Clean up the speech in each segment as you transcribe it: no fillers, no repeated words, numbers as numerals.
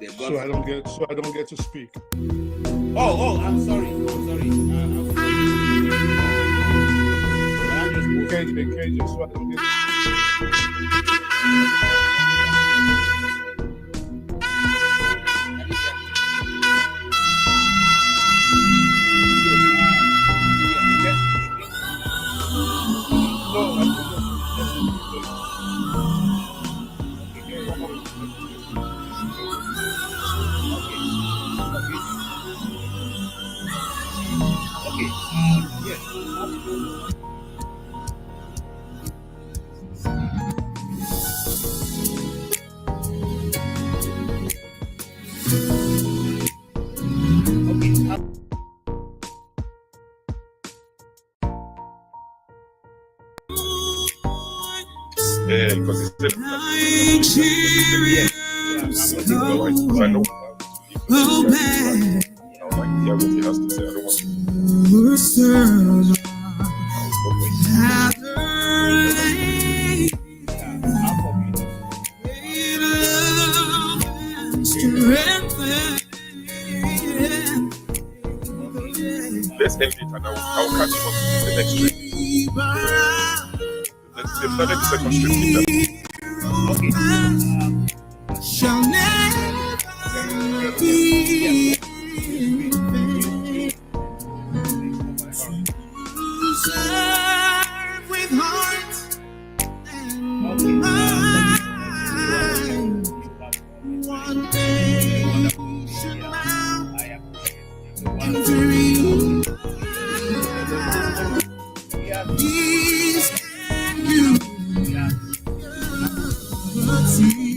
So I don't get to speak. Oh, I'm sorry. KJ, so I don't get to because it's still I know hear what he has to say. I don't want let's end it and I'll catch you on the next stream. They've started the second stream. Shall never be serve with heart and mind. One nation now and three. Peace and you see.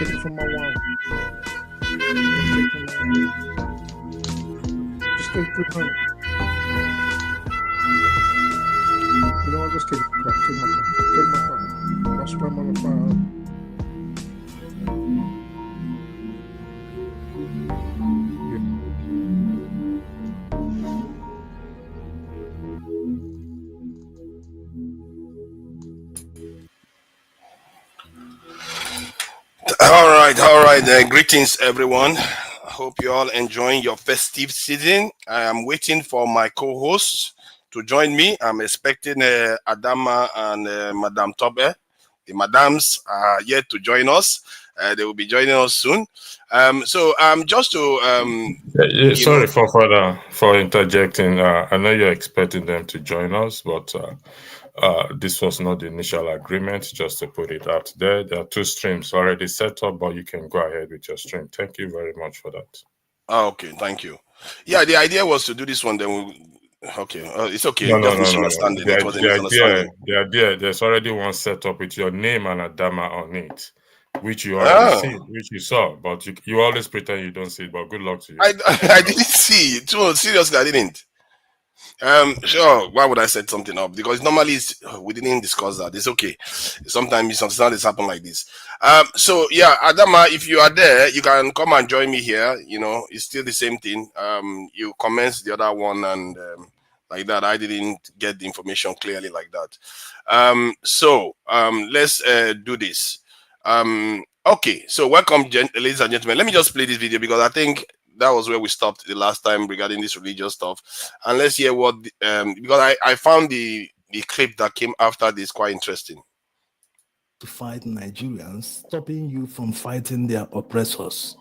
take it from my wall. Just take 300. You know what? Just take my car. Take my car. I'll spend my fire. All right. Greetings, everyone. I hope you're all enjoying your festive season. I am waiting for my co-hosts to join me. I'm expecting Adama and Madame Tobe. The madams are yet to join us. They will be joining us soon. Just to sorry for interjecting. I know you're expecting them to join us, but this was not the initial agreement. Just to put it out there, there are 2 streams already set up, but you can go ahead with your stream. Thank you very much for that. Okay, thank you. Yeah, the idea was to do this one. Then it's okay. No. The idea, there's already one set up with your name and Adama on it, which you already see, which you saw, but you always pretend you don't see it. But good luck to you. I didn't see it. Seriously, I didn't. Sure. Why would I set something up? Because normally we didn't discuss that. It's okay. Sometimes misunderstandings happen like this. So yeah, Adama, if you are there, you can come and join me here. You know, it's still the same thing. You commence the other one and like that. I didn't get the information clearly like that. Let's do this. Okay. So welcome, ladies and gentlemen. Let me just play this video because I think that was where we stopped the last time regarding this religious stuff. And let's hear what because I found the clip that came after this quite interesting. To fight Nigerians, stopping you from fighting their oppressors.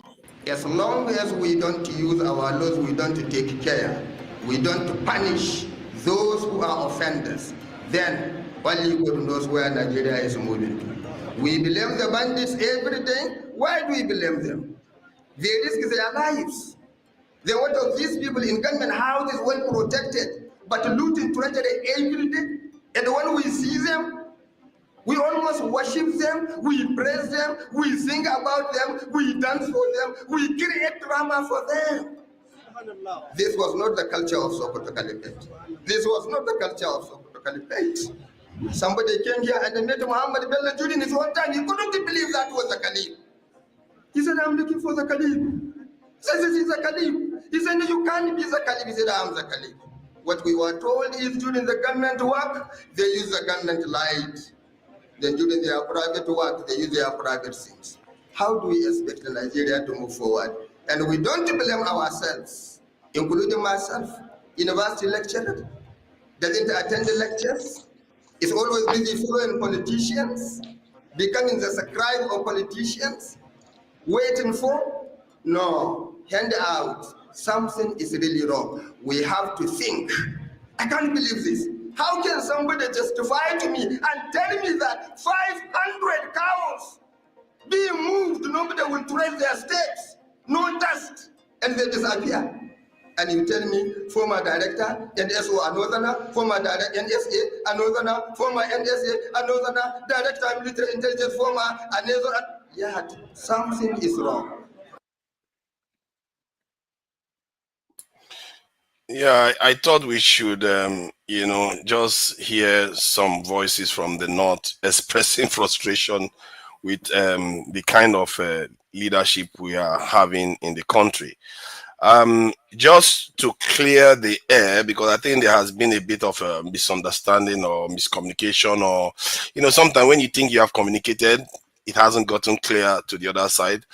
As long as we don't use our laws, we don't take care, we don't punish those who are offenders, then only God knows where Nigeria is moving to. We blame the bandits every day. Why do we blame them? They risk their lives. The what of these people in government houses well protected, but looting treasury every day. And when we see them, we almost worship them, we praise them, we sing about them, we dance for them, we create drama for them. This was not the culture of Sokoto Caliphate. This was not the culture of Sokoto Caliphate. Somebody came here and met Muhammad Bello during his own time. He couldn't believe that was the Caliph. He said, I'm looking for the Caliph. He says, this is the Caliph. He said, no, you can't be the Caliph. He said, I'm the Caliph. What we were told is during the government work, they use the government light. Then during their private work, they use their private things. How do we expect Nigeria to move forward? And we don't blame ourselves, including myself, university lecturer, doesn't attend the lectures, is always busy following politicians, becoming the scribe of politicians, waiting for? No, hand out. Something is really wrong. We have to think. I can't believe this. How can somebody justify to me and tell me that 500 cows being moved, nobody will trace their steps, no dust, and they disappear? And you tell me former director, NSO, another, former director, NSA, another, former NSA, another, director of military intelligence, former, another. Yeah, something is wrong. Yeah, I thought we should, just hear some voices from the North expressing frustration with the kind of leadership we are having in the country. Just to clear the air, because I think there has been a bit of a misunderstanding or miscommunication, or, sometimes when you think you have communicated, it hasn't gotten clear to the other side.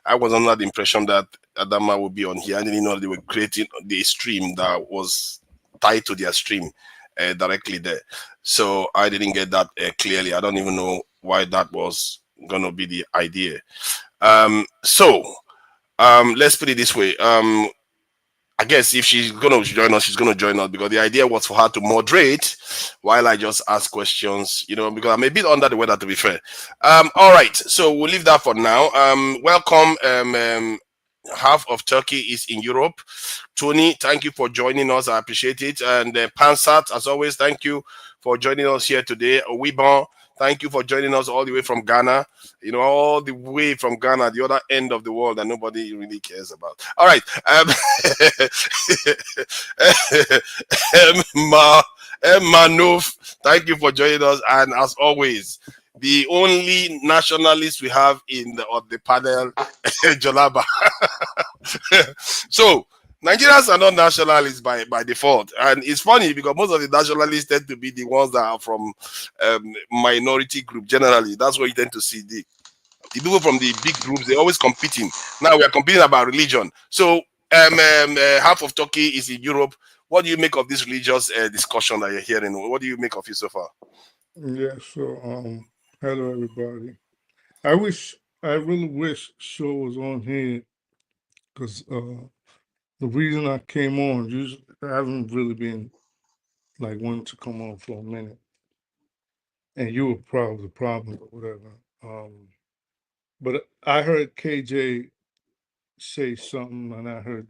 I was under the impression that Adama would be on here. I didn't know they were creating the stream that was tied to their stream directly there. So I didn't get that clearly. I don't even know why that was going to be the idea. Let's put it this way. I guess if she's going to join us, she's going to join us, because the idea was for her to moderate while I just ask questions, because I'm a bit under the weather, to be fair. All right. So we'll leave that for now. Welcome. Half of Turkey is in Europe. Tony, thank you for joining us. I appreciate it. And Pansat, as always, thank you for joining us here today. Wibon, thank you for joining us all the way from Ghana. All the way from Ghana, the other end of the world that nobody really cares about. All right. Manuf, thank you for joining us. And as always, the only nationalist we have on the panel, Jolaba. So Nigerians are not nationalists by default, and it's funny because most of the nationalists tend to be the ones that are from minority group. Generally, that's what you tend to see. The people from the big groups, they're always competing. Now we are competing about religion. So half of Turkey is in Europe. What do you make of this religious discussion that you're hearing? What do you make of it so far? Yeah, so hello everybody. I really wish Show was on here, because the reason I came on, usually I haven't really been like wanting to come on for a minute, and you were probably the problem or whatever. But I heard KJ say something,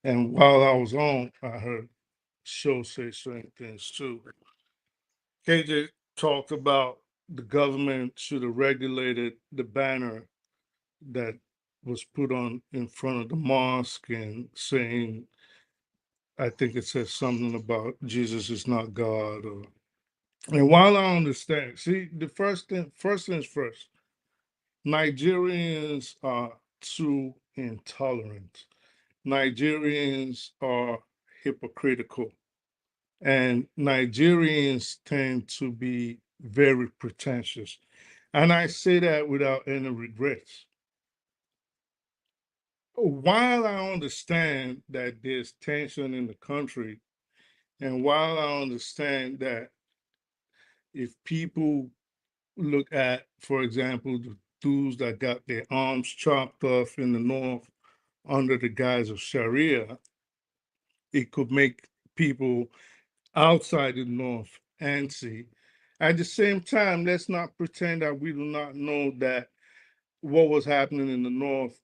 and while I was on, I heard Show say certain things too. KJ talked about the government should have regulated the banner that was put on in front of the mosque and saying I think it says something about Jesus is not God. And while I understand, see, the first things first, Nigerians are too intolerant. Nigerians are hypocritical. And Nigerians tend to be very pretentious. And I say that without any regrets. While I understand that there's tension in the country, and while I understand that if people look at, for example, the dudes that got their arms chopped off in the north under the guise of Sharia, it could make people outside the north antsy. At the same time, let's not pretend that we do not know that what was happening in the north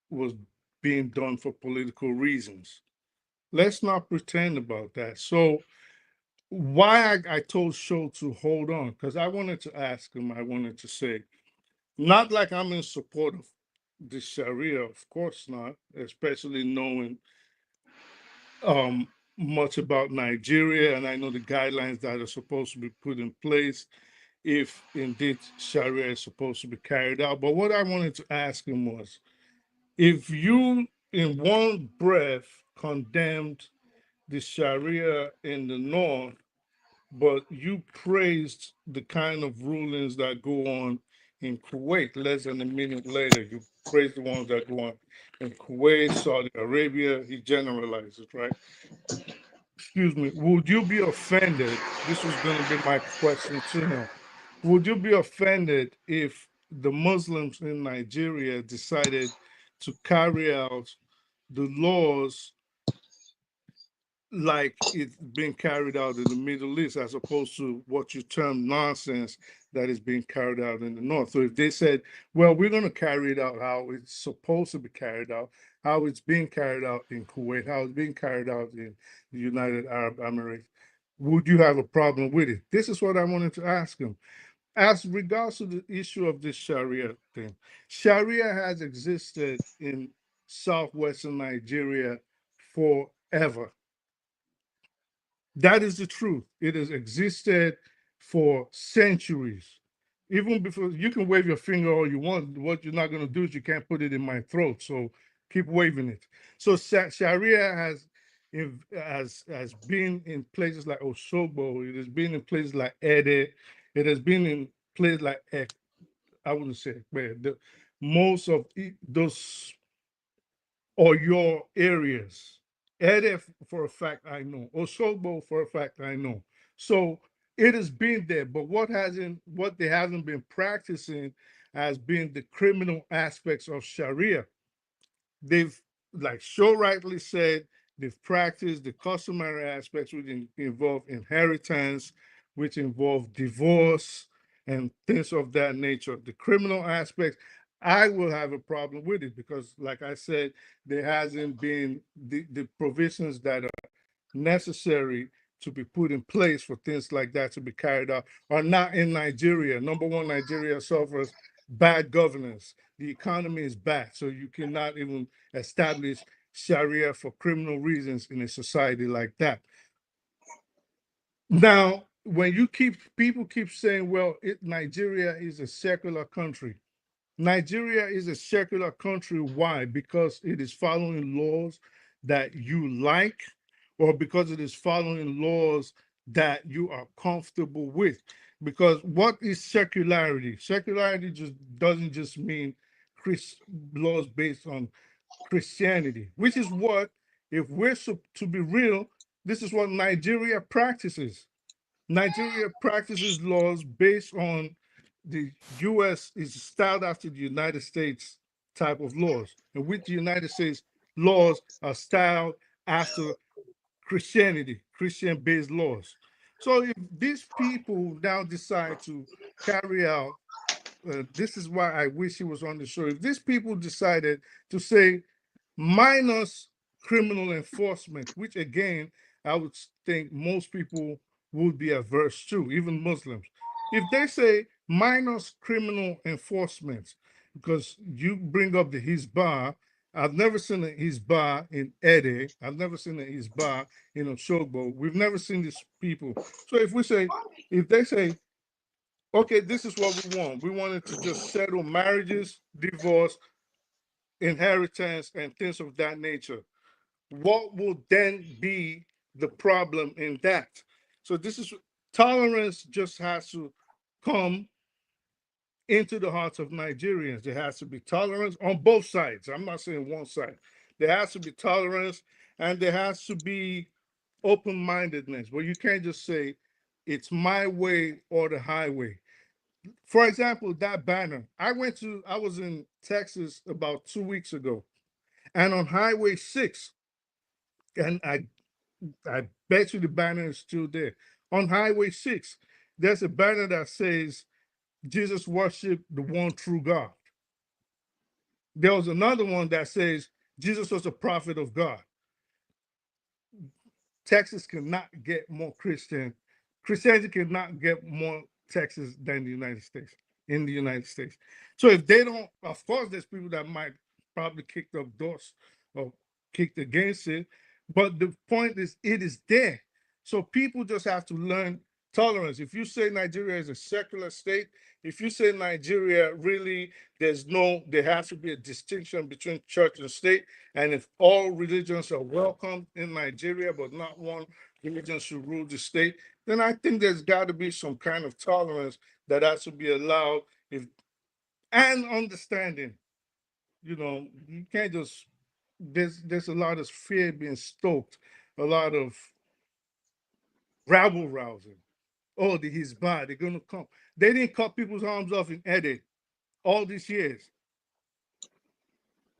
was being done for political reasons. Let's not pretend about that. So why I told Show to hold on, because I wanted to ask him, I wanted to say, not like I'm in support of the Sharia, of course not, especially knowing um, much about Nigeria, and I know the guidelines that are supposed to be put in place if indeed Sharia is supposed to be carried out. But what I wanted to ask him was, if you, in one breath, condemned the Sharia in the north, but you praised the kind of rulings that go on in Kuwait. Less than a minute later, you praise the ones that go on in Kuwait, Saudi Arabia. He generalizes, right? Excuse me. Would you be offended? This was going to be my question to him. Would you be offended if the Muslims in Nigeria decided to carry out the laws like it's being carried out in the Middle East, as opposed to what you term nonsense that is being carried out in the North? So if they said, well, we're going to carry it out how it's supposed to be carried out, how it's being carried out in Kuwait, how it's being carried out in the United Arab Emirates, would you have a problem with it? This is what I wanted to ask him. As regards to the issue of this Sharia thing, Sharia has existed in southwestern Nigeria forever. That is the truth. It has existed for centuries. Even before, you can wave your finger all you want. What you're not going to do is you can't put it in my throat. So keep waving it. So Sharia has been in places like Osogbo. It has been in places like Ede. It has been in places like I wouldn't say where the most of those or your areas. Edif for a fact I know. Osogbo for a fact I know. So it has been there, but what they haven't been practicing has been the criminal aspects of Sharia. They've, like Shaw rightly said, they've practiced the customary aspects which involve inheritance, which involve divorce and things of that nature. The criminal aspects, I will have a problem with it because, like I said, there hasn't been the provisions that are necessary to be put in place for things like that to be carried out are not in Nigeria. Number one, Nigeria suffers bad governance. The economy is bad, so you cannot even establish Sharia for criminal reasons in a society like that. Now, when people keep saying, well, Nigeria is a secular country. Nigeria is a secular country. Why? Because it is following laws that you like, or because it is following laws that you are comfortable with. Because what is secularity? Secularity just doesn't just mean Chris, laws based on Christianity, which is what, if we're to be real, this is what Nigeria practices. Nigeria practices laws based on the US is styled after the United States type of laws, in which the United States laws are styled after Christianity, Christian based laws. So if these people now decide to carry out, this is why I wish he was on the show. If these people decided to say minus criminal enforcement, which again, I would think most people would be averse to, even Muslims. If they say minus criminal enforcement, because you bring up the Hizbah, I've never seen a Hizbah in Ede. I've never seen a Hizbah in Oshogbo. We've never seen these people. So if they say, okay, this is what we wanted to just settle marriages, divorce, inheritance, and things of that nature. What will then be the problem in that? So this is tolerance just has to come into the hearts of Nigerians. There has to be tolerance on both sides. I'm not saying one side. There has to be tolerance and there has to be open-mindedness, where you can't just say it's my way or the highway. For example, that banner. I was in Texas about 2 weeks ago, and on Highway 6, and I bet you the banner is still there. On Highway 6, there's a banner that says Jesus worshiped the one true God. There was another one that says Jesus was a prophet of God. Texas cannot get more Christian. Christianity cannot get more Texas than the United States, in the United States. So if they don't, of course, there's people that might probably kick up doors or kicked against it. But the point is, it is there. So people just have to learn tolerance. If you say Nigeria is a secular state, if you say Nigeria really, there has to be a distinction between church and state, and if all religions are welcome in Nigeria, but not one religion should rule the state, then I think there's got to be some kind of tolerance that has to be allowed, if and understanding. You can't just there's a lot of fear being stoked, a lot of rabble rousing. Oh, he's bad. They're gonna come. They didn't cut people's arms off in Eddie all these years.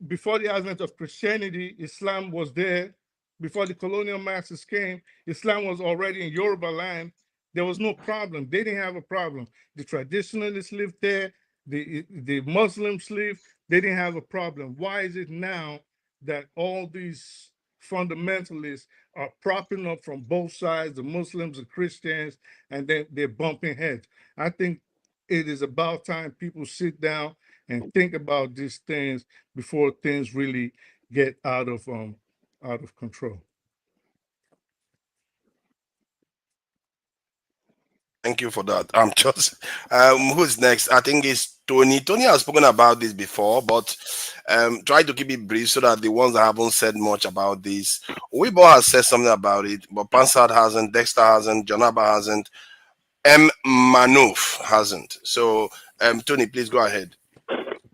Before the advent of Christianity, Islam was there. Before the colonial masters came, Islam was already in Yoruba land. There was no problem. They didn't have a problem. The traditionalists lived there. The Muslims lived. They didn't have a problem. Why is it now that all these fundamentalists are propping up from both sides, the Muslims, the Christians, and then they're bumping heads? I think it is about time people sit down and think about these things before things really get out of control. Thank you for that. I'm just who's next? I think it's Tony. Tony has spoken about this before, but try to keep it brief so that the ones that haven't said much about this, Weibo has said something about it, but Pansard hasn't, Dexter hasn't, Janaba hasn't, Manouf hasn't. So Tony, please go ahead.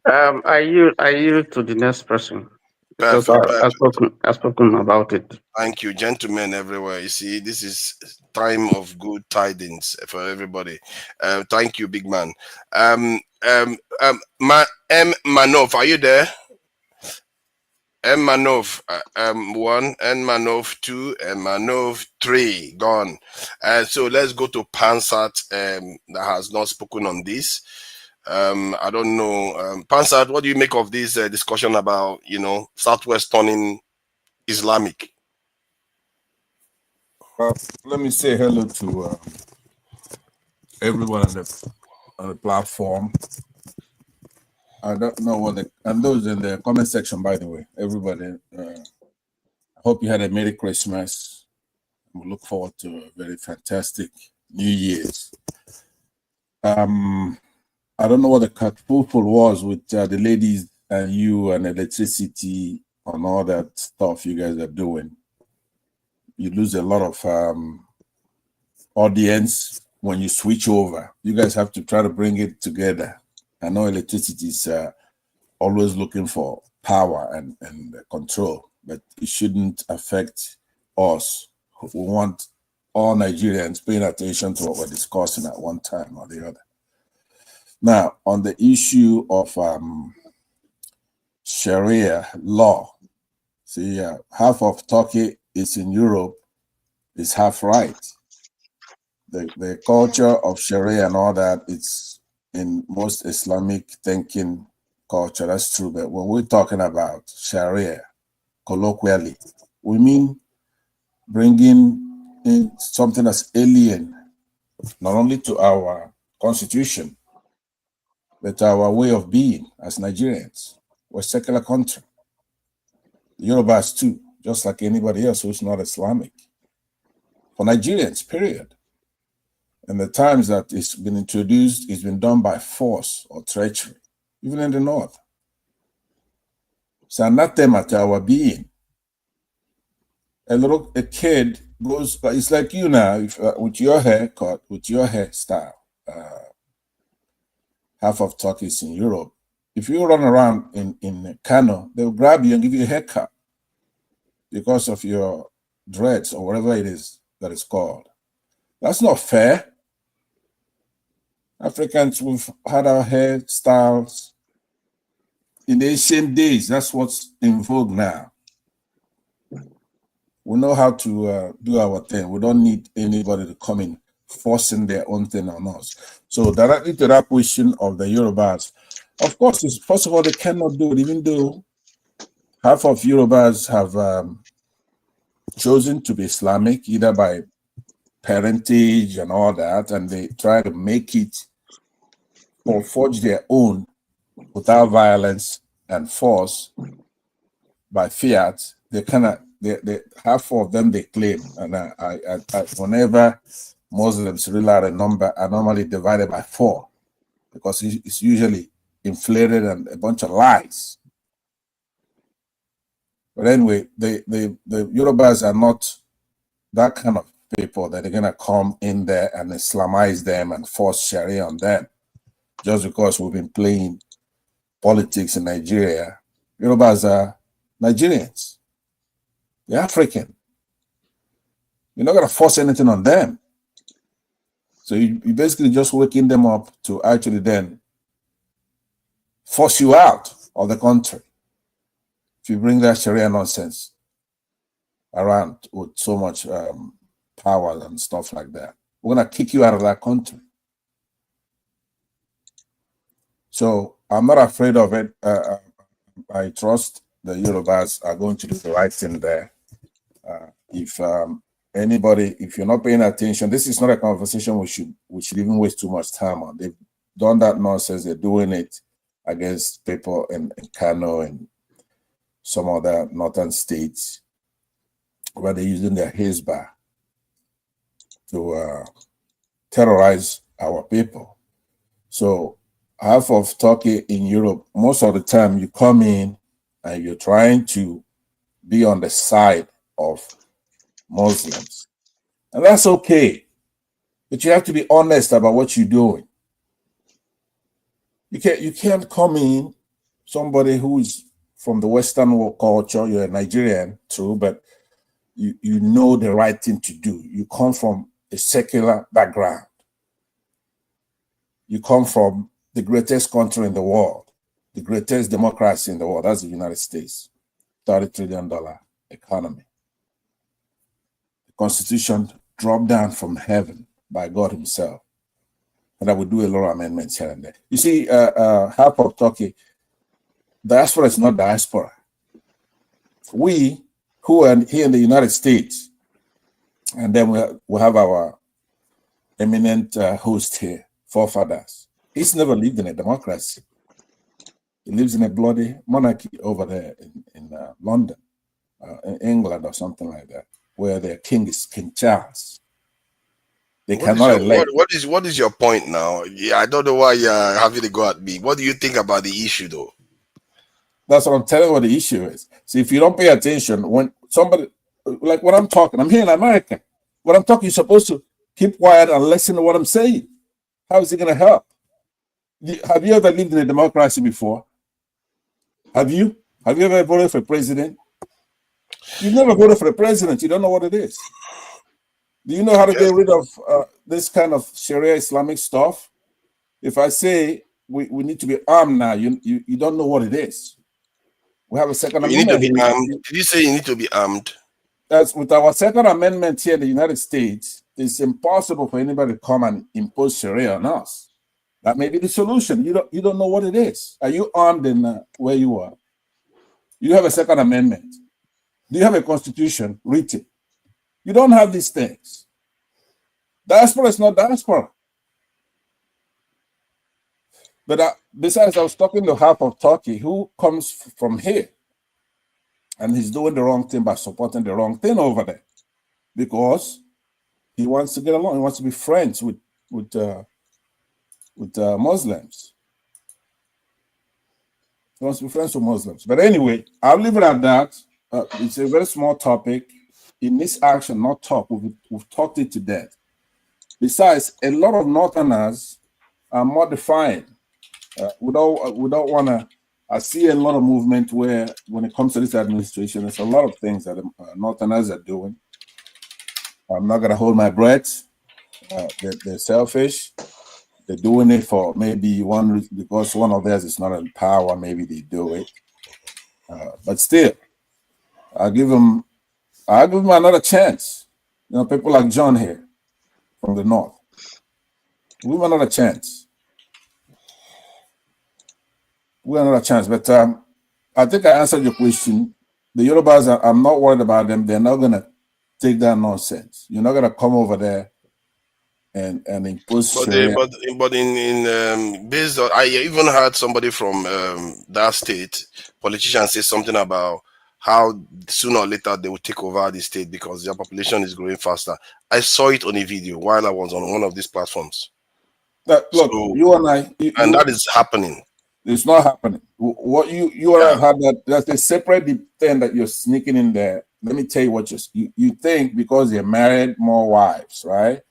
I yield to the next person because Perfect. I've spoken about it. Thank you, gentlemen everywhere. You see, this is time of good tidings for everybody. Thank you, big man. Manoff, are you there? Manoff, 1, Manoff 2, Manoff 3, gone. So let's go to Pansat, that has not spoken on this. I don't know, Pansat, what do you make of this discussion about Southwest turning Islamic? Let me say hello to everyone on the platform. I don't know and those in the comment section, by the way, everybody. I hope you had a Merry Christmas. We look forward to a very fantastic New Year's. I don't know what the kerfuffle was with the ladies and you and electricity and all that stuff you guys are doing. You lose a lot of audience when you switch over. You guys have to try to bring it together. I know electricity is always looking for power and control, but it shouldn't affect us. We want all Nigerians paying attention to what we're discussing at one time or the other. Now, on the issue of Sharia law, see, half of Turkey is in Europe, is half right. The culture of Sharia and all that, it's in most Islamic thinking culture, that's true. But when we're talking about Sharia, colloquially, we mean bringing in something that's alien, not only to our constitution, but our way of being as Nigerians. We're a secular country. The Yorubas too, just like anybody else who's not Islamic. For Nigerians, period. And the times that it's been introduced, it's been done by force or treachery, even in the north. It's anathema to our being. A kid goes, it's like you now, if, with your haircut, with your hairstyle, half of Turkeys in Europe. If you run around in Kano, they'll grab you and give you a haircut because of your dreads or whatever it is that it's called. That's not fair. Africans, we've had our hairstyles in the ancient days. That's what's in vogue now. We know how to do our thing. We don't need anybody to come in forcing their own thing on us. So directly to that question of the Yorubas, of course, first of all, they cannot do it, even though half of Yorubas have chosen to be Islamic, either by parentage and all that, and they try to make it or forge their own without violence and force by fiat. They cannot. They half of them they claim, and I whenever Muslims rely on a number, are normally divided by 4 because it's usually inflated and a bunch of lies. But anyway, the Yorubas are not that kind of people that are gonna come in there and Islamize them and force Sharia on them just because we've been playing politics in Nigeria. Yorubas are Nigerians. They're African. You're not going to force anything on them. So you basically just waking them up to actually then force you out of the country. If you bring that Sharia nonsense around with so much power and stuff like that, we're going to kick you out of that country. So I'm not afraid of it. I trust the Yorubas are going to do the right thing there. If anybody, if you're not paying attention, this is not a conversation we should even waste too much time on. They've done that nonsense. They're doing it against people in Kano and some other northern states where they're using their Hezbollah to terrorize our people. So half of Turkey in Europe, most of the time you come in and you're trying to be on the side of Muslims. And that's okay. But you have to be honest about what you're doing. You can't come in, somebody who is from the Western world culture, you're a Nigerian too, but you know the right thing to do. You come from a secular background. You come from the greatest country in the world, the greatest democracy in the world. That's the United States, $30 trillion economy. The Constitution dropped down from heaven by God himself. And I would do a lot of amendments here and there. You see, half of Turkey, diaspora is not diaspora. We who are here in the United States, and then we have our eminent host here, forefathers. He's never lived in a democracy. He lives in a bloody monarchy over there in London, in England or something like that, where their king is King Charles. They cannot elect. What is your point now? Yeah, I don't know why you're having to go at me. What do you think about the issue, though? That's what I'm telling you what the issue is. See, if you don't pay attention, when somebody, like when I'm talking, I'm here in America. When I'm talking, you're supposed to keep quiet and listen to what I'm saying. How is it going to help? Have you ever lived in a democracy before? Have you? Have you ever voted for a president? You've never voted for a president. You don't know what it is. Do you know how to get rid of this kind of Sharia Islamic stuff? If I say we need to be armed now, you don't know what it is. We have a second amendment. You need to be armed. Did you say you need to be armed? That's with our second amendment here in the United States. It's impossible for anybody to come and impose Sharia on us. That may be the solution. You don't know what it is. Are you armed in where you are? You have a second amendment. Do you have a constitution written? You don't have these things. Diaspora is not diaspora. But besides, I was talking to half of Turkey who comes from here. And he's doing the wrong thing by supporting the wrong thing over there, because he wants to get along. He wants to be friends with Muslims. He wants to be friends with Muslims. But anyway, I'll leave it at that. It's a very small topic. It needs action, not talk. We've talked it to death. Besides, a lot of Northerners are more defiant. We don't want to. I see a lot of movement where, when it comes to this administration, there's a lot of things that Northerners are doing. I'm not going to hold my breath. They're selfish. They're doing it for maybe because one of theirs is not in power. Maybe they do it, but still, I'll give them another chance. You know, people like John here from the north. Give them another chance. Another chance. But I think I answered your question. The Yorubas, I'm not worried about them. They're not gonna take that nonsense. You're not gonna come over there and impose Sharia. But in based on, I even heard somebody from that state, politician, say something about how sooner or later they will take over the state because their population is growing faster. I saw it on a video while I was on one of these platforms. Look, so, you and I, that is happening. It's not happening. What you and I have had that's a separate thing that you're sneaking in there. Let me tell you what you think, because they're married more wives, right?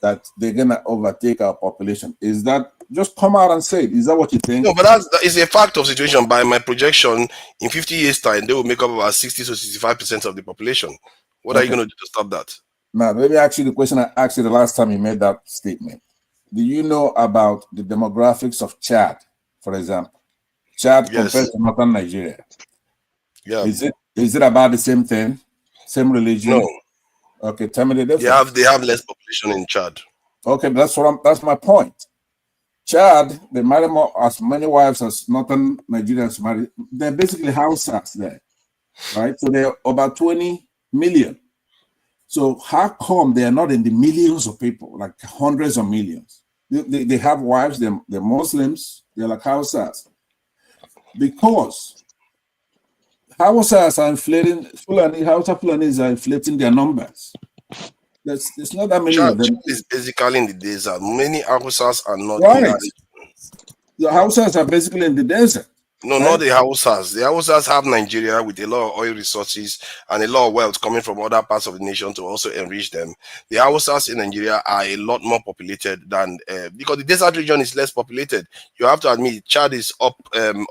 That they're gonna overtake our population. Is that, just come out and say it? Is that what you think? No, but that is a fact of situation. By my projection, in 50 years' time, they will make up about 60 to 65% of the population. What are you going to do to stop that? Now, let me ask you the question I asked you the last time you made that statement. Do you know about the demographics of Chad, for example? Chad compared to northern Nigeria. Yeah. Is it about the same thing? Same religion? No. Okay, tell me the difference. They have less population in Chad. Okay, that's my point. Chad, they marry as many wives as northern Nigerians marry. They're basically houses there, right? So they're about 20 million. So how come they are not in the millions of people, like hundreds of millions? They have wives, they're Muslims, they're like houses. Because houses are inflating, Fulanis are inflating their numbers. There's not that many of them. Is basically in the desert. Many houses are not. Right. The houses are basically in the desert. No, right? Not the houses. The houses have Nigeria with a lot of oil resources and a lot of wealth coming from other parts of the nation to also enrich them. The houses in Nigeria are a lot more populated than because the desert region is less populated. You have to admit, Chad is up,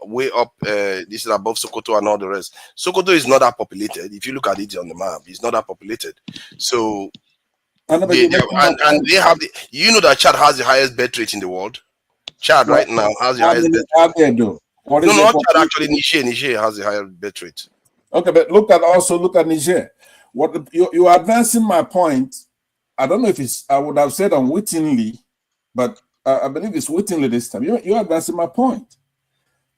way up. This is above Sokoto and all the rest. Sokoto is not that populated. If you look at it on the map, it's not that populated. So. And they have you know that Chad has the highest birth rate in the world. Chad right now has the highest birth rate. No, not Chad, actually. Niger has the highest birth rate. Okay, but look at Niger. You're advancing my point. I don't know if I would have said unwittingly, but I believe it's wittingly this time. You're advancing my point.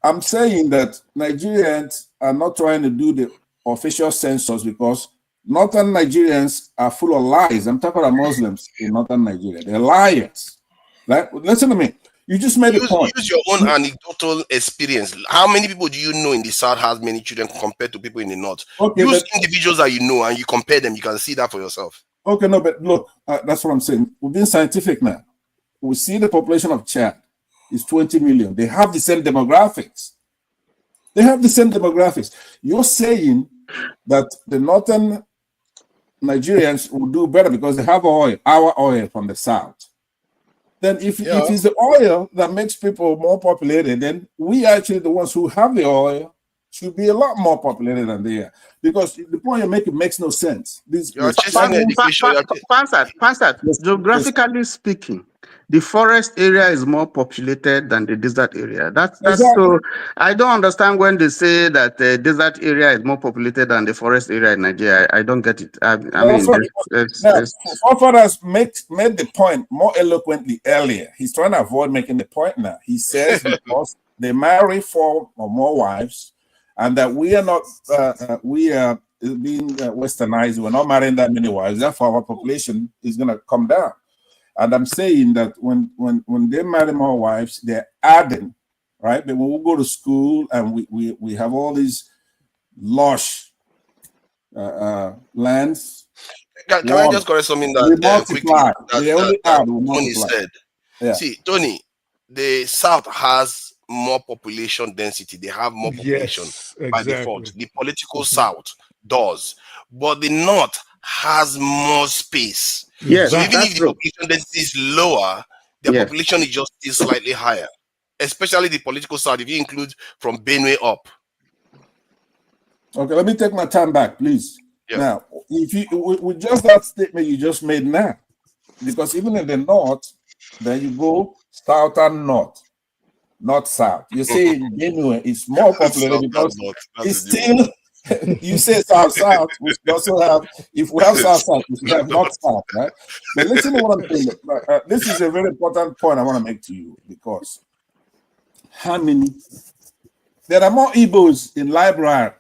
I'm saying that Nigerians are not trying to do the official census because northern Nigerians are full of lies. I'm talking about Muslims in northern Nigeria. They're liars. Right? Listen to me. You just made a point. Use your own anecdotal experience. How many people do you know in the south has many children compared to people in the north? Okay, use individuals that you know and you compare them. You can see that for yourself. Okay, no, but look, that's what I'm saying. We're being scientific now. We see the population of Chad is 20 million. They have the same demographics. You're saying that the northern Nigerians will do better because they have oil, our oil from the south. Then if it's the oil that makes people more populated, then we actually the ones who have the oil should be a lot more populated than they are. Because the point you're making makes no sense. Geographically speaking, the forest area is more populated than the desert area. That's exactly. So I don't understand when they say that the desert area is more populated than the forest area in Nigeria. I don't get it. Forefathers made the point more eloquently earlier. He's trying to avoid making the point now. He says because they marry 4 or more wives, and that we are not being westernized. We're not marrying that many wives. Therefore, our population is going to come down. And I'm saying that when they marry more wives, they're adding, right? But when we go to school and we have all these lush lands. Can I just correct something We that quickly multiply. that, We only that add, we Tony multiply. said? Yeah. See, Tony, the South has more population density. They have more population Yes, by default. exactly. The political South does, but the North has more space. Yes, So even that's if the true. population density is lower, the Yes. population is just still slightly higher. Especially the political South, if you include from Benue up. Okay, let me take my time back, please. Yeah. Now, if you with just that statement you just made now, because even in the north, then you go south and north, not south. You say in Benue it's more populated because it's still you say south. We also have, if we have south, we still have north, right? But listen to what I'm saying. This is a very important point I want to make to you, because how many? There are more Igbos in library,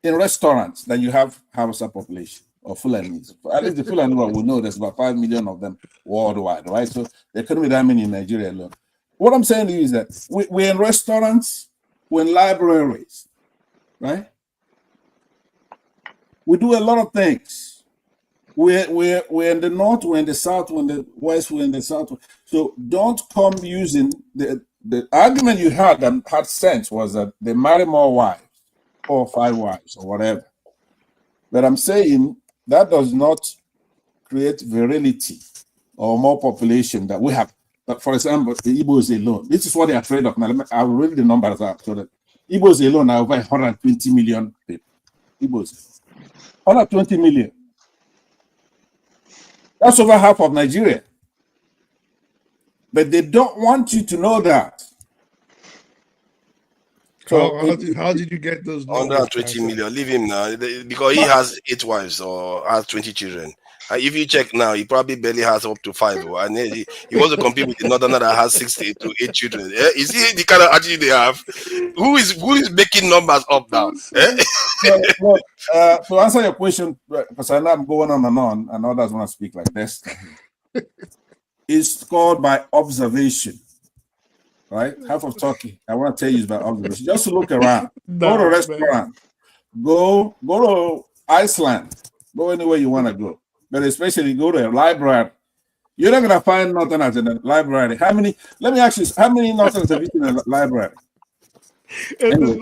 in restaurants, than you have Hausa population or Fulanis. At least the Fulani one will know there's about 5 million of them worldwide, right? So there couldn't be that many in Nigeria alone. What I'm saying to you is that we're in restaurants, we're in libraries, right? We do a lot of things. We're in the north, we're in the south, we're in the west, we're in the south. So don't come using the argument you had that had sense was that they marry more wives, 4 or 5 wives or whatever. But I'm saying that does not create virility or more population that we have. But for example, the Igbos alone, this is what they're afraid of. Now, I'll read the numbers out. So that Igbos alone are over 120 million people. Igbos, 120 million. That's over half of Nigeria. But they don't want you to know that. So how did you get those numbers? 120 million. Leave him now, because he has 8 wives or has 20 children. If you check now, he probably barely has up to 5, and he wants to compete with the northerner that has 6 to 8 children. You see the kind of attitude they have. Who is making numbers up now? Look, to answer your question, because I know I'm going on, and others want to speak like this. It's called by observation, right? Half of Turkey, I want to tell you, is by observation. Just to look around, go to a restaurant, go to Iceland, go anywhere you want to go. But especially go to a library. You're not gonna find Northerners in the library. Let me ask you, how many Northerners have you seen in the library? Anyway,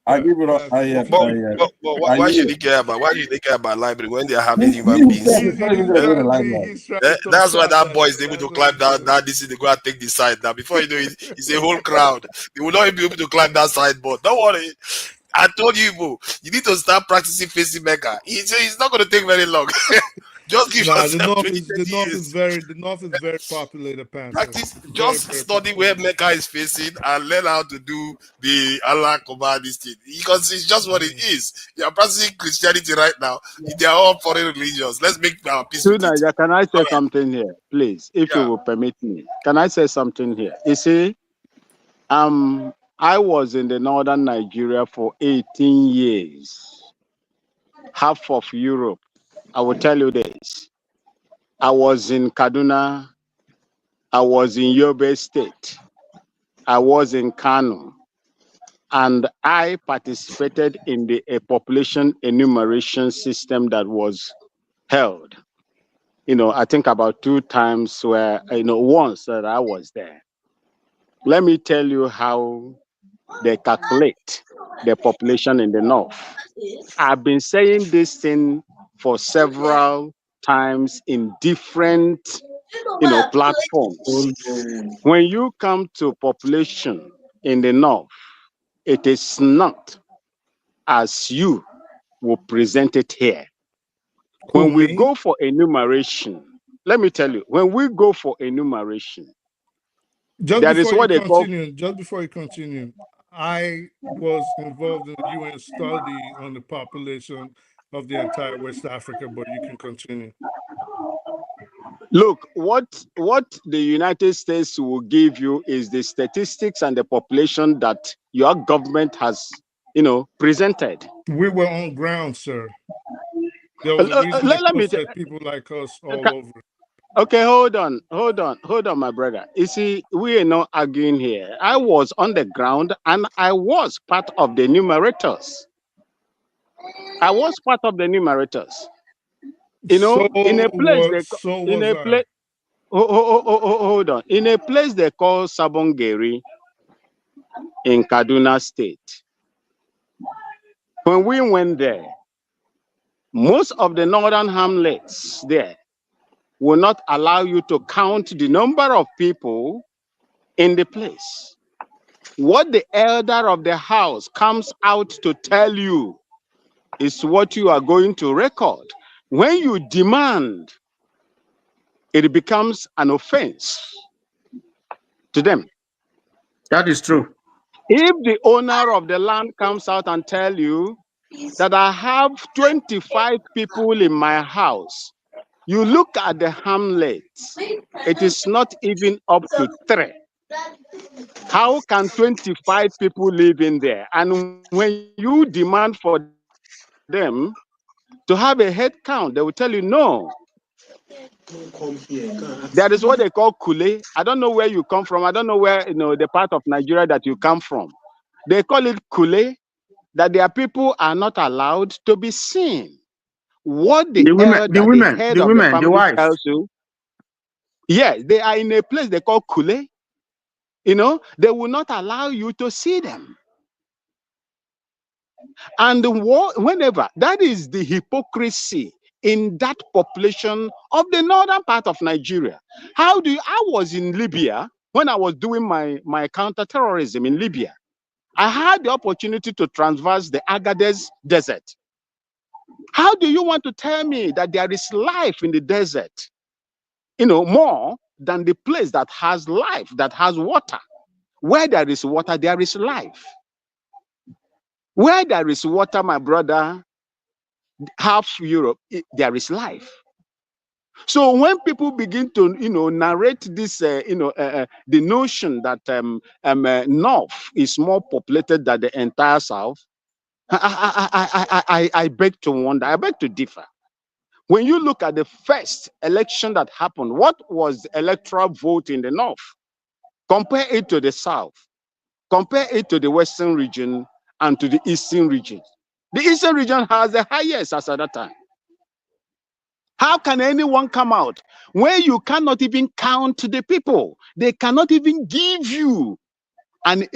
I give it up. But why should they care about? Why should they care about library when they are having human beings? That's why that boy is able to climb down. This is they go and take the side now. Before you know it, it's a whole crowd. They will not be able to climb that sideboard. Don't worry. I told you, Ibo, you need to start practicing facing Mecca. It's not going to take very long. Just give yourself the north 20, is very populated. Practice, just study where Mecca is facing and learn how to do the Allah command this thing. Because it's just what it is. You are practicing Christianity right now. They are all foreign religions. Let's make our peace. Niger, can I say something here, please, if you will permit me? Can I say something here? You see, I was in the northern Nigeria for 18 years, half of Europe. I will tell you this. I was in Kaduna. I was in Yobe State. I was in Kano. And I participated in a population enumeration system that was held. I think about 2 times where, once that I was there. Let me tell you how they calculate the population in the north. I've been saying this thing for several times in different, platforms. When you come to population in the north, it is not as you will present it here. When we go for enumeration, let me tell you, when we go for enumeration, Just before you continue, I was involved in a UN study on the population of the entire West Africa, but you can continue. Look, what the United States will give you is the statistics and the population that your government has, presented. We were on ground, sir. There was a reason they posted people like us all over. Okay, hold on, my brother. You see, we are not arguing here. I was on the ground and I was part of the numerators. I was part of the numerators. You know, in a place So in was a I. place. Hold on. In a place they call Sabongeri in Kaduna State. When we went there, most of the northern hamlets there will not allow you to count the number of people in the place. What the elder of the house comes out to tell you is what you are going to record. When you demand, it becomes an offense to them. That is true. If the owner of the land comes out and tell you that I have 25 people in my house, you look at the hamlets, it is not even up to 3. How can 25 people live in there? And when you demand for them to have a head count, they will tell you no. That is what they call Kule. I don't know where you come from. I don't know where, the part of Nigeria that you come from. They call it Kule, that their people are not allowed to be seen. What the elder, the head of the the family wives. tells you, yes, they are in a place they call Kule. They will not allow you to see them. And whenever, that is the hypocrisy in that population of the northern part of Nigeria. I was in Libya when I was doing my counterterrorism in Libya. I had the opportunity to traverse the Agadez desert. How do you want to tell me that there is life in the desert, more than the place that has life, that has water? Where there is water, there is life. Where there is water, my brother, half Europe, there is life. So when people begin to, narrate this, the notion that North is more populated than the entire South, I beg to wonder. I beg to differ. When you look at the first election that happened, what was the electoral vote in the North? Compare it to the South. Compare it to the Western region and to the Eastern region. The Eastern region has the highest as at that time. How can anyone come out where you cannot even count the people? They cannot even give you an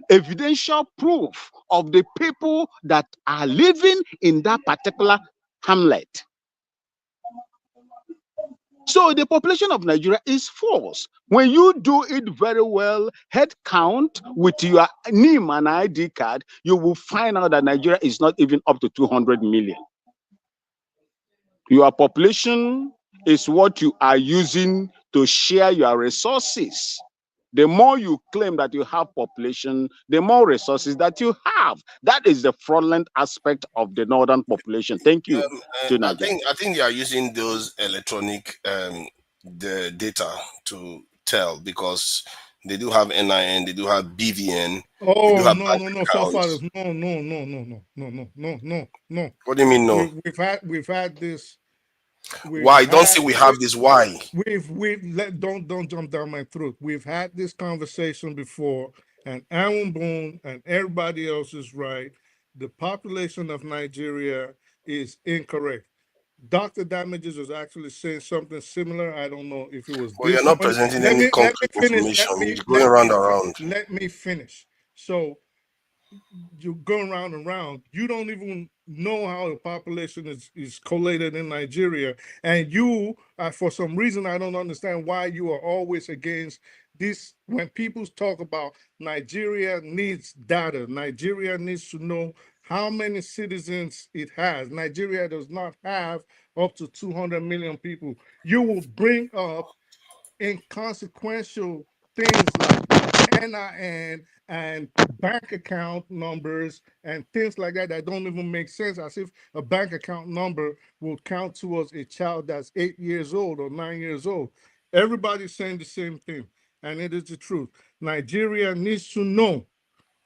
evidential proof of the people that are living in that particular hamlet. So the population of Nigeria is false. When you do it very well, head count with your name and ID card, you will find out that Nigeria is not even up to 200 million. Your population is what you are using to share your resources. The more you claim that you have population, the more resources that you have. That is the fraudulent aspect of the northern population. Thank you. I think they are using those electronic the data to tell, because they do have NIN, they do have BVN, they do Oh have no, bank no, no, forefathers. accounts. No. What do you mean no? We've had this. We've Why? Don't say had we have this. Why? we've let don't jump down my throat. We've had this conversation before, and Aaron Boone and everybody else is right. The population of Nigeria is incorrect. Dr. Damages was actually saying something similar. I don't know if it was Well, you're this not one. presenting Let any me concrete finish. information. You're going around and around. Let me finish. So you're going round and round. You don't even know how the population is collated in Nigeria, and you, for some reason, I don't understand why you are always against this. When people talk about Nigeria needs data, Nigeria needs to know how many citizens it has. Nigeria does not have up to 200 million people. You will bring up inconsequential things like NIN and bank account numbers and things like that don't even make sense, as if a bank account number will count towards a child that's 8 years old or 9 years old. Everybody's saying the same thing, and it is the truth. Nigeria needs to know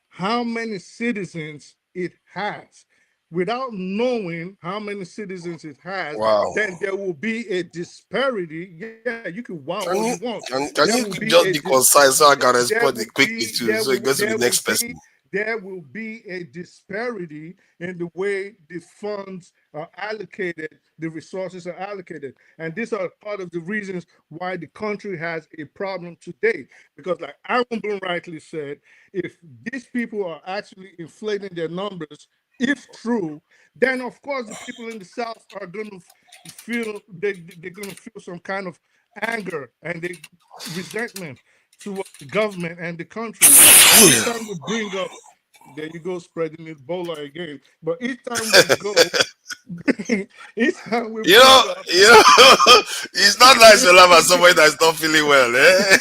how many citizens it has. without knowing how many citizens it has, Wow. then there will be a disparity. Yeah, you can wow all Can you you want. can, There can will you be just be concise so I can there respond will quickly be too? So it goes to the next person. there will be a disparity in the way the funds are allocated, the resources are allocated. And these are part of the reasons why the country has a problem today. Because, like Aaron Bloom rightly said, if these people are actually inflating their numbers, if true, then of course the people in the South are going to feel they're going to feel some kind of anger and they resentment towards the government and the country. And each time we bring up, there you go, spreading Ebola again. But each time we go, each time we You bring know, up, you know, it's not nice to laugh at somebody that's not feeling well, eh?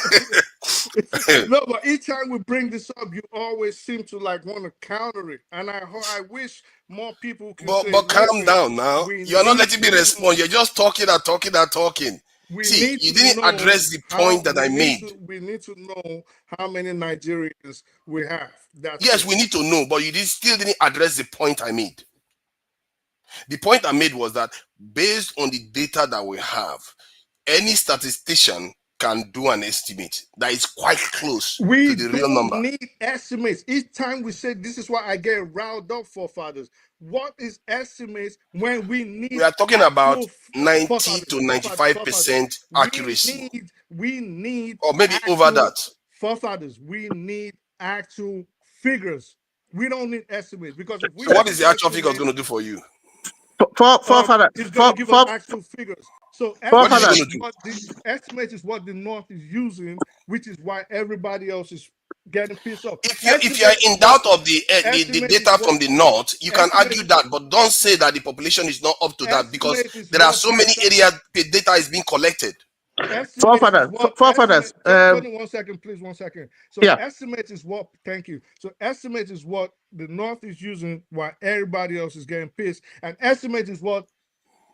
no, but each time we bring this up, you always seem to like want to counter it. And I wish more people can say, But calm listen, down now. we You're not need letting me to respond. You're just talking and talking and talking. we See, need you to didn't know address the how point that I made. we need to know how many Nigerians we have. That's Yes, it. we need to know, but you still didn't address the point I made. The point I made was that based on the data that we have, any statistician can do an estimate that is quite close We to the real don't number. need estimates. Each time we say this is why I get riled up, forefathers. What is estimates when we need We are talking about 90 forefathers, to 95% accuracy, we need or maybe over actual that. forefathers. We need actual figures. We don't need estimates because if we So, what use is the actual figure estimates, going to do for you? Forefather, it's going to give us actual figures. So What is it forefathers, going to do? estimate is what the North is using, which is why everybody else is getting pissed off. If you're in doubt of the data from the north, you can argue that, but don't say that the population is not up to that because there are so many areas the data is being collected. forefathers. Tony, 1 second, please, 1 second. So Yeah. estimate is what, thank you. So estimate is what the North is using while everybody else is getting pissed. And estimate is what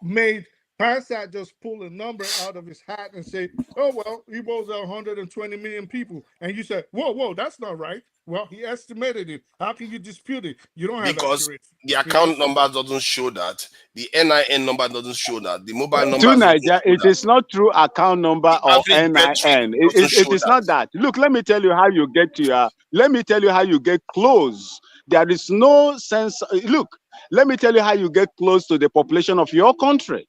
made Pansat just pull a number out of his hat and say, oh, well, Igbos are 120 million people. And you said, whoa, that's not right. Well, he estimated it. How can you dispute it? You don't have Because accurate the account number doesn't show that, the NIN number doesn't show that, the mobile number To doesn't Niger, show it that. is not through account number or Average birth rate NIN. doesn't It show is that. not that. Look, let me tell you how you get to your. Let me tell you how you get close. There is no sense. Look, let me tell you how you get close to the population of your country.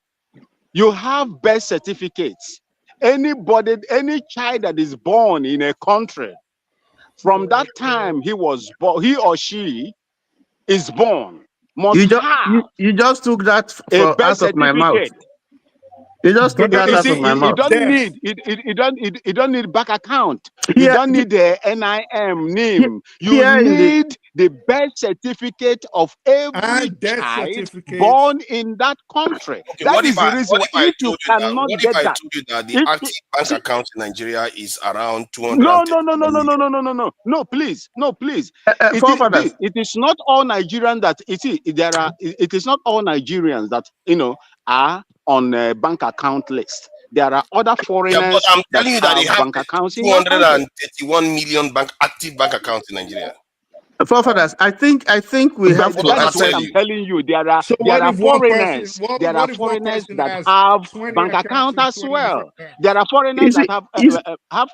You have birth certificates. Anybody, any child that is born in a country, from that time he was born, he or she is born, must have You just took that a birth out of my mouth. certificate. You just took that You out see, of my you mouth. don't need you don't need bank account. You don't need the NIM name. You need the birth certificate of every child born in that country. Okay, That what is if the reason. If you cannot get that, told you that the active bank account in Nigeria is around 200? No, please. Forefathers. It is not all Nigerians that it is not all Nigerians that are on a bank account list. There are other foreigners but I'm telling you that they have bank accounts in your country. 231 million active bank accounts in Nigeria. Forefathers, I think we have to That is what I'm telling you. There are foreigners. There are foreigners that have bank accounts as well. There are foreigners that have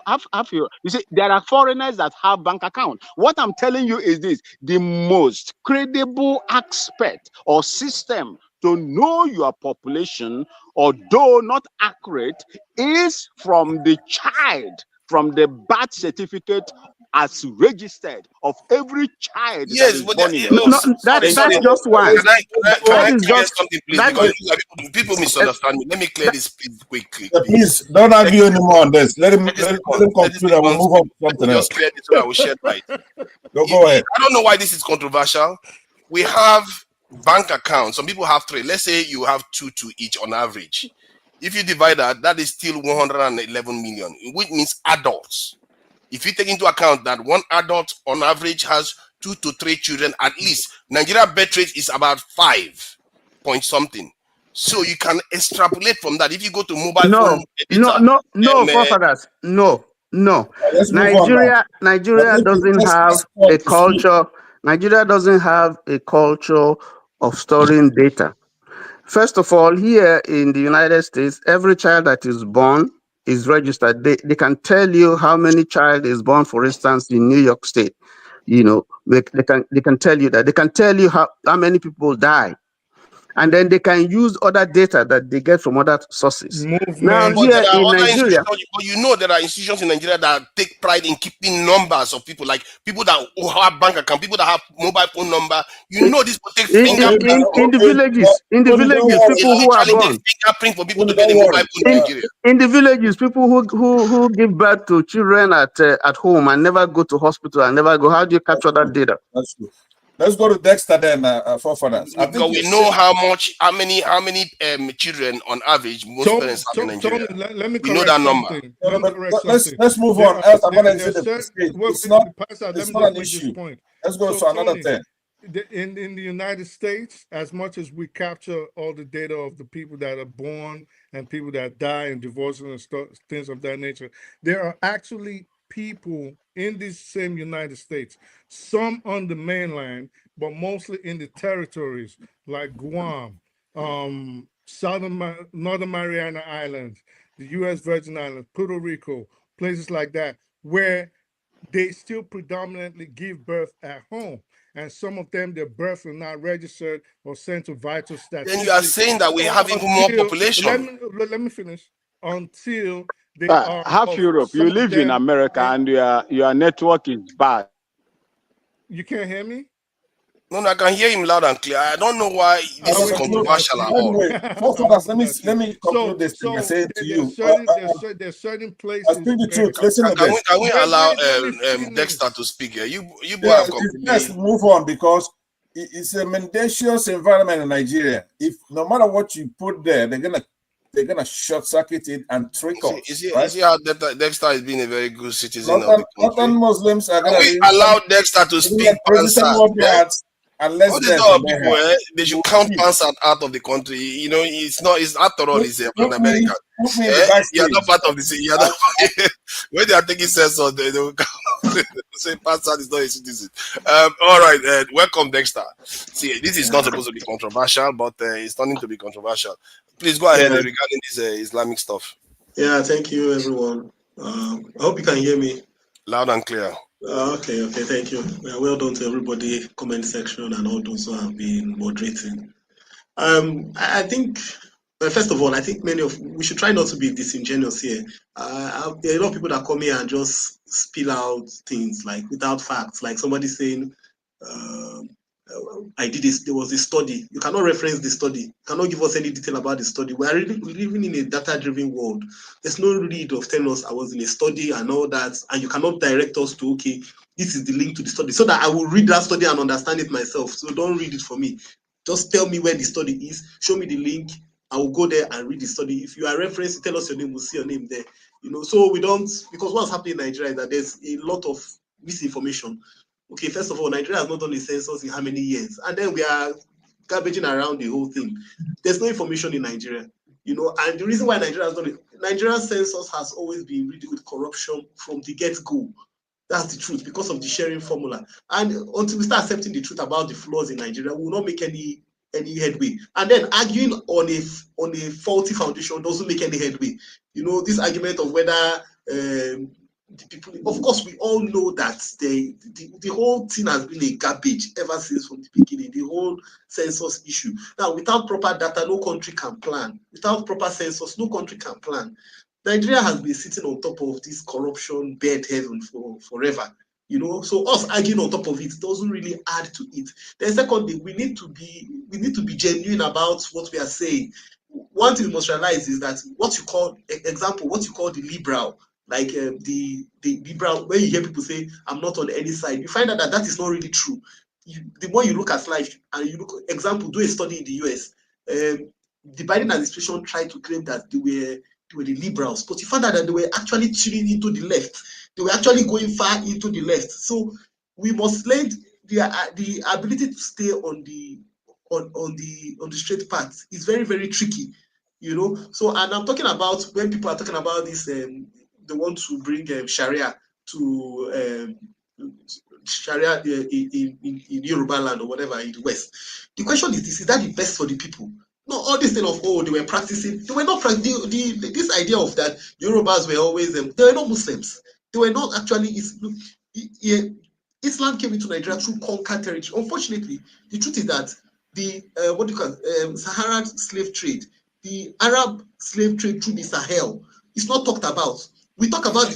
you see, there are foreigners that have bank account. What I'm telling you is this: the most credible aspect or system to know your population, although not accurate, is from the child, from the birth certificate as registered of every child that is born in that's just one. Can I clear something, please? Because people misunderstand me. Let me clear this quickly. Please don't argue anymore on this. Let him conclude and we'll move on to something else. Just clear this so I will shed light. Go ahead. I don't know why this is controversial. We have bank accounts. Some people have 3. Let's say you have 2 each on average. If you divide that is still 111 million, which means adults. If you take into account that one adult on average has 2 to 3 children, at least Nigeria birth rate is about 5 point something. So you can extrapolate from that. If you go to mobile phone data, forefathers, no. Nigeria doesn't have a culture. Nigeria doesn't have a culture of storing data. First of all, here in the United States, every child that is born is registered. They can tell you how many child is born, for instance, in New York State. They can tell you that. They can tell you how many people die. And then they can use other data that they get from other sources. Now, Movement. But there here are in other Nigeria, institutions, but you know there are institutions in Nigeria that take pride in keeping numbers of people, like people that who have bank account, people that have mobile phone number. You know, this will take fingerprint from in the villages, they people who are literally take born, fingerprint for people to Don't get a mobile worry. phone in Nigeria. in the villages, people who give birth to children at home and never go to hospital and never go. How do you capture that data? That's true. Let's go to Dexter then, forefathers. I think Because we know how many children on average most parents have in Nigeria. Tony, let me We know correct that number. something. No, Let me but correct something. let's move There on. are Else I'm gonna there's exit the certain stage. well, Pastor, let It's me not just an make this issue. point. Let's go So to another Tony, thing. in the United States, as much as we capture all the data of the people that are born and people that die and divorces and things of that nature, there are actually people in this same United States, some on the mainland, but mostly in the territories like Guam, Northern Mariana Islands, the U.S. Virgin Islands, Puerto Rico, places like that, where they still predominantly give birth at home. And some of them, their births are not registered or sent to vital Then you are statistics saying that we have even more until, population. let me finish, until they are Half Europe, some you of live in them, America and your network is bad. you can't hear me? No, I can hear him loud and clear. I don't know why I this is will put that controversial to at you. all. Anyway, I will forefathers, put that to you. let me conclude this thing and say to There's you. certain I places speak the where truth. Listen to this. Can we allow let me Dexter finish. to speak here? You both Yeah, have let's completely. move on because it's a mendacious environment in Nigeria. If no matter what you put there, they're gonna short circuit it and trick us, You right? see how Dexter is being a very good citizen of the Northern country? Muslims are Can gonna we allow Dexter to speak register Pansat? more Eh? parts and less All these deaths other than they people, have. they should We'll count see. Pansat out of the country. You know, it's after all, he's an American. Put me in the You're not backstage. part of the city. You're not, when they are taking census, they will say Pansat is not a citizen. All right, welcome, Dexter. See, this is not supposed to be controversial, but it's turning to be controversial. Please go ahead Yeah, regarding this Islamic stuff. yeah. Thank you, everyone. I hope you can hear me. Loud and clear. Okay, thank you. Well done to everybody, comment section, and all those who have been moderating. I think, first of all, I think we should try not to be disingenuous here. There are a lot of people that come here and just spill out things like without facts, like somebody saying, um, I did this, there was a study. You cannot reference the study, you cannot give us any detail about the study. We are living in a data-driven world. There's no need of telling us I was in a study and all that, and you cannot direct us to, okay, this is the link to the study, so that I will read that study and understand it myself. So don't read it for me. Just tell me where the study is, show me the link, I will go there and read the study. If you are referencing, tell us your name, we'll see your name there. So we don't, because what's happening in Nigeria is that there's a lot of misinformation. Okay, first of all, Nigeria has not done a census in how many years? And then we are garbaging around the whole thing. There's no information in Nigeria, and the reason why Nigeria has done it, Nigeria's census has always been riddled with corruption from the get-go. That's the truth, because of the sharing formula. And until we start accepting the truth about the flaws in Nigeria, we will not make any headway. And then arguing on a faulty foundation doesn't make any headway. This argument of whether the people, of course, we all know that the whole thing has been a garbage ever since from the beginning, the whole census issue. Now, without proper data, no country can plan. Without proper census, no country can plan. Nigeria has been sitting on top of this corruption bed heaven for forever. So us arguing on top of it doesn't really add to it. Then secondly, we need to be genuine about what we are saying. One thing we must realize is that what you call the liberal, like the liberal, when you hear people say I'm not on any side, you find out that is not really true. The more you look at life and you look, example, do a study in the US. The Biden administration tried to claim that they were the liberals, but you found out that they were actually tuning into the left. They were actually going far into the left. So we must learn the ability to stay on the straight path is very, very tricky. So, and I'm talking about when people are talking about this, they want to bring Sharia to Sharia in Yoruba land or whatever in the West. The question is this: is that the best for the people? No, all this thing of they were practicing. They were not practicing. This idea of that Yorubas were always they were not Muslims. They were not actually. Islam came into Nigeria through conquered territory. Unfortunately, the truth is that the Saharan slave trade, the Arab slave trade through the Sahel, is not talked about. We talk about the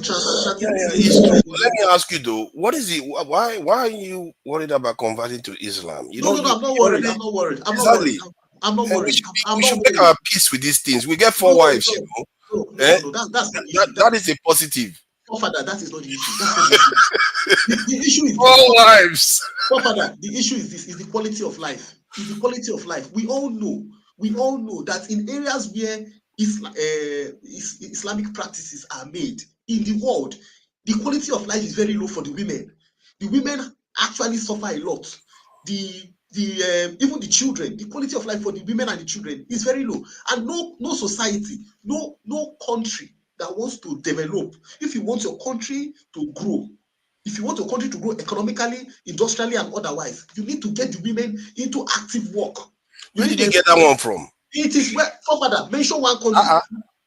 it's true. Let me ask you though, what is it? Why are you worried about converting to Islam? No, I'm not worried. I'm not worried. I'm not worried. I'm not worried. We should make our peace with these things. We get 4 wives, you know. No, that's not the issue. That is a positive. Father, that is not the issue. That's not the issue. The issue is 4 wives. Father, the issue is this: is the quality of life. Is the quality of life. We all know that in areas where Islamic practices are made in the world, the quality of life is very low for the women. The women actually suffer a lot. Even the children, the quality of life for the women and the children is very low. And no society, no country that wants to develop, if you want your country to grow, if you want your country to grow economically, industrially, and otherwise, you need to get the women into active work. Where did you get that one from? It is where, Father, mention one country.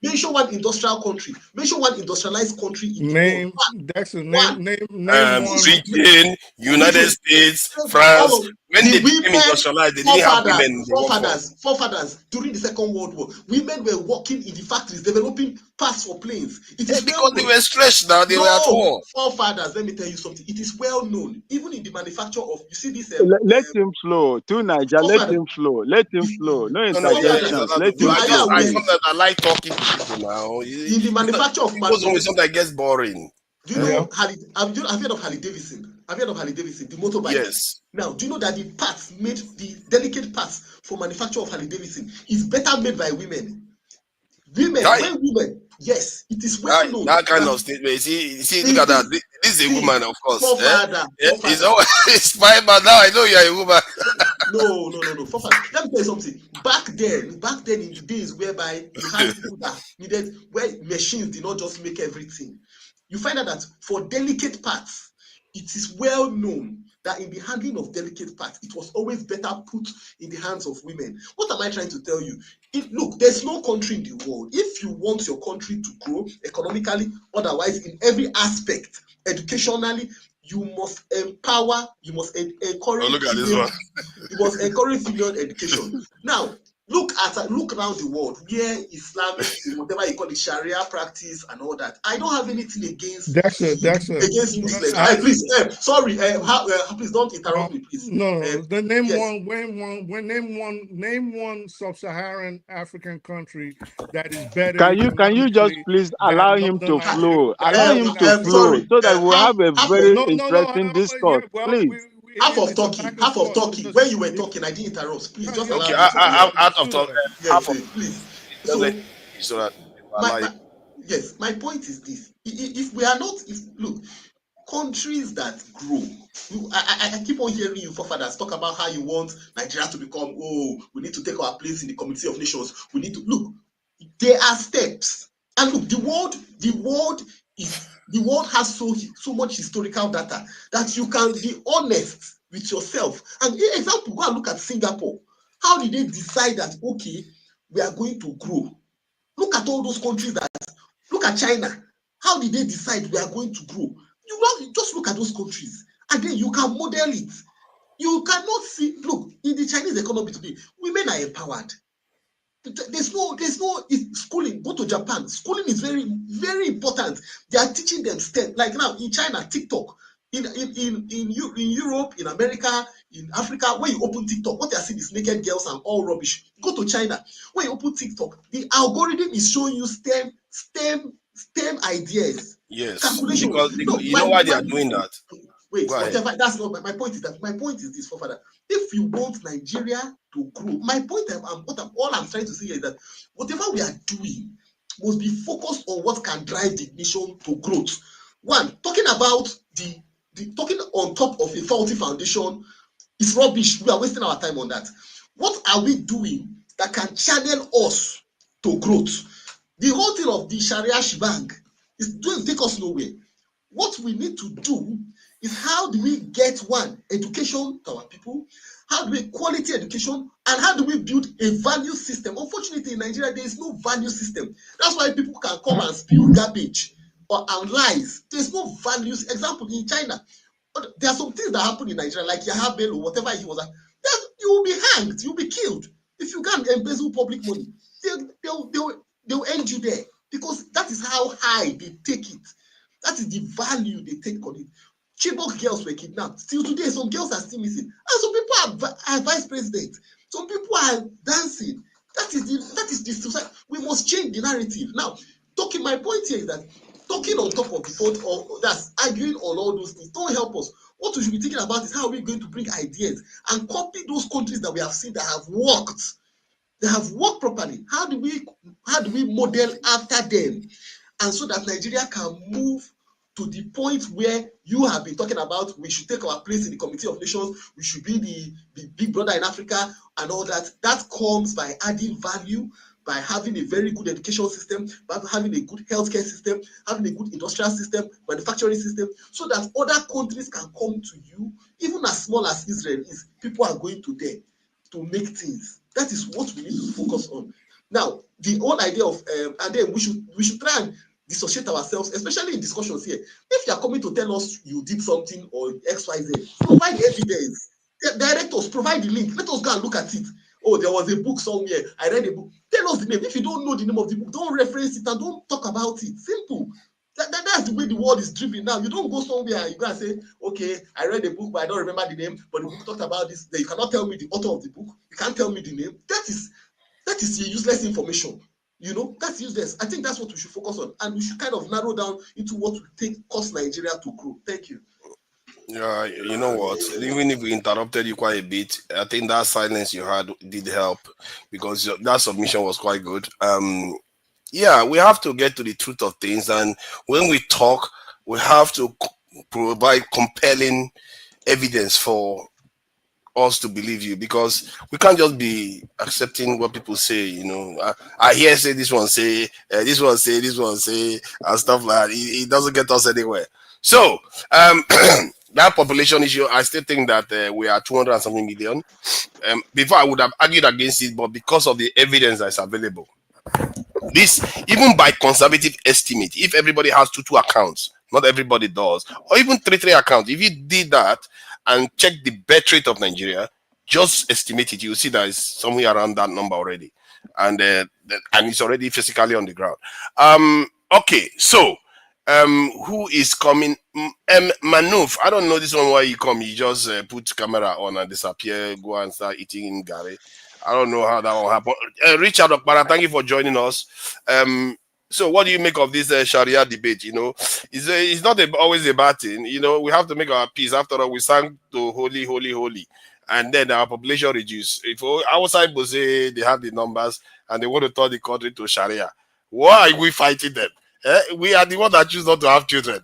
Mention one industrial country. Mention one industrialized country in the world. That's a name. Name one. Britain, United States, France. When they became industrialized, they didn't have women. Forefathers during the Second World War, women were working in the factories, developing parts for planes. It is because they were stretched now. They were at war. Forefathers, let me tell you something. It is well known, even in the manufacture of. You see this. Let him flow. To Niger, let him flow. Let him flow. No interjections. Let him flow. I like talking to people now. In the manufacture of something that gets boring. Do you know have you heard of Harley Davidson? Have you heard of Harley Davidson, the motorbike? Yes. Now, do you know that the parts made, the delicate parts for manufacture of Harley Davidson is better made by women? Women, yes, it is well known. That kind of statement. See, look at that. This is a woman, of course. It's fine, but now I know you are a woman. No. Let me tell you something. Back then in the days whereby you had people that needed, where machines did not just make everything, you find out that for delicate parts, it is well known that in the handling of delicate parts, it was always better put in the hands of women. What am I trying to tell you? Look, there's no country in the world. If you want your country to grow economically, otherwise, in every aspect, educationally, you must empower, you must encourage. Look at this one. You must encourage female education. Now, look around the world where Islamic, whatever you call it, Sharia practice and all that. I don't have anything against against Muslims. Please, sorry, please don't interrupt me, please. No, name one sub-Saharan African country that is better. Can you just please allow him to flow? Allow him to flow so that we'll have a very interesting discourse. Please. Half of Turkey. When you were talking, I didn't interrupt. Please just allow me. Out of talk. Please. My point is this: if we are not, look, countries that grow. I keep on hearing you forefathers talk about how you want Nigeria to become. We need to take our place in the Community of Nations. We need to look. There are steps, and look, the world has so much historical data that you can be honest with yourself. And example, go and look at Singapore. How did they decide that, okay, we are going to grow? Look at all those countries look at China. How did they decide we are going to grow? You just look at those countries and then you can model it. You cannot see, look, in the Chinese economy today, women are empowered. There's no schooling. Go to Japan. Schooling is very, very important. They are teaching them STEM. Like now in China, TikTok. In Europe, in America, in Africa, when you open TikTok, what they are seeing is naked girls and all rubbish. Go to China. When you open TikTok, the algorithm is showing you STEM ideas. Yes. Calculation. Because you know why they are doing that. Wait, whatever. That's not my point. Is that my point is this, Father? If you want Nigeria to grow, my point, all I'm trying to say is that whatever we are doing must be focused on what can drive the nation to growth. One, talking about talking on top of a faulty foundation is rubbish. We are wasting our time on that. What are we doing that can channel us to growth? The whole thing of the Sharia shebang is going to take us nowhere. What we need to do is how do we get one education to our people, how do we quality education, and how do we build a value system. Unfortunately, in Nigeria, there is no value system. That's why people can come and spew garbage and lies. There's no values. Example, in China, there are some things that happen in Nigeria, like Yahya Bello, whatever he was, you will be hanged, you'll be killed if you can't embezzle public money. They'll end you there, because that is how high they take it. That is the value they take on it. Chibok girls were kidnapped. Still today, some girls are still missing. And some people are vice president. Some people are dancing. That is the society. We must change the narrative. Now, my point here is that talking on top of the vote, or that's arguing on all those things, don't help us. What we should be thinking about is how we're going to bring ideas and copy those countries that we have seen that have worked. They have worked properly. How do we model after them? And so that Nigeria can move to the point where you have been talking about, we should take our place in the Committee of Nations, we should be the big brother in Africa and all that. That comes by adding value, by having a very good education system, by having a good healthcare system, having a good industrial system, manufacturing system, so that other countries can come to you. Even as small as Israel is, people are going to there to make things. That is what we need to focus on. Now, the whole idea of, and then we should try and dissociate ourselves, especially in discussions here. If you are coming to tell us you did something or XYZ, provide evidence. Direct us, provide the link. Let us go and look at it. Oh, there was a book somewhere. I read a book. Tell us the name. If you don't know the name of the book, don't reference it and don't talk about it. Simple. That's the way the world is driven now. You don't go somewhere and you go and say, okay, I read a book, but I don't remember the name, but the book talked about this. Then you cannot tell me the author of the book. You can't tell me the name. That is useless information. You know, that's useless. I think that's what we should focus on. And we should kind of narrow down into what will cause Nigeria to grow. Thank you. Yeah, you know what? Even if we interrupted you quite a bit, I think that silence you had did help, because that submission was quite good. Yeah, we have to get to the truth of things, and when we talk, we have to provide compelling evidence for us to believe you, because we can't just be accepting what people say. You know, I hear say this one say, this one say, this one say, and stuff like that. It doesn't get us anywhere. So, that population issue, I still think that we are 200 and something million. Before I would have argued against it, but because of the evidence that's available, this, even by conservative estimate, if everybody has two accounts, not everybody does, or even three accounts, if you did that and check the birth rate of Nigeria, just estimate it, you'll see that it's somewhere around that number already, and it's already physically on the ground. Okay, so who is coming? Manuf, I don't know this one why you come. You just put camera on and disappear, go and start eating Gary. I don't know how that will happen. Richard Okpara, thank you for joining us. So what do you make of this Sharia debate? You know, it's not always a bad thing. You know, we have to make our peace. After all, we sang to holy, holy, holy, and then our population reduced. If outside Bose, they have the numbers and they want to turn the country to Sharia, why are we fighting them? We are the ones that choose not to have children.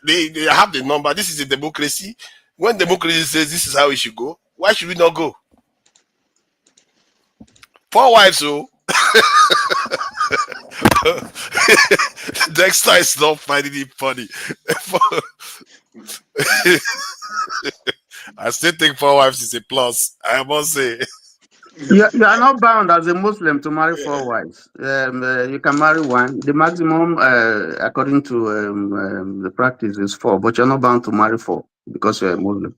They have the number. This is a democracy. When democracy says this is how it should go, why should we not go? 4 wives, so Dexter is not finding it funny. I still think 4 wives is a plus, I must say. You are not bound as a Muslim to marry 4 wives. You can marry one. The maximum, according to the practice, is 4, but you're not bound to marry 4 because you're a Muslim.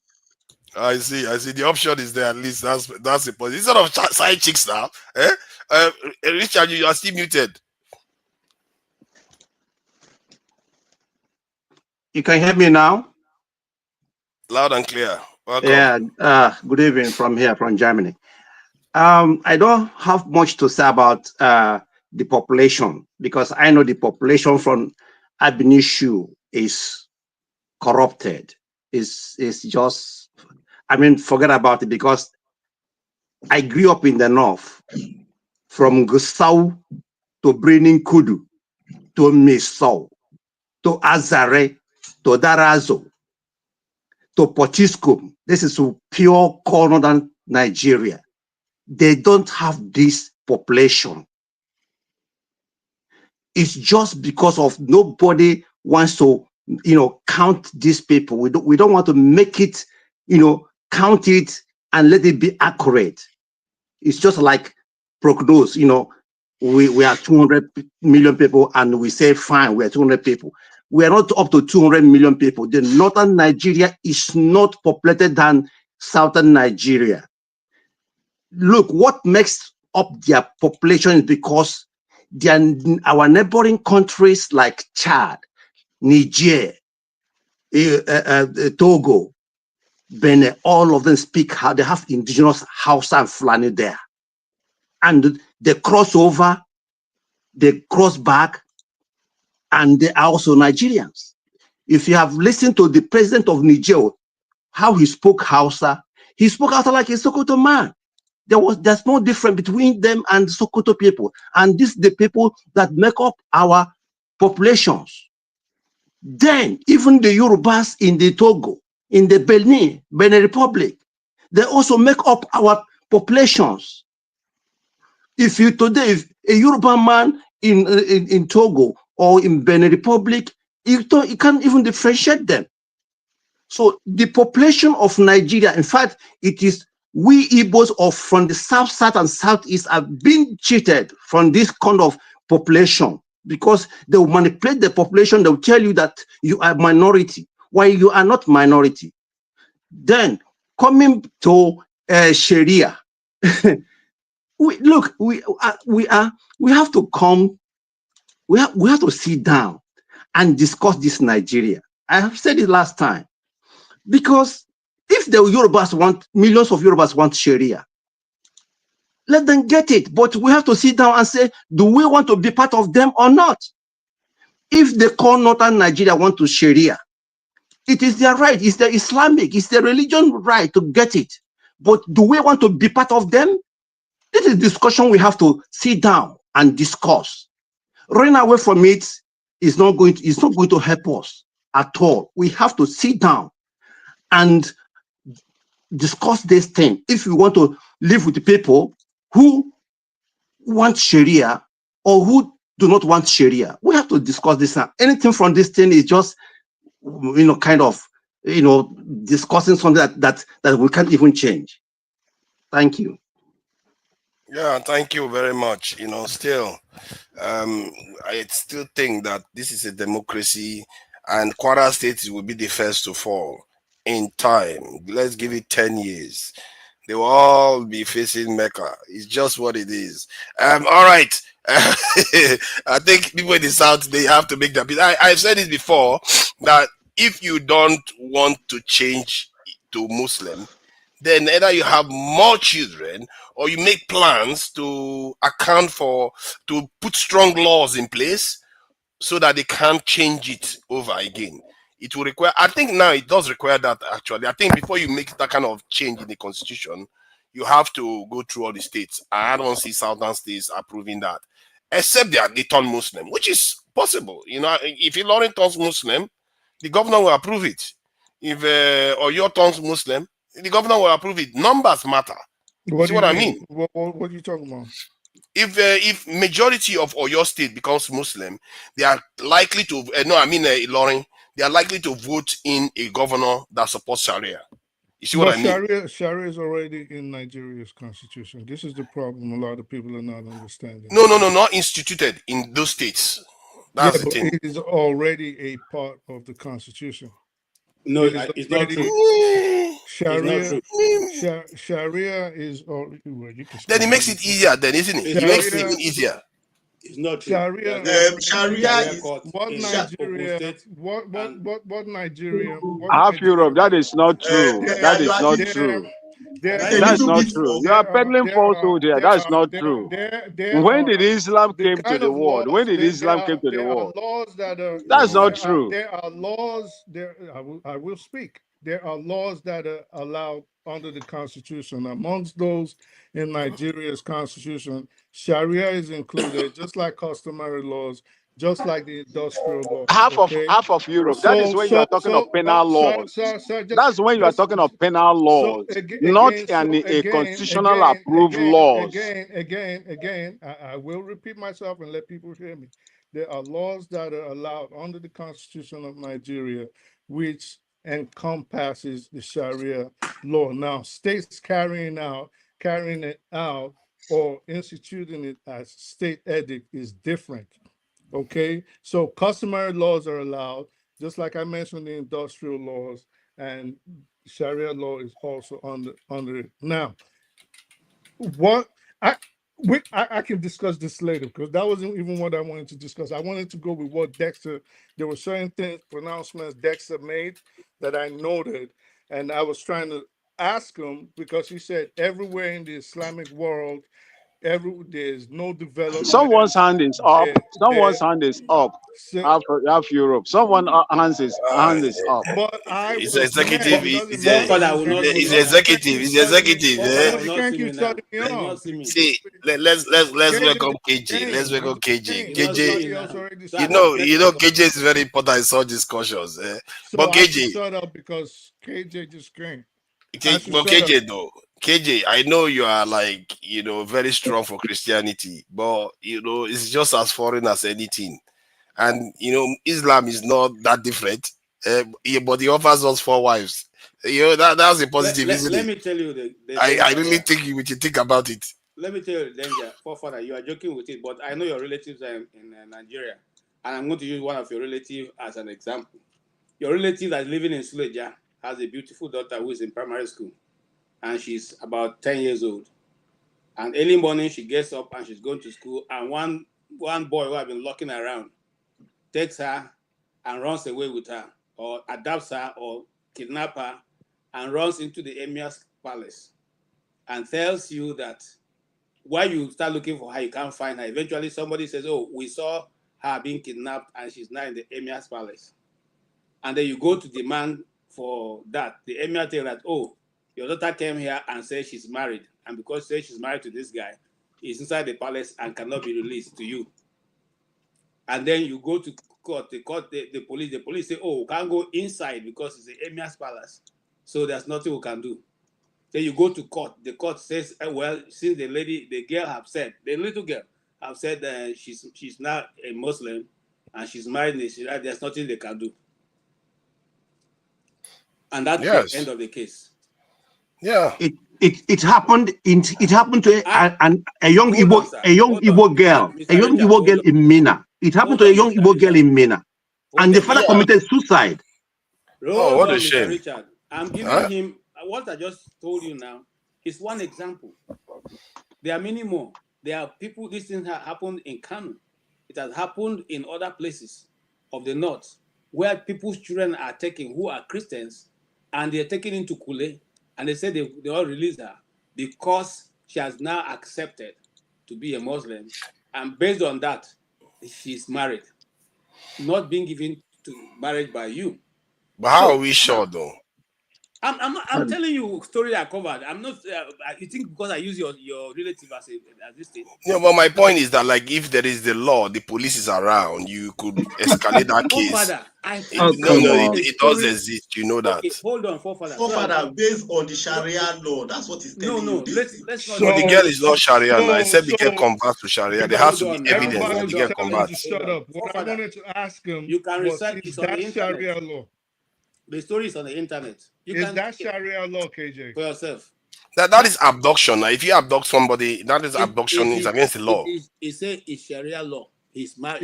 I see. The option is there. At least that's a positive. Instead of side chicks now, Richard, you are still muted. You can hear me now? Loud and clear. Welcome. Yeah. Good evening from here, from Germany. I don't have much to say about the population, because I know the population from Ab Initio is corrupted. It's just, I mean, forget about it, because I grew up in the north, from Gusau to Brenin Kudu to Misau to Azare to Darazo to Potiskum. This is pure northern Nigeria. They don't have this population. It's just because of nobody wants to count these people. We don't want to make it, count it and let it be accurate. It's just like prognose, we are 200 million people and we say, fine, we are 200 people. We are not up to 200 million people. The northern Nigeria is not populated than southern Nigeria. Look, what makes up their population is because our neighboring countries like Chad, Niger, Togo, Benin, all of them speak how they have indigenous Hausa and Fulani there. And they cross over, they cross back, and they are also Nigerians. If you have listened to the president of Niger, how he spoke Hausa like a Sokoto man. There's no difference between them and Sokoto people. And this is the people that make up our populations. Then even the Yorubas in the Togo, in the Benin Republic, they also make up our populations. If a Yoruba man in Togo or in Benin Republic, you can't even differentiate them. So the population of Nigeria, in fact, it is we Igbos from the south and southeast have been cheated from this kind of population, because they will manipulate the population. They will tell you that you are minority, while you are not minority. Then coming to Sharia, we have to come. We have to sit down and discuss this Nigeria. I have said it last time, because if the millions of Yorubas want Sharia, let them get it. But we have to sit down and say, do we want to be part of them or not? If the core northern Nigeria want to Sharia, it is their right. It's their Islamic, it's their religion right to get it. But do we want to be part of them? This is discussion we have to sit down and discuss. Running away from it is not going to help us at all. We have to sit down and discuss this thing. If we want to live with the people who want Sharia or who do not want Sharia, we have to discuss this now. Anything from this thing is just, discussing something that we can't even change. Thank you. Yeah, thank you very much. Still, I still think that this is a democracy, and Kwara State will be the first to fall in time. Let's give it 10 years. They will all be facing Mecca. It's just what it is. All right. I think people in the South, they have to make that. I've said it before that if you don't want to change to Muslim, then either you have more children or you make plans to put strong laws in place so that they can't change it over again. It will require, I think now it does require that actually. I think before you make that kind of change in the constitution, you have to go through all the states. I don't see southern states approving that, except they turn Muslim, which is possible. If Ilorin turns Muslim, the governor will approve it. If Oyo turns Muslim, the governor will approve it. Numbers matter. What See do what you I mean? mean? What are you talking about? If majority of Oyo State becomes Muslim, they are likely to Ilorin, they are likely to vote in a governor that supports Sharia. You see what I mean? Sharia is already in Nigeria's constitution. This is the problem a lot of people are not understanding. No, not instituted in those states. That's the thing. It is already a part of the constitution. No, it's not true. Sharia, it's not true. Sharia is all. Well, you can. Then it makes it easier, then, isn't it? It makes it even easier. It's not true. Sharia, Sharia is what Nigeria? What Nigeria? Half Europe, that is not true. That is not true. That's not true. You are peddling falsehood here. That's not true. When did Islam came to the world? When did Islam came to the world? Laws that are. That's not true. There are laws. I will speak. There are laws that are allowed under the Constitution. Amongst those in Nigeria's Constitution, Sharia is included, just like customary laws. just like the industrial law. Half Okay. of Europe. That is when you are talking of penal laws. That's when you are talking of penal laws, not a constitutional approved laws. Again, I will repeat myself and let people hear me. There are laws that are allowed under the Constitution of Nigeria, which encompasses the Sharia law. Now, states carrying it out or instituting it as state edict is different. Okay, so customary laws are allowed, just like I mentioned, the industrial laws, and Sharia law is also under it. Now, what I I can discuss this later because that wasn't even what I wanted to discuss. I wanted to go with what Dexter. There were certain things, pronouncements Dexter made that I noted, and I was trying to ask him because he said everywhere in the Islamic world, there's no development. Someone's hand is up. Someone's There, hand is up. so, Half Europe. Someone hand is up. but I It's was executive. it doesn't matter. Forefather will not see It's me now. executive. It's executive. Forefather will You not can't see me keep now. starting me He will on. not see me. See, let's KJ, welcome KJ. Let's welcome KJ. He will not see KJ, me everybody else now. already So I shut can up. you flex know, my KJ is very important in such discussions. So But I should KJ, shut up because KJ just came. I should but shut up. KJ though, KJ, I know you are like very strong for Christianity, but it's just as foreign as anything, and Islam is not that different. But he offers us 4 wives. That's a positive, isn't let it? me tell you the I danger really here. think we should think about it. Let me tell you the danger. Forefather, you are joking with it, but I know your relatives are in Nigeria, and I'm going to use one of your relatives as an example. Your relative that's living in Suleja has a beautiful daughter who is in primary school, and she's about 10 years old. And early morning, she gets up and she's going to school, and one boy who has been looking around takes her and runs away with her, or adopts her, or kidnaps her, and runs into the emir's palace, and tells you that while you start looking for her, you can't find her. Eventually, somebody says, "Oh, we saw her being kidnapped, and she's now in the emir's palace." And then you go to demand for that. The emir tells that, "Oh, your daughter came here and said she's married, and because she says she's married to this guy, he's inside the palace and cannot be released to you." And then you go to court. The police say, "Oh, we can't go inside because it's the emir's palace, so there's nothing we can do." Then you go to court. The court says, "Well, since the little girl have said she's now a Muslim and she's married in Sharia, there's nothing they can do." And that's the end of the case. Yeah. It happened to a young Igbo girl in Mina. It happened to a young Igbo girl in Mina, and the father committed suicide. What a shame. Mr. Richard. I'm giving him what I just told you now is one example. There are many more. There are people. This thing has happened in Kano. It has happened in other places of the north where people's children are taken who are Christians, and they're taken into Kule, and they say they all release her because she has now accepted to be a Muslim, and based on that, she's married, not being given to marriage by you. But how are we sure though? I'm telling you story I covered. I'm not. You think because I use your relative as this thing? Yeah, but my point is that like if there is the law, the police is around, you could escalate that case. Forefather, it does exist. You know that. Okay, hold on, forefather. Forefather, based on the Sharia law, that's what he's telling you. Let's not. So the girl is not Sharia now. Except the girl converts to Sharia. There has to be evidence that the girl converts. Shut up. What I wanted to ask him you can was, recite is it on the that Sharia internet. law? The story is on the internet. Is that Sharia law, KJ? For yourself. That is abduction. If you abduct somebody, that is abduction. It's against the law. It's Sharia law. She's married.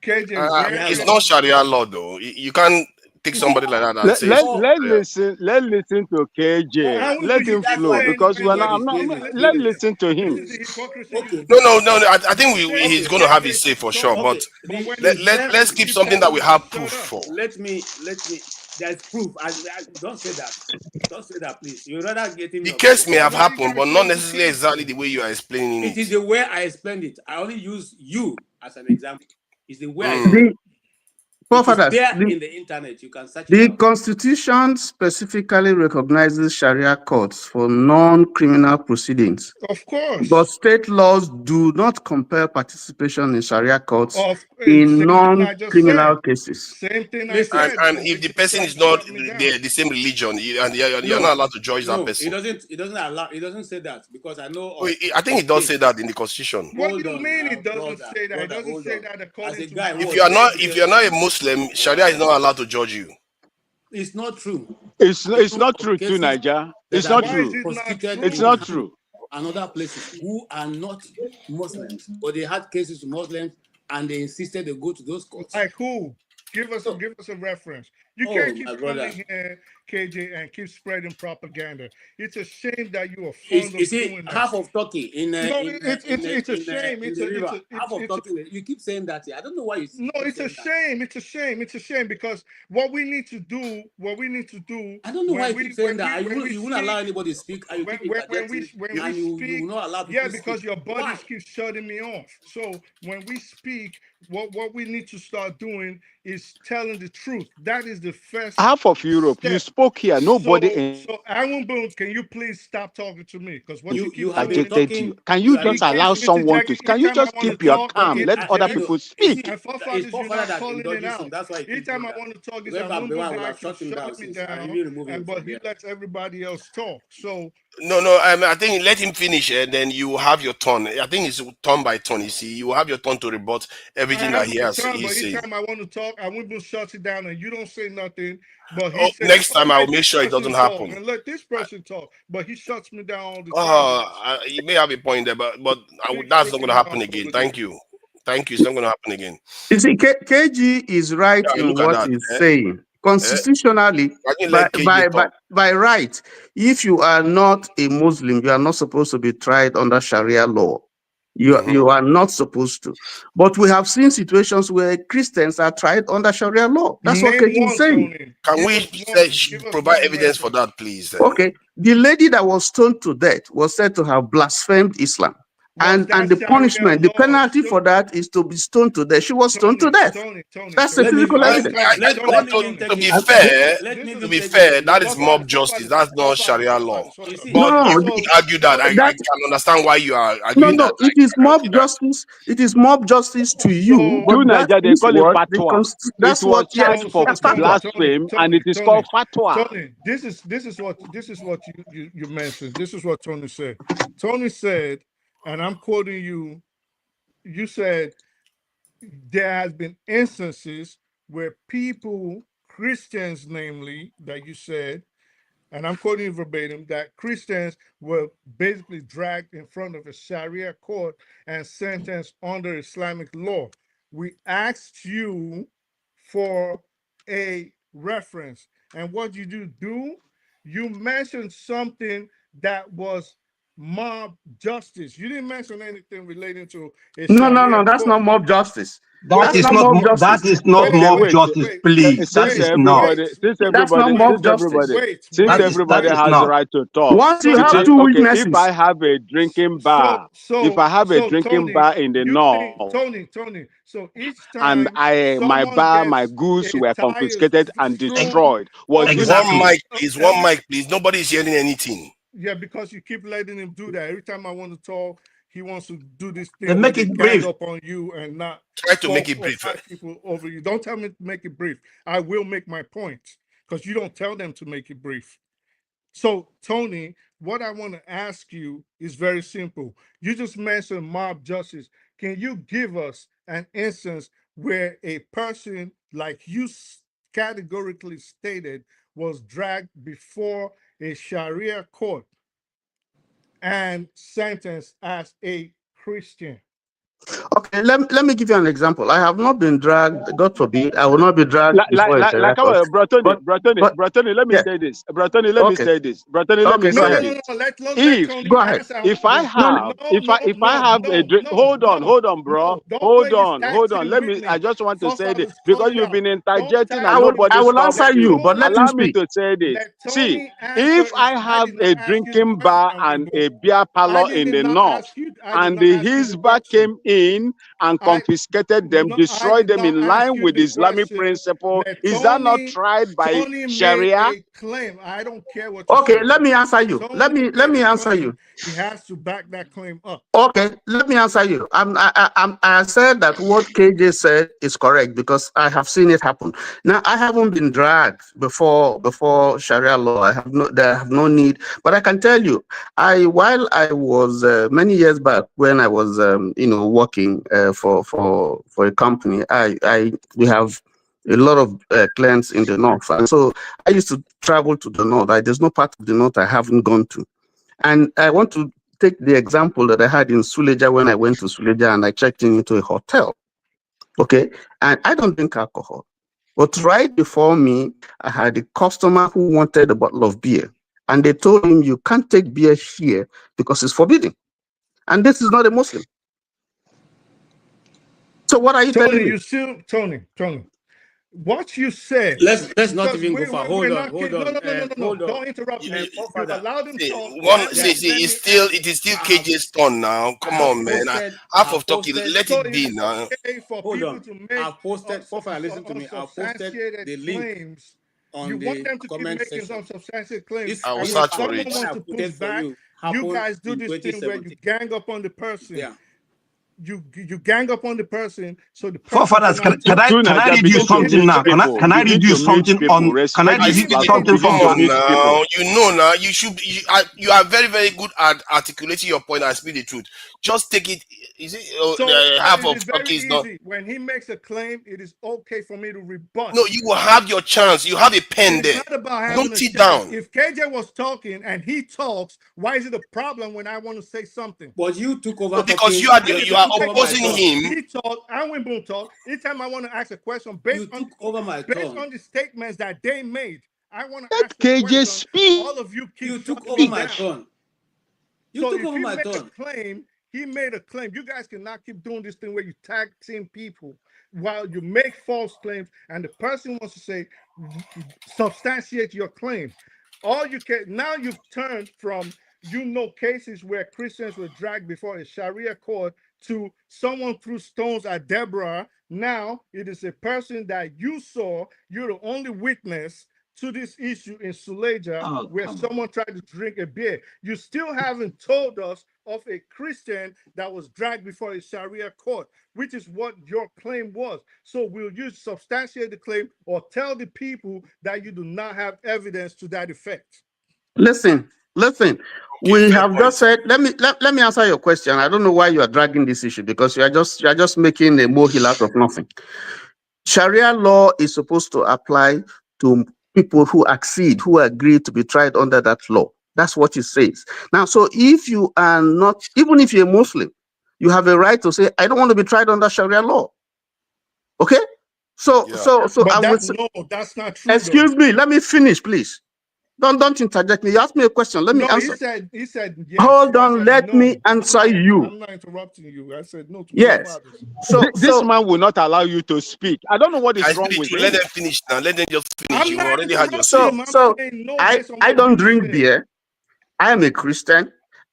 KJ, it's not Sharia law though. You can't take somebody like that and say. Let's listen to KJ. Let him flow because let's listen to him. No. I think he's going to have his say for sure. But let's keep something that we have proof for. Let me. There's proof. Don't say that. Don't say that, please. You rather get him. The case may have happened, but not necessarily exactly the way you are explaining it. It is the way I explained it. I only use you as an example. It's the way I explained it. It is there in the internet. You can search it The out. Constitution specifically recognizes Sharia courts for non-criminal proceedings. Of course. But state laws do not compel participation in Sharia courts in Same thing I just non-criminal said. cases. Same thing I Listen, said. And But if the you person try is to not shut me down. the same religion, you're no, not allowed to judge that no, person. it doesn't allow. It doesn't say that because I know Oh, of. I think it does say that in the constitution. What do Hold you on mean now, it doesn't brother, say that? It doesn't hold say on. that As according a to guy who If was you are not educated, a Muslim, Sharia is not allowed to judge you. it's not true. It's not Of true too, cases Niger. that It's have not why is true. been it not prosecuted It's in true? not Ghana true. and other places who are not Muslims, but they had cases to Muslims and they insisted they go to those courts. Like who? Give us So, a reference. You oh can't keep my brother, coming here, KJ, and keep spreading propaganda. It's a shame that you are it's, fond you of see, doing that. half of Turkey No, it's a shame. in the river, half of Turkey. You keep saying that. I don't know why you no, keep it's a saying that. shame. It's a shame. It's a shame because what we need to do, I don't know why you keep saying that. when we You won't allow speak, anybody to speak, and you keep interjecting, when we and you will speak, not allow yeah, people to speak. because your buddies Why? keep shutting me off. So when we speak, what we need to start doing is telling the truth. That is the first Half of Europe, you step. spoke here. Nobody So Aaron Boone, can you please stop talking to me? Because what you You keep have been doing, interjected you. talking. Can You you have been just he allow keeps talking. someone to? interjecting every Can you time I just want to keep your talk. calm? Let other people You speak. see, And it's forefathers, you're forefather not that calling it indulges him. out. That's why he Each keeps time doing I that. want to talk, this If I've been Anumbu one, I would guy have keeps shut him down shutting me since and down, even removing him but from he there. lets everybody else talk. So No. I think let him finish, and then you have your turn. I think it's turn by turn. You see, you have your turn to rebut I everything that have my turn, but he's each saying. time I want to talk, Anumbu shuts it down, and you don't say nothing. But he Oh, says, next "Oh, time I will let make this sure it person doesn't talk, happen. and let this person talk." But he shuts me down all the time. You may have a point there, but Big that's not going to freaking happen mouth again. over Thank there. you. It's not going to happen again. You see, KG is right Yeah, in look at what that. he's saying. Constitutionally, I didn't let KG talk. by right, if you are not a Muslim, you are not supposed to be tried under Sharia law. Mhm. You are not supposed to. But we have seen situations where Christians are tried under Sharia law. That's what Name KG is one, saying. Tony. Can Give we us one. Give us provide one evidence for reference. that, please? Okay, the lady that was stoned to death was said to have blasphemed Islam. Was that And the Sharia punishment, the law? penalty for that is to be stoned to death. She was stoned to death. That's the Let me physical let, evidence. let me Tony. To interject be again. fair, Let me to be interject again. fair, You that know, is mob justice. That's not Sharia law. you see, But No, if you argue that, I that can understand why you are no, arguing that. no, it is I can see mob that. justice. It is mob justice to you, So, but To that Niger, they is call it what fatwa. It that's was what, yes, charged for so that's fatwa. blasphemy, and it is called fatwa. Tony, this is what you mentioned. This is what Tony said. Tony said, and I'm quoting you. You said there has been instances where people, Christians, namely, that you said, and I'm quoting you verbatim, that Christians were basically dragged in front of a Sharia court and sentenced under Islamic law. We asked you for a reference. And what did you do? You mentioned something that was mob justice. You didn't mention anything relating to a No, no, Sharia no, that's court. not mob justice. Wait, That's wait, not wait, mob justice. that is not Okay, mob wait. justice, please. That is not. That's not mob justice. Since That everybody is has the not. right to talk. Once you You have see, two okay, if I witnesses, have a drinking bar, if I have a drinking Tony, bar in the you think north, Tony. So each and time my someone bar, my gets goods a were tire confiscated and thrown destroyed, was this One Exactly. mic, accused? please. One every mic, please. Nobody's hearing anything. yeah, because you keep letting him do that. Every time I want to talk, he wants to do this Then thing where make they it gang brief. up on you and not Try to make talk it or brief. fight people over you. Don't tell me to make it brief. I will make my point because you don't tell them to make it brief. So, Tony, what I want to ask you is very simple. You just mentioned mob justice. Can you give us an instance where a person, like you categorically stated, was dragged before a Sharia court and sentenced as a Christian? okay, let me give you an example. I have not been dragged, God forbid, I will not be dragged before a Sharia court. But, Bratoni, let me yeah, say this. Bratoni, let me okay, say this. Bratoni, let me okay, go say ahead. this. Let If Tony Go ahead. answer. if I No, no, have if I have a drink, hold on, bro. Don't play this tag Hold on. team Let with me. me. I just want to say this Forefathers, call because it you've out. been Don't interjecting tag and team with nobody I me. will answer stops you, you. but let him Allow me speak. to say this. Let See, Tony answer if his. I I have did not a ask you the drinking question, bar and Awumbo. a beer I parlor in did the not north, ask you. I did and not the ask you the Hizba question. came in and confiscated them, destroyed them in line with Islamic principle. Is that not tried by Tony Sharia? made a claim. I don't care what you Okay, say. let me answer you. Let me answer you. He has to back that claim up. Okay, let me answer you. I said that what KJ said is correct because I have seen it happen. Now I haven't been dragged before Sharia law. I have no need. But I can tell you, while I was many years back when I was working for a company, we have a lot of clients in the north, and so I used to travel to the north. There's no part of the north I haven't gone to, and I want to take the example that I had in Suleja when I went to Suleja and I checked into a hotel. Okay, and I don't drink alcohol, but right before me, I had a customer who wanted a bottle of beer, and they told him you can't take beer here because it's forbidden, and this is not a Muslim. So what are you telling me? You still, Tony. What you said. Let's not even go far. Hold on. No. Don't interrupt me. You allowed him to talk. It is still KJ's turn now. Come on, man. Half of talking. Let it be now. Hold on. I've posted. Listen to me. I've posted the link on the comment section. Unsubstantiated claims. I will search for it. Wants to push back. You guys do this thing where you gang up on the person. Yeah. You gang up on the person, so the person Forefathers, can I read you something now? Can I read you something on? Can I read you something from? Come on now, now you should. You are very, very good at articulating your point and speak the truth. Just take it. Is it half of talking is not? When he makes a claim, it is okay for me to rebut. No, you will have your chance. You have a pen there. It's not about having Don't sit down. If KJ was talking and he talks, why is it a problem when I want to say something? But you took over because you are opposing him. He talked. I went boom talk. Each time I want to ask a question based on the statements that they made, I want to ask KJ speak. All of you keep. You took over my turn. You took over my turn. He made a claim. You guys cannot keep doing this thing where you tag team people while you make false claims, and the person wants to say, substantiate your claim. All you can now, you've turned from cases where Christians were dragged before a Sharia court to someone threw stones at Deborah. Now it is a person that you saw. You're the only witness to this issue in Suleja, where someone tried to drink a beer. You still haven't told us of a Christian that was dragged before a Sharia court, which is what your claim was. So will you substantiate the claim or tell the people that you do not have evidence to that effect? Listen. We have just said, let me answer your question. I don't know why you are dragging this issue, because you are just making a molehill out of nothing. Sharia law is supposed to apply to people who accede, who agree to be tried under that law. That's what it says. Now, so if you are not, even if you're a Muslim, you have a right to say, I don't want to be tried under Sharia law. Okay? So that's not true. Excuse me, let me finish, please. Don't interject me. You asked me a question. Let me answer. He said yes. Hold on, let me answer you. I'm not interrupting you. I said no to yes. So this man will not allow you to speak. I don't know what is wrong with him. Let them finish now. Let them just finish. You already had your I don't drink beer. I am a Christian.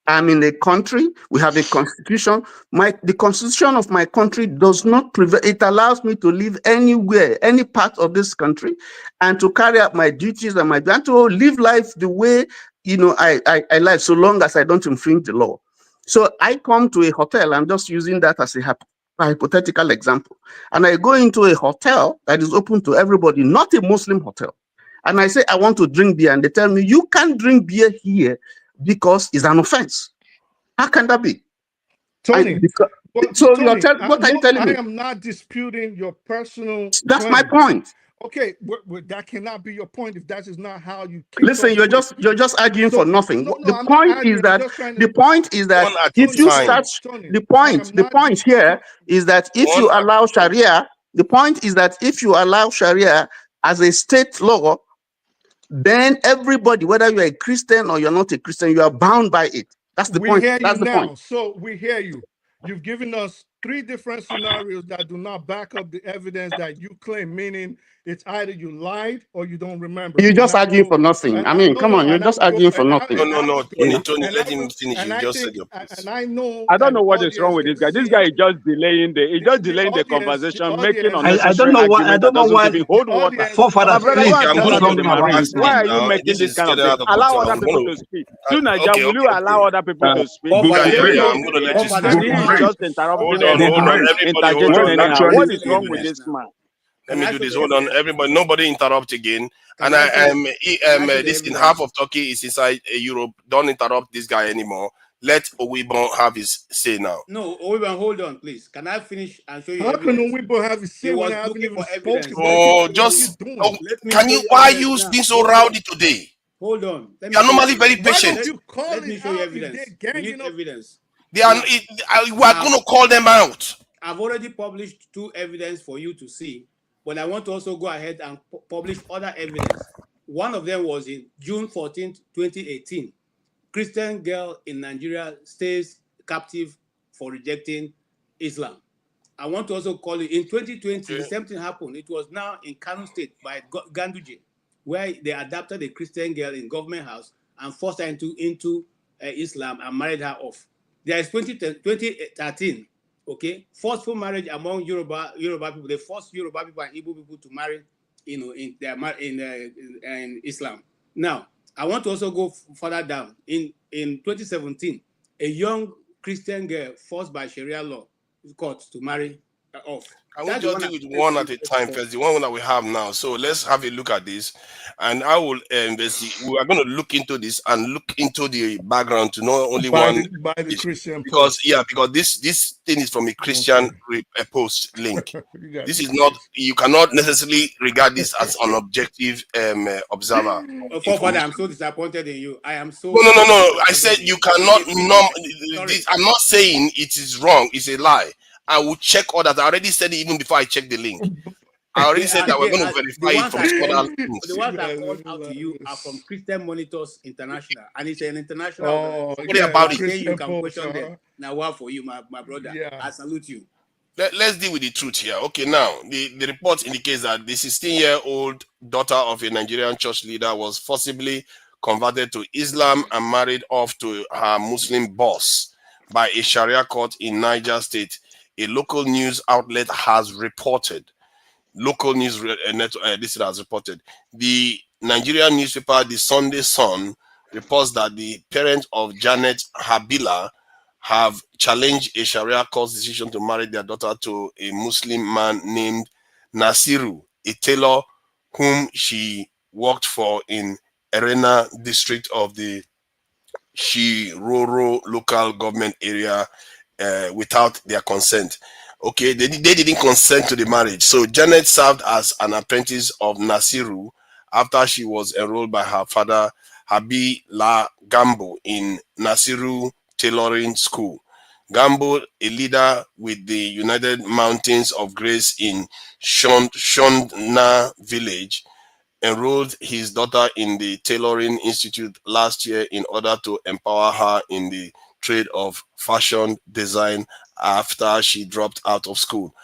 I'm in a country. We have a constitution. The constitution of my country does not prevent. It allows me to live anywhere, any part of this country, and to carry out my duties and to live life the way I live, so long as I don't infringe the law. So I come to a hotel. I'm just using that as a hypothetical example, and I go into a hotel that is open to everybody, not a Muslim hotel, and I say I want to drink beer, and they tell me you can't drink beer here because it's an offense. How can that be? Tony, what are you telling me? I am not disputing your personal That's my point. Okay, that cannot be your point if that is not how you keep. Listen, you're just arguing for nothing. The point is that if you start the point here is that if you allow Sharia, the point is that if you allow Sharia as a state law, then everybody, whether you're a Christian or you're not a Christian, you are bound by it. That's the point. That's the point. So we hear you. You've given us three different scenarios that do not back up the evidence that you claim, meaning it's either you lied or you don't remember. You're just And I arguing go, for nothing. and I I mean, no come no, on, you're and I just will go, arguing for and nothing. No, no, no, and Tony, I, Tony, and let I him will, finish. and You I just said think, your piece. and I know I don't that know the what is wrong audience with can this guy. This see guy is just delaying he's just delaying the the conversation, making audience, I don't unnecessary know why. I argument that don't know doesn't why. even the hold water. audience, My Forefather, brother, please why Okay, I'm I'm do going tired to of give the something him a about marine. last this. Why name are you now. making This this is kind of getting thing? out of Allow control. other I'm people going to to, speak. Soon Niger, okay, will okay, you allow okay. other people to speak? Buga, Then yeah, you I'm going to let you and speak. then he is just Hold interrupting on, hold on. anyhow, Everybody, hold interjecting on. Let me anyhow. do What this. is Let me wrong do with this. this man? Let Can me I do show this. the Hold on, evidence? everybody. Nobody interrupt again. Can And I show? Can I show the this in evidence? half of Turkey is inside Europe. Don't interrupt this guy anymore. Let Owibon have his say now. No, Owiban, hold on, please. Can I finish and show you how can evidence? we both have a He say when was I haven't looking even for spoken? evidence. Oh, What are you just doing? Let me can show you? you Why are evidence you now. being so Hold on. rowdy today? Hold on. Let You me are show you normally very evidence. Why don't patient. you call Let it me show you out if they're evidence. We ganging need up? evidence. They are. Now, We are going to call them out. I've already published 2 evidence for you to see, but I want to also go ahead and publish other evidence. One of them was in June 14th, 2018. Christian girl in Nigeria stays captive for rejecting Islam. I want to also call it in 2020, the same thing happened. It was now in Kano State by Ganduje, where they adopted a Christian girl in government house and forced her into Islam and married her off. There is 2013, okay, forceful marriage among Yoruba people. They forced Yoruba people and Igbo people to marry, in Islam. Now, I want to also go further down. In 2017, a young Christian girl forced by Sharia law court to marry off. Can we That's the just one I deal with sent to one you at a time before. first? The one that we have now. So let's have a look at this, and I will investigate. We are going to look into this and look into the background to know only one By the issue. Christian Because post. because this thing is from a Christian Okay. post link. You guys This are is not. crazy. You cannot necessarily regard this as an objective observer Father, information. I'm so disappointed in you. I am No, so no, no, no. I disappointed said in you you. cannot. Sorry. I'm not saying it is wrong. It's a lie. I will check all that. I already said it even before I checked the link. I already said that we're going to The verify it ones from I called, other the things. ones You I guys are called out to you are from hilarious. Christian Monitors International, and it's an international Oh organization. Worry yeah, You the about are it. saying you Christian can post, question them. huh? Now, what for you, my brother? Yeah. I salute you. Let's deal with the truth here. Okay, now the report indicates that the 16-year-old daughter of a Nigerian church leader was forcibly converted to Islam and married off to her Muslim boss by a Sharia court in Niger State. A local news outlet has reported. Local news this has reported. The Nigerian newspaper, the Sunday Sun, reports that the parents of Janet Habila have challenged a Sharia court's decision to marry their daughter to a Muslim man named Nasiru, a tailor whom she worked for in Erena district of the Shiroro local government area without their consent. Okay, they didn't consent to the marriage. So Janet served as an apprentice of Nasiru after she was enrolled by her father Habi La Gambo in Nasiru Tailoring School. Gambo, a leader with the United Mountains of Grace in Shondna village, enrolled his daughter in the Tailoring Institute last year in order to empower her in the trade of fashion design after she dropped out of school.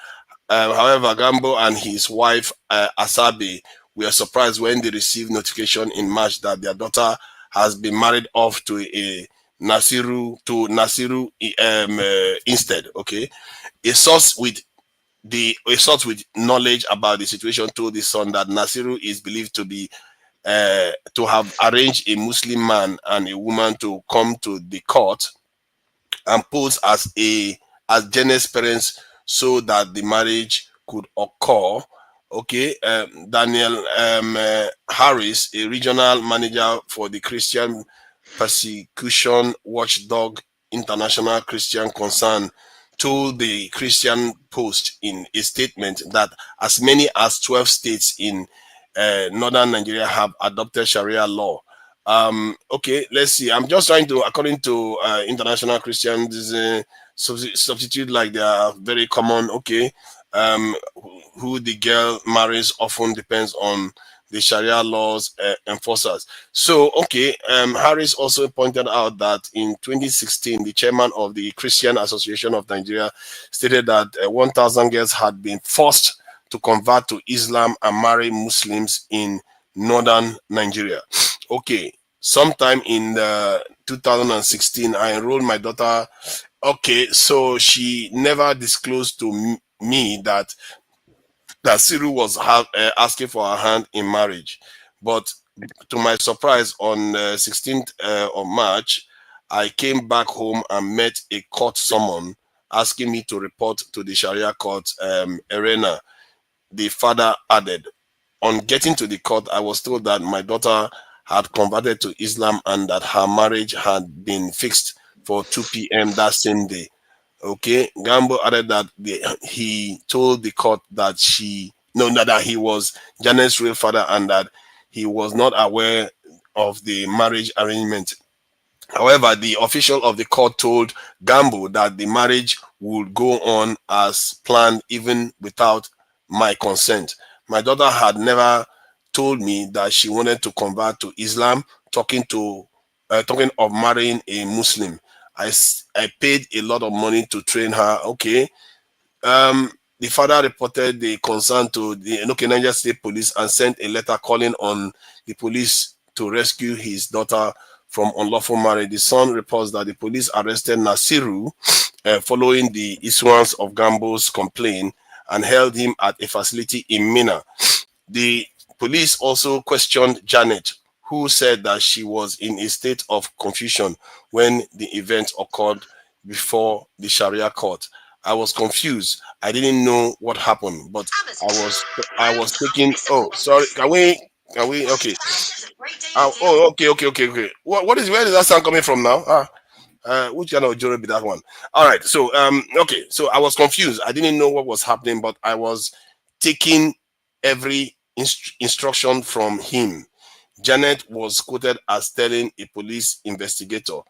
However, Gambo and his wife Asabe were surprised when they received notification in March that their daughter has been married off to Nasiru instead. Okay, a source with knowledge about the situation told the Sun that Nasiru is believed to have arranged a Muslim man and a woman to come to the court and pose as Janet's parents so that the marriage could occur. Okay, Daniel Harris, a regional manager for the Christian Persecution Watchdog International Christian Concern, told the Christian Post in a statement that as many as 12 states in northern Nigeria have adopted Sharia law. Okay, let's see. I'm just trying to, according to international Christians, substitute like they are very common. Okay, who the girl marries often depends on the Sharia laws enforcers. So, okay, Harris also pointed out that in 2016, the chairman of the Christian Association of Nigeria stated that 1,000 girls had been forced to convert to Islam and marry Muslims in northern Nigeria. Okay, sometime in 2016, I enrolled my daughter. Okay, so she never disclosed to me that Siru was asking for her hand in marriage. But to my surprise, on 16th of March, I came back home and met a court summon asking me to report to the Sharia court arena. The father added, on getting to the court, I was told that my daughter had converted to Islam and that her marriage had been fixed for 2 p.m. that same day. Okay, Gambo added that he told the court that that he was Janet's real father and that he was not aware of the marriage arrangement. However, the official of the court told Gambo that the marriage would go on as planned even without my consent. My daughter had never told me that she wanted to convert to Islam, talking of marrying a Muslim. I paid a lot of money to train her. Okay. The father reported the concern to the Niger State Police and sent a letter calling on the police to rescue his daughter from unlawful marriage. The son reports that the police arrested Nasiru following the issuance of Gambo's complaint and held him at a facility in Mina. The police also questioned Janet, who said that she was in a state of confusion when the event occurred before the Sharia court. I was confused. I didn't know what happened, but I was thinking, oh, sorry, can we, okay. Okay. Where is that sound coming from now? Which kind of jury be that one? All right, so okay, so I was confused. I didn't know what was happening, but I was taking every instruction from him. Janet was quoted as telling a police investigator,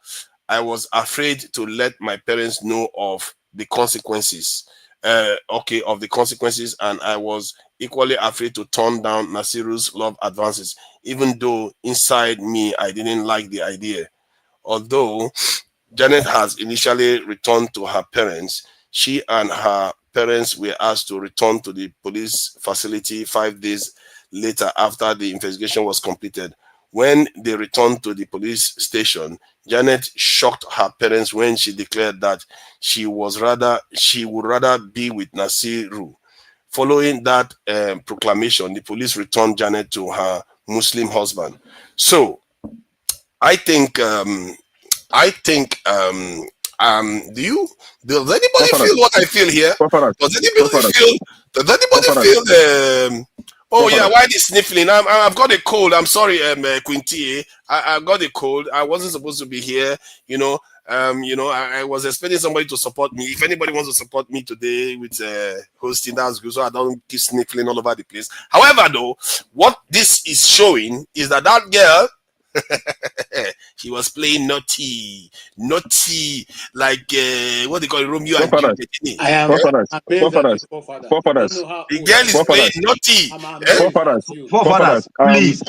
I was afraid to let my parents know of the consequences. And I was equally afraid to turn down Nasiru's love advances, even though inside me I didn't like the idea. Although Janet has initially returned to her parents, she and her parents were asked to return to the police facility 5 days later after the investigation was completed. When they returned to the police station, Janet shocked her parents when she declared that she would rather be with Nasiru. Following that proclamation, the police returned Janet to her Muslim husband. So, I think. Does anybody feel what I feel here? Does anybody feel? Oh yeah, why this sniffling? I've got a cold. I'm sorry, Quinty. I've got a cold. I wasn't supposed to be here. I was expecting somebody to support me. If anybody wants to support me today with hosting, that's good. So I don't keep sniffling all over the place. However, though, what this is showing is that girl. She was playing naughty, like what they call it, Romeo and Juliet. I am amazed at you, forefathers. The girl is playing naughty. Please.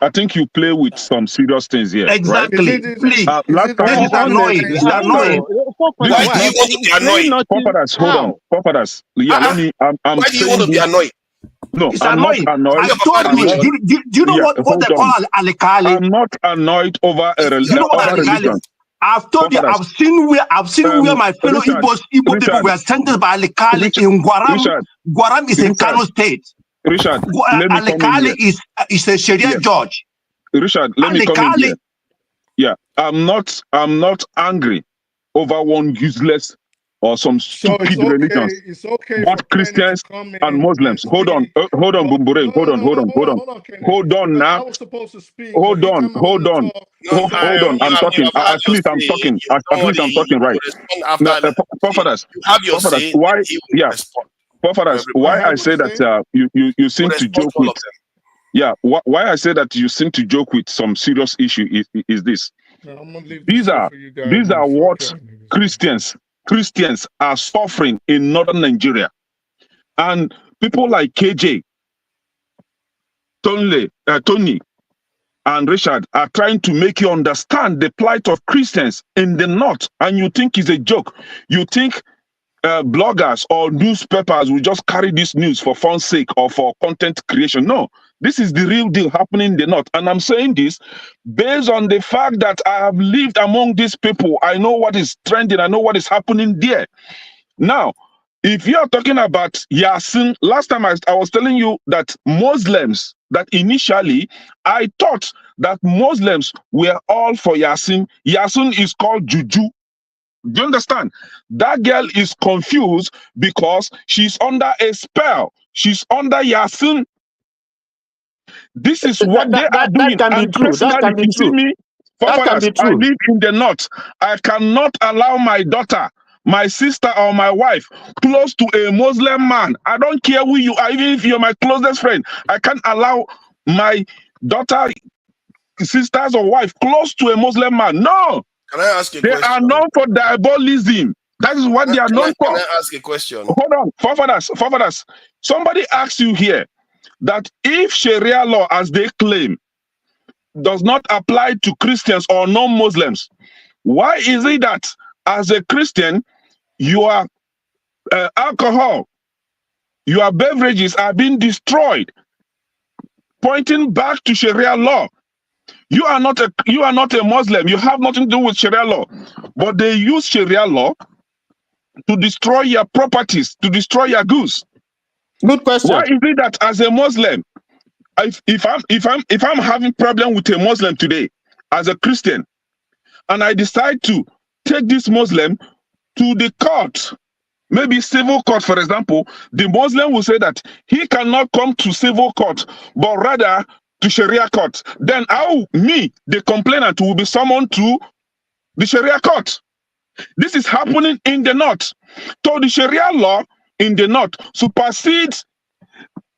I think you play with some serious things here. Exactly. Right? Please. Last time, this is annoying. This is annoying. Why do you want to be annoyed? Forefathers, hold on. Forefathers. Yeah, let me. I'm Why do you want to be annoyed? No, it's I'm annoying. not annoyed. I told you. Do you know what they call Alikali? I'm not annoyed over a religion. You know what Alikali is? I've told you. I've seen where my fellow Igbo people were sentenced by Alikali in Guaram. Guaram is in Kano State. Richard, Alikali is a Sharia judge. Richard, let me come in here. Yeah, I'm not angry over one useless or some stupid religions. It's okay. Both Christians and Muslims. Hold on, Bumbure. Hold on now. I was supposed to speak. Hold on. I'm talking. At least I'm talking. At least I'm talking right. Forefathers, why? Yeah, Forefathers, why I say that you seem to joke with. Yeah, why I say that you seem to joke with some serious issue is this. These are what Christians are suffering in northern Nigeria. And people like KJ Tony and Richard are trying to make you understand the plight of Christians in the North, and you think it's a joke. You think bloggers or newspapers will just carry this news for fun's sake or for content creation. No, this is the real deal happening in the North. And I'm saying this based on the fact that I have lived among these people. I know what is trending. I know what is happening there. Now, if you are talking about Yasin, last time I was telling you that Muslims, that initially I thought that Muslims were all for Yasin. Yasin is called Juju. Do you understand? That girl is confused because she's under a spell. She's under Yasin. This is what they are doing. That can be true. That can be you see true. me, That can be I true. live in the North. I cannot allow my daughter, my sister, or my wife close to a Muslim man. I don't care who you are, even if you're my closest friend. I can't allow my daughter, sisters, or wife close to a Muslim man. No. Can I ask a They question? are known for diabolism. That is what they are known for. Can I ask a question? Hold on, forefathers. Somebody asks you here that if Sharia law, as they claim, does not apply to Christians or non-Muslims, why is it that as a Christian, your alcohol, your beverages are being destroyed, pointing back to Sharia law? You are not a Muslim. You have nothing to do with Sharia law, but they use Sharia law to destroy your properties, to destroy your goods. Good question. Why is it that as a Muslim, if I'm having problem with a Muslim today, as a Christian, and I decide to take this Muslim to the court, maybe civil court, for example, the Muslim will say that he cannot come to civil court, but rather to Sharia court. Then the complainant, will be summoned to the Sharia court. This is happening in the North. So the Sharia law in the North supersedes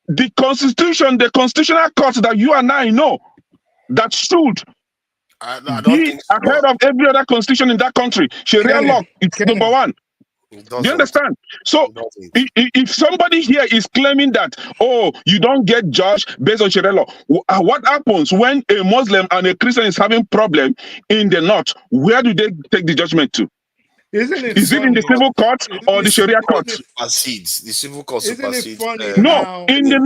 the constitution, the constitutional court that you and I know that should be ahead of every other constitution in that country. Sharia law is number one. Do you understand? So if somebody here is claiming that, oh, you don't get judged based on Sharia law, what happens when a Muslim and a Christian is having problem in the North? Where do they take the judgment to? Is it in the civil court or the Sharia court? The civil court supersedes. No, in the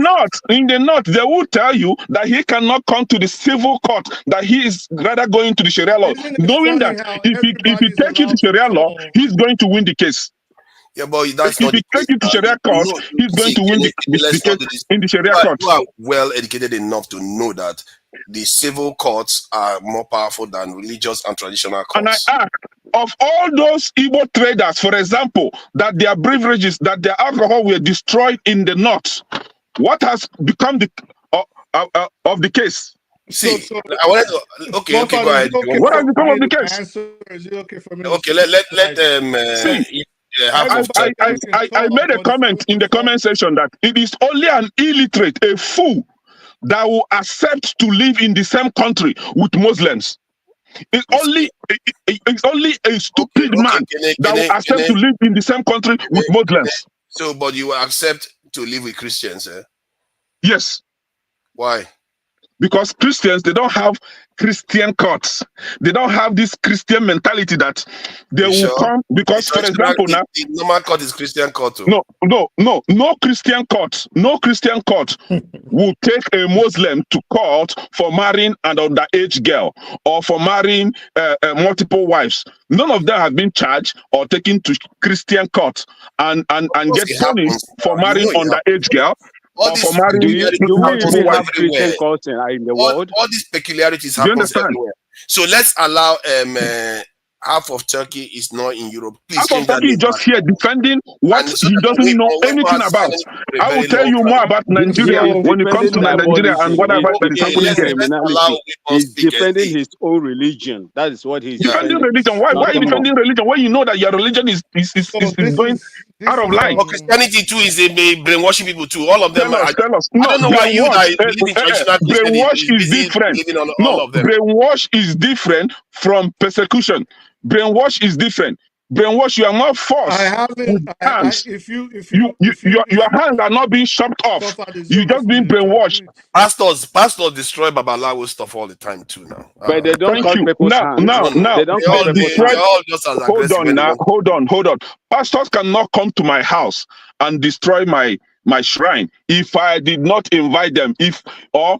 North, they will tell you that he cannot come to the civil court, that he is rather going to the Sharia law, knowing that if he takes you to Sharia law, he's going to win the case. Yeah, but that's if not he takes you to Sharia court, he's going to win the case in the Sharia court. You are well educated enough to know that the civil courts are more powerful than religious and traditional courts. And I ask, of all those Igbo traders, for example, that their beverages, that their alcohol were destroyed in the North, what has become of the case? See, I wanted to. Okay, go ahead. What has become of the case? Is it okay for me? Okay, let them. I made a comment in the comment section that it is only an illiterate, a fool, that will accept to live in the same country with Muslims. It's only a stupid man that will accept to live in the same country with Muslims. So, but you will accept to live with Christians, eh? Yes. Why? Because Christians, they don't have Christian courts. They don't have this Christian mentality that they will come. Because, for example, now the normal court is Christian court. Too. No Christian court. No Christian court will take a Muslim to court for marrying an underage girl or for marrying multiple wives. None of them have been charged or taken to Christian court and get punished for marrying underage girl. Do we even have Christian courts in the world? All these peculiarities happen everywhere. So let's allow half of Turkey is not in Europe. Please, half of Turkey is just here defending what he doesn't know anything about. I will tell you more about Nigeria when it comes to Nigeria and whatever that is happening here. He's defending his own religion. That is what he's defending. Religion. Why are you defending religion when you know that your religion is going out of line? But Christianity too is brainwashing people too. All of them. Tell us. I don't know why you that believe in traditional brainwash is different. No, brainwash is different from persecution. Brainwash is different. brainwashed. You are not forced. I haven't. With hands. Your hands are not being chopped off. You just being brainwashed. Pastors destroy Babalawo stuff all the time too now. But they don't Thank cut you. people's Now, hands. now, They don't they cut all, people's they hands. all just as hold aggressive. on now. Hold on. Pastors cannot come to my house and destroy my shrine if I did not invite them. If a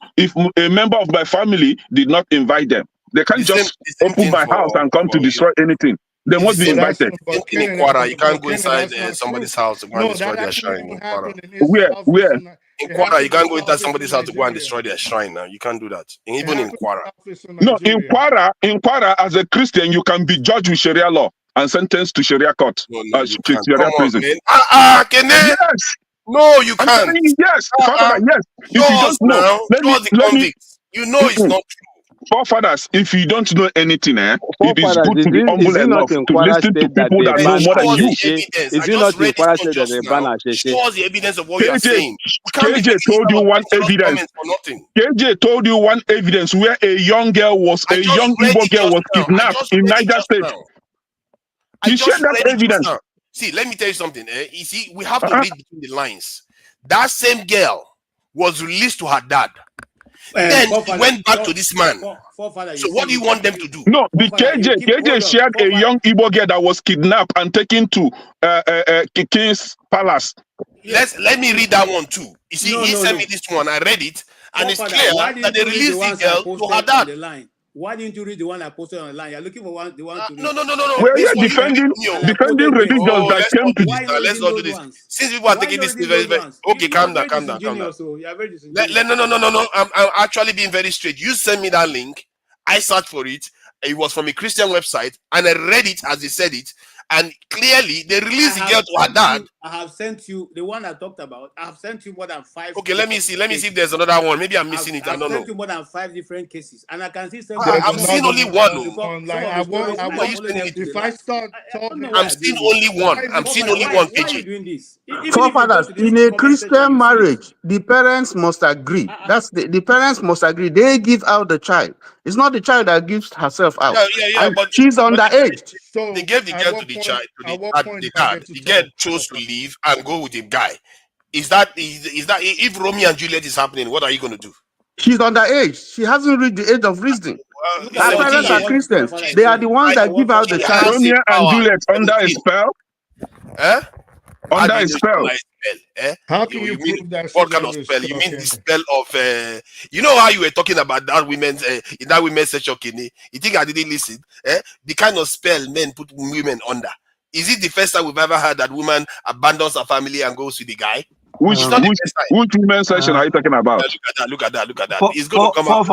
member of my family did not invite them, they can't just open my house and come to destroy anything. They must be invited. You can't go inside somebody's house to go and destroy their shrine. Where? In Kwara, you can't go inside somebody's house to go and destroy their shrine now. You can't do that. Even in Kwara. No, in Kwara, as a Christian, you can be judged with Sharia law and sentenced to Sharia court. Sharia prison. Kene. Yes. No, you can't. I'm telling you, yes. Yes. If you don't know, let me. You know it's not true. Forefathers, if you don't know anything, it is good to be humble enough to listen to people that know more than you. Is it not in Kwara State that they ban Asheshe? Show us the evidence of what you are saying. KJ told you one evidence. KJ told you one evidence where a young Igbo girl was kidnapped in Niger State. You shared that evidence. See, let me tell you something. You see, we have to read between the lines. That same girl was released to her dad. Then he went back to this man. So what do you want them to do? No, the KJ shared a young Igbo girl that was kidnapped and taken to King's Palace. Let me read that one too. You see, he sent me this one. I read it, and it's clear that they released the girl to her dad. Why didn't you read the one I posted online? You're looking for the one to read. No. Well, you're defending religions that came to. Let's not do this. Since people are taking this very, very okay, calm down. No. I'm actually being very straight. You send me that link. I searched for it. It was from a Christian website, and I read it as they said it. And clearly, they released the girl to her dad. I have sent you the one I talked about. I have sent you more than 5. Okay, let me see if there's another one. Maybe I'm missing it. I don't know. I've sent you more than 5 different cases, and I can see some. I've seen only one. If I start talking, I'm seeing only one. I'm seeing only one. Why are you doing this? Forefathers, in a Christian marriage, the parents must agree. That's the parents must agree. They give out the child. It's not the child that gives herself out. But she's underage. So they gave the girl to the child, to the dad. The girl chose to leave and go with a guy. Is that if Romeo and Juliet is happening, what are you going to do? She's underage. She hasn't reached the age of reason. Her parents are Christians. They are the ones that give out the child. Romeo and Juliet under a spell? Under a spell. How can you prove that? What kind of spell? You mean the spell of you know how you were talking about that women's in that women's section, Kenny? You think I didn't listen? The kind of spell men put women under. Is it the first time we've ever heard that woman abandons her family and goes with the guy? Which women's section are you talking about? Look at that. It's going to come out.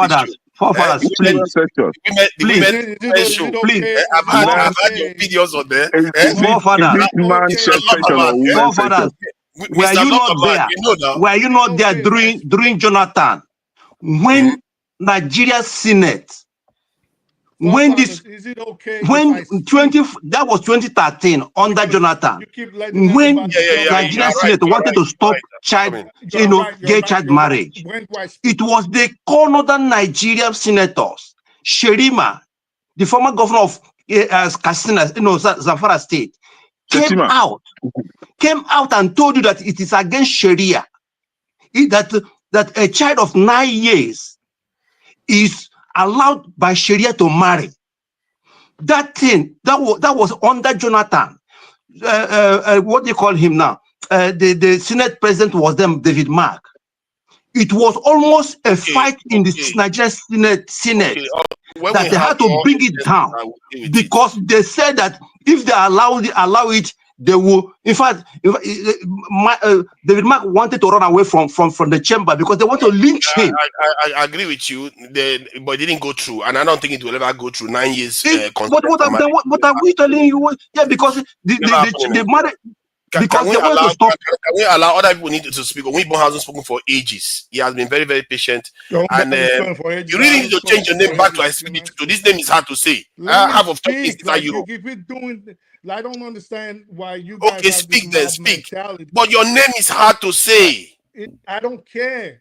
Forefathers, please. Please. I've had your videos on there. Forefathers, were you not there? Were you not there during Jonathan? When Nigeria Senate, when this, is it okay when that was 2013 under Jonathan, when Nigeria Senate wanted to stop gay child marriage, it was the northern Nigerian senators, Sherima, the former governor of Katsina, Zamfara State, came out and told you that it is against Sharia, that a child of 9 years is allowed by Sharia to marry. That thing that was under Jonathan. What do you call him now? The Senate president was them, David Mark. It was almost a fight in the Nigerian Senate that they had to bring it down because they said that if they allow it, they will. In fact, David Mark wanted to run away from the chamber because they want to lynch him. I agree with you, but it didn't go through, and I don't think it will ever go through 9 years. What are we telling you? Yeah, because the mother. Because they want to stop. Can we allow other people need to speak? Weibo hasn't spoken for ages. He has been very, very patient. And you really need to change your name back to ICB2. This name is hard to say. Half of two things are Europe. I don't understand why you guys. Okay, speak then, speak. But your name is hard to say. I don't care.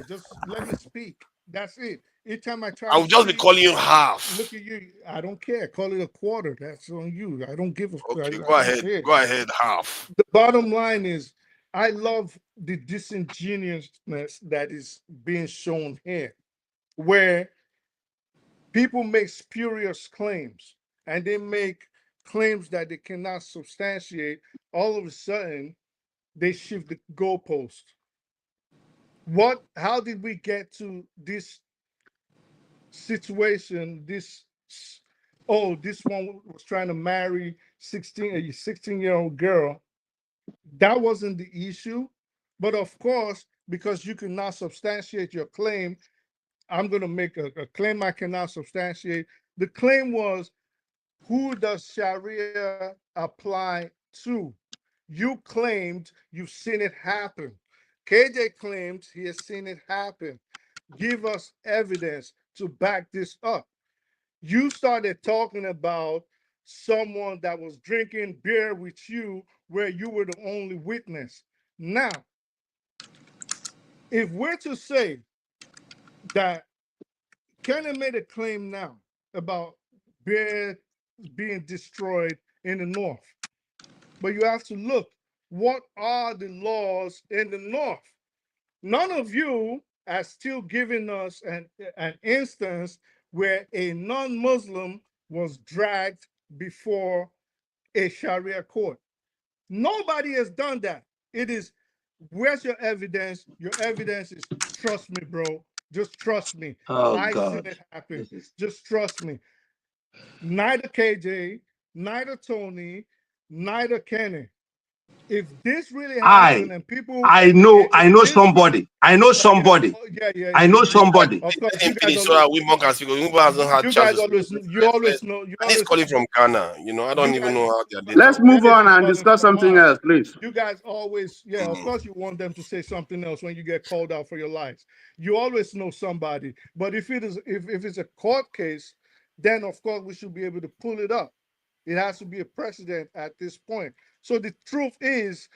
Just let me speak. That's it. Each time I try I to will just be speak, calling you half. look at you. I don't care. Call it a quarter. That's on you. I don't give a. Okay, I go don't ahead. care. Go ahead, half. The bottom line is, I love the disingenuousness that is being shown here, where people make spurious claims and they make claims that they cannot substantiate. All of a sudden, they shift the goalpost. How did we get to this situation? This one was trying to marry a 16-year-old girl. That wasn't the issue. But of course, because you cannot substantiate your claim, I'm going to make a claim I cannot substantiate. The claim was, who does Sharia apply to? You claimed you've seen it happen. KJ claims he has seen it happen. Give us evidence to back this up. You started talking about someone that was drinking beer with you where you were the only witness. Now, if we're to say that Kenny made a claim now about beer being destroyed in the North, but you have to look, what are the laws in the North? None of you are still giving us an instance where a non-Muslim was dragged before a Sharia court. Nobody has done that. It is, where's your evidence? Your evidence is, trust me, bro. Just trust me. Oh I seen God. it happen. This is Just trust me. Neither KJ, neither Tony, neither Kenny. If this really I happened and people, I know if this really, somebody. I know yeah, somebody. yeah, I know yeah. somebody. Of course, Let you him guys finish so always, that we more can speak. Umba hasn't had you chance guys to speak. always, you And he's always, calling from Ghana. I don't you even guys, know how their data Let's works. move Dennis on is and calling discuss from something Mars. else, please. You guys always, yeah, of course you want them to say something else when you get called out for your lies. You always know somebody. But if it's a court case, then of course we should be able to pull it up. It has to be a precedent at this point. So the truth is,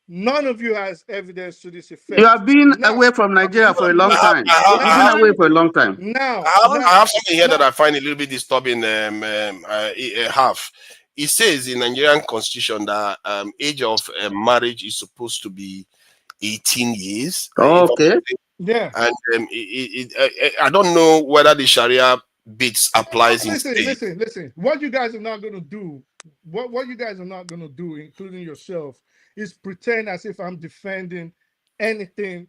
none of you has evidence to this You effect. have been Now, away from Nigeria for a long now, time. You've been now, away for a long time. now, I have something here that now, I find a little bit disturbing. Half. It says in Nigerian constitution that age of marriage is supposed to be 18 years. If Okay. yeah. and I don't know whether the Sharia bits applies in state. Listen. What you guys are not going to do, what you guys are not going to do, including yourself, is pretend as if I'm defending anything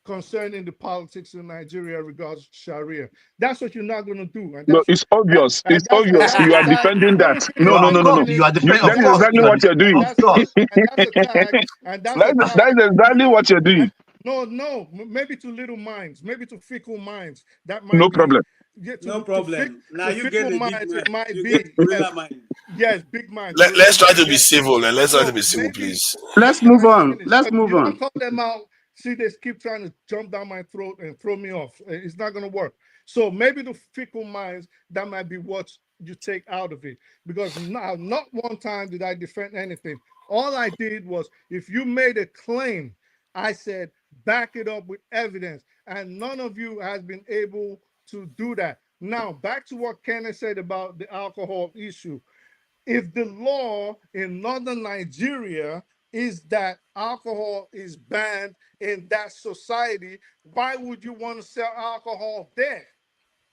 concerning the politics in Nigeria regards Sharia. That's what you're not going to do, and No, that's it's obvious. and It's obvious. You are that defending no, that. no, No, no, no, I'm no, Of no, course, no. doing it, you are You, defending. that Of is course, exactly you are what you're and doing. of course. that's a tag, and that's a That tag. is exactly what you're doing. No, maybe to little minds, maybe to fickle minds, that No might be, problem. yeah, No problem. Now to you get fickle the big minds, man. it might You get be, gorilla yes, mind. yes, big minds, Let's gorilla try to minds, be yes. civil and let's try to So be civil, maybe, please. Let's can move I just on. finish? Let's move You don't on. call them out. See, they keep trying to jump down my throat and throw me off. It's not going to work. So maybe the fickle minds, that might be what you take out of it. Because now, not one time did I defend anything. All I did was, if you made a claim, I said, back it up with evidence. And none of you has been able to do that. Now, back to what Kenneth said about the alcohol issue. If the law in northern Nigeria is that alcohol is banned in that society, why would you want to sell alcohol there?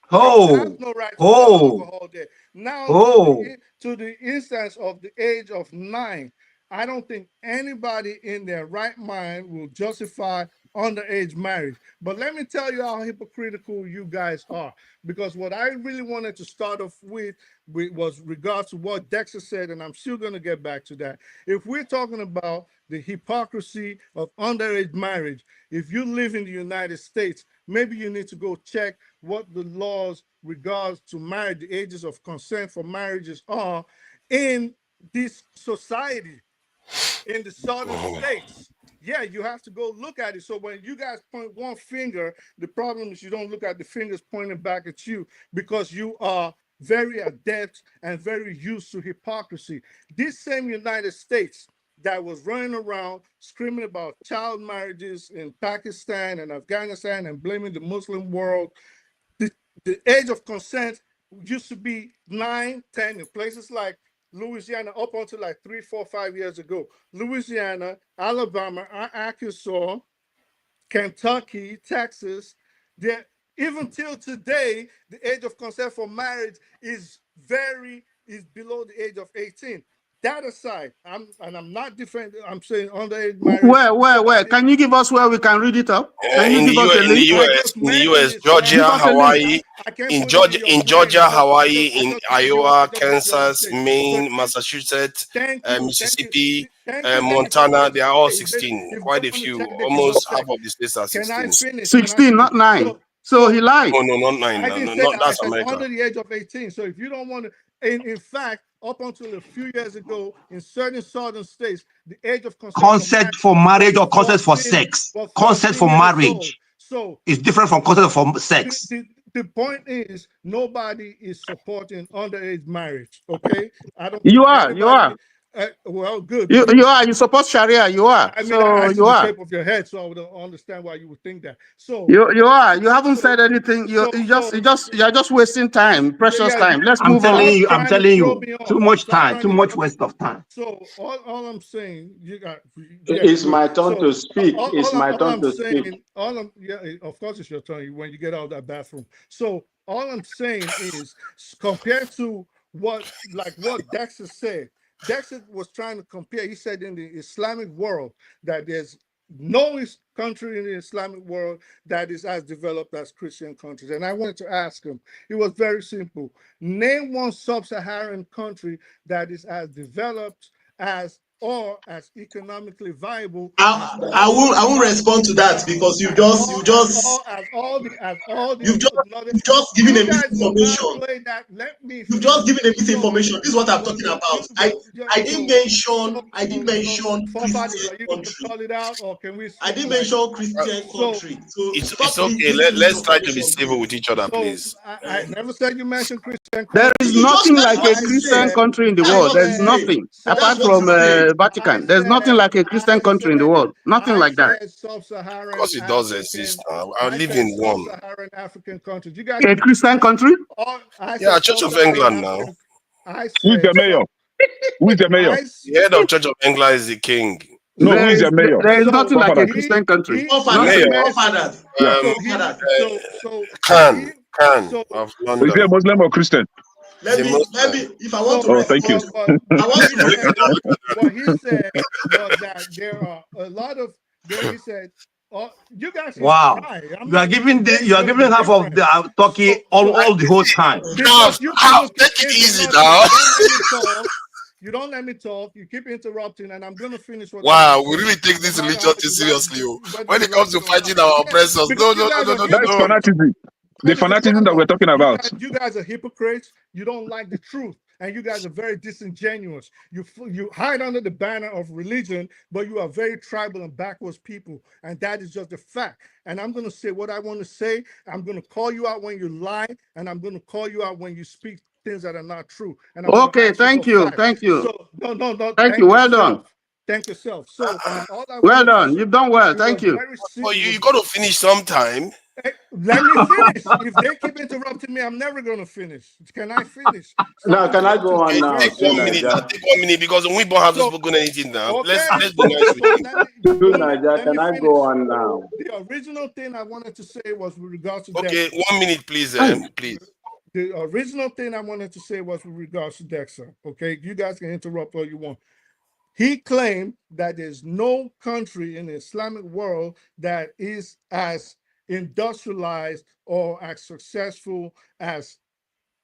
You have Oh, no right to sell oh, alcohol there. Now oh. to the instance of the age of 9, I don't think anybody in their right mind will justify underage marriage. But let me tell you how hypocritical you guys are. Because what I really wanted to start off with was regards to what Dexter said, and I'm still going to get back to that. If we're talking about the hypocrisy of underage marriage, if you live in the United States, maybe you need to go check what the laws regards to marriage, the ages of consent for marriages are in this society, in the southern states. Yeah, you have to go look at it. So when you guys point one finger, the problem is you don't look at the fingers pointing back at you, because you are very adept and very used to hypocrisy. This same United States, that was running around screaming about child marriages in Pakistan and Afghanistan and blaming the Muslim world. The, the age of consent used to be 9, 10 in places like Louisiana up until like 3, 4, 5 years ago. Louisiana, Alabama, Arkansas, Kentucky, Texas, even till today, the age of consent for marriage is below the age of 18. That aside, I'm not defending. I'm saying underage marriage. Where? Can you give us where we can read it up? Can you In the give us the US, in the link? US, in the US, Georgia, Give us a link. Hawaii, I can't in put it Georgia, in your in brain. Georgia, Hawaii, I in just gave you Iowa, the other Kansas, states. Maine, Massachusetts, Thank you. Mississippi, Thank you. Montana. They are all Hey, 16. if they Quite a want to few. check, they can go Almost half check. of the states are Can I 16. finish? 16, not 9. So he lied. Oh no, not 9. I No, didn't no, say not that. I that's said America. under the age of 18. So if you don't want to, in fact, up until a few years ago, in certain southern states, the age of Consent for marriage or consent for sex. Consent for marriage So is different from consent for sex. the point is, nobody is supporting underage marriage. Okay, I don't. You think are. anybody, well, good. You are. You support Sharia. You are. I mean, So I asked you you the are. shape of your head, so I would understand why you would think that. So You are. You haven't said anything. You're just wasting time, precious time. Let's I'm move on. telling you, too much Stop time, trying too to much throw me waste of time. So all I'm saying, It's good. my turn So to speak. It's all my turn I'm to speak. saying, of course it's your turn when you get out of that bathroom. So all I'm saying is, compared to what Dexter said, Dexter was trying to compare. He said in the Islamic world that there's no country in the Islamic world that is as developed as Christian countries. And I wanted to ask him, it was very simple. Name one sub-Saharan country that is as developed as or as economically viable as I won't respond to that because you've just given you a guys will not misinformation. play that. Let me You've finish. just given a misinformation. This is what I'm talking about. I didn't mention Forefathers, Christian are you going to country. call it out, or can we I speak didn't like mention Christian country. So It's stop okay. giving Let's try to be misinformation, civil with please. each other, so please. I never said you mentioned Christian There country. is nothing That's like what a you Christian said. country in the That's world. what There you is said. nothing That's apart what from you said. Vatican. There's nothing like a Christian country in the world. Nothing like that. Of Sub-Saharan course, it does exist. African. I I live said in one. sub-Saharan African countries. You guys A can Christian country? I Yeah, said Church of sub-Saharan England now. African. I Who is the said mayor? sub. Who is the mayor? The head of Church of England is the king. No, who is the mayor? There is nothing like a Forefathers. Christian country. He The Forefathers, mayor, Nothing. forefathers, Yeah. um, forefathers. Khan of Is he a London. Muslim or Christian? He's a Let Muslim. me, if I want to Oh, thank you. respond, I want to respond. what he said was that there are a lot of he said, you guys can Wow. try. I'm You are not going to giving say it's you are going to be giving half of different. the Turkey all the whole time. Because you people keep Take it easy interrupting. now. You don't let me talk. You don't let me talk. You keep interrupting, and I'm going to finish what I Wow, want to we say. really take No this matter religion how thing you like, seriously. Oh. whether When you it comes like to it or fighting not. our Yeah, oppressors, because no, you no, no, guys no, are no, no, That's no. hypocrites. fanatism. The This is the fanatism that we're problem. talking about. You guys are hypocrites. You don't like the truth, and you guys are very disingenuous. You hide under the banner of religion, but you are very tribal and backwards people, and that is just a fact. And I'm going to say what I want to say. I'm going to call you out when you lie, and I'm going to call you out when you speak things that are not true. And I'm going to Okay, ask you thank for you. facts. Thank you. So no, Thank you. thank Well done. yourself. Thank yourself. So all I Well wanted to done. say, You've done well. it was Thank you. very Well, it you was got to finish sometime. let me finish. If they keep interrupting me, I'm never going to finish. Can I finish? Now, Something can I so go on Okay, now, very take do 1 simple. minute. Naija? Now, take 1 minute because Wibo hasn't So spoken anything now. okay, Let's be nice with so him. let me Do let, Naija, let me can I finish. go on now? The original thing I wanted to say was with regards to Okay, Dexter. 1 minute, please, please. The original thing I wanted to say was with regards to Dexter. Okay, you guys can interrupt all you want. He claimed that there's no country in the Islamic world that is as industrialized or as successful as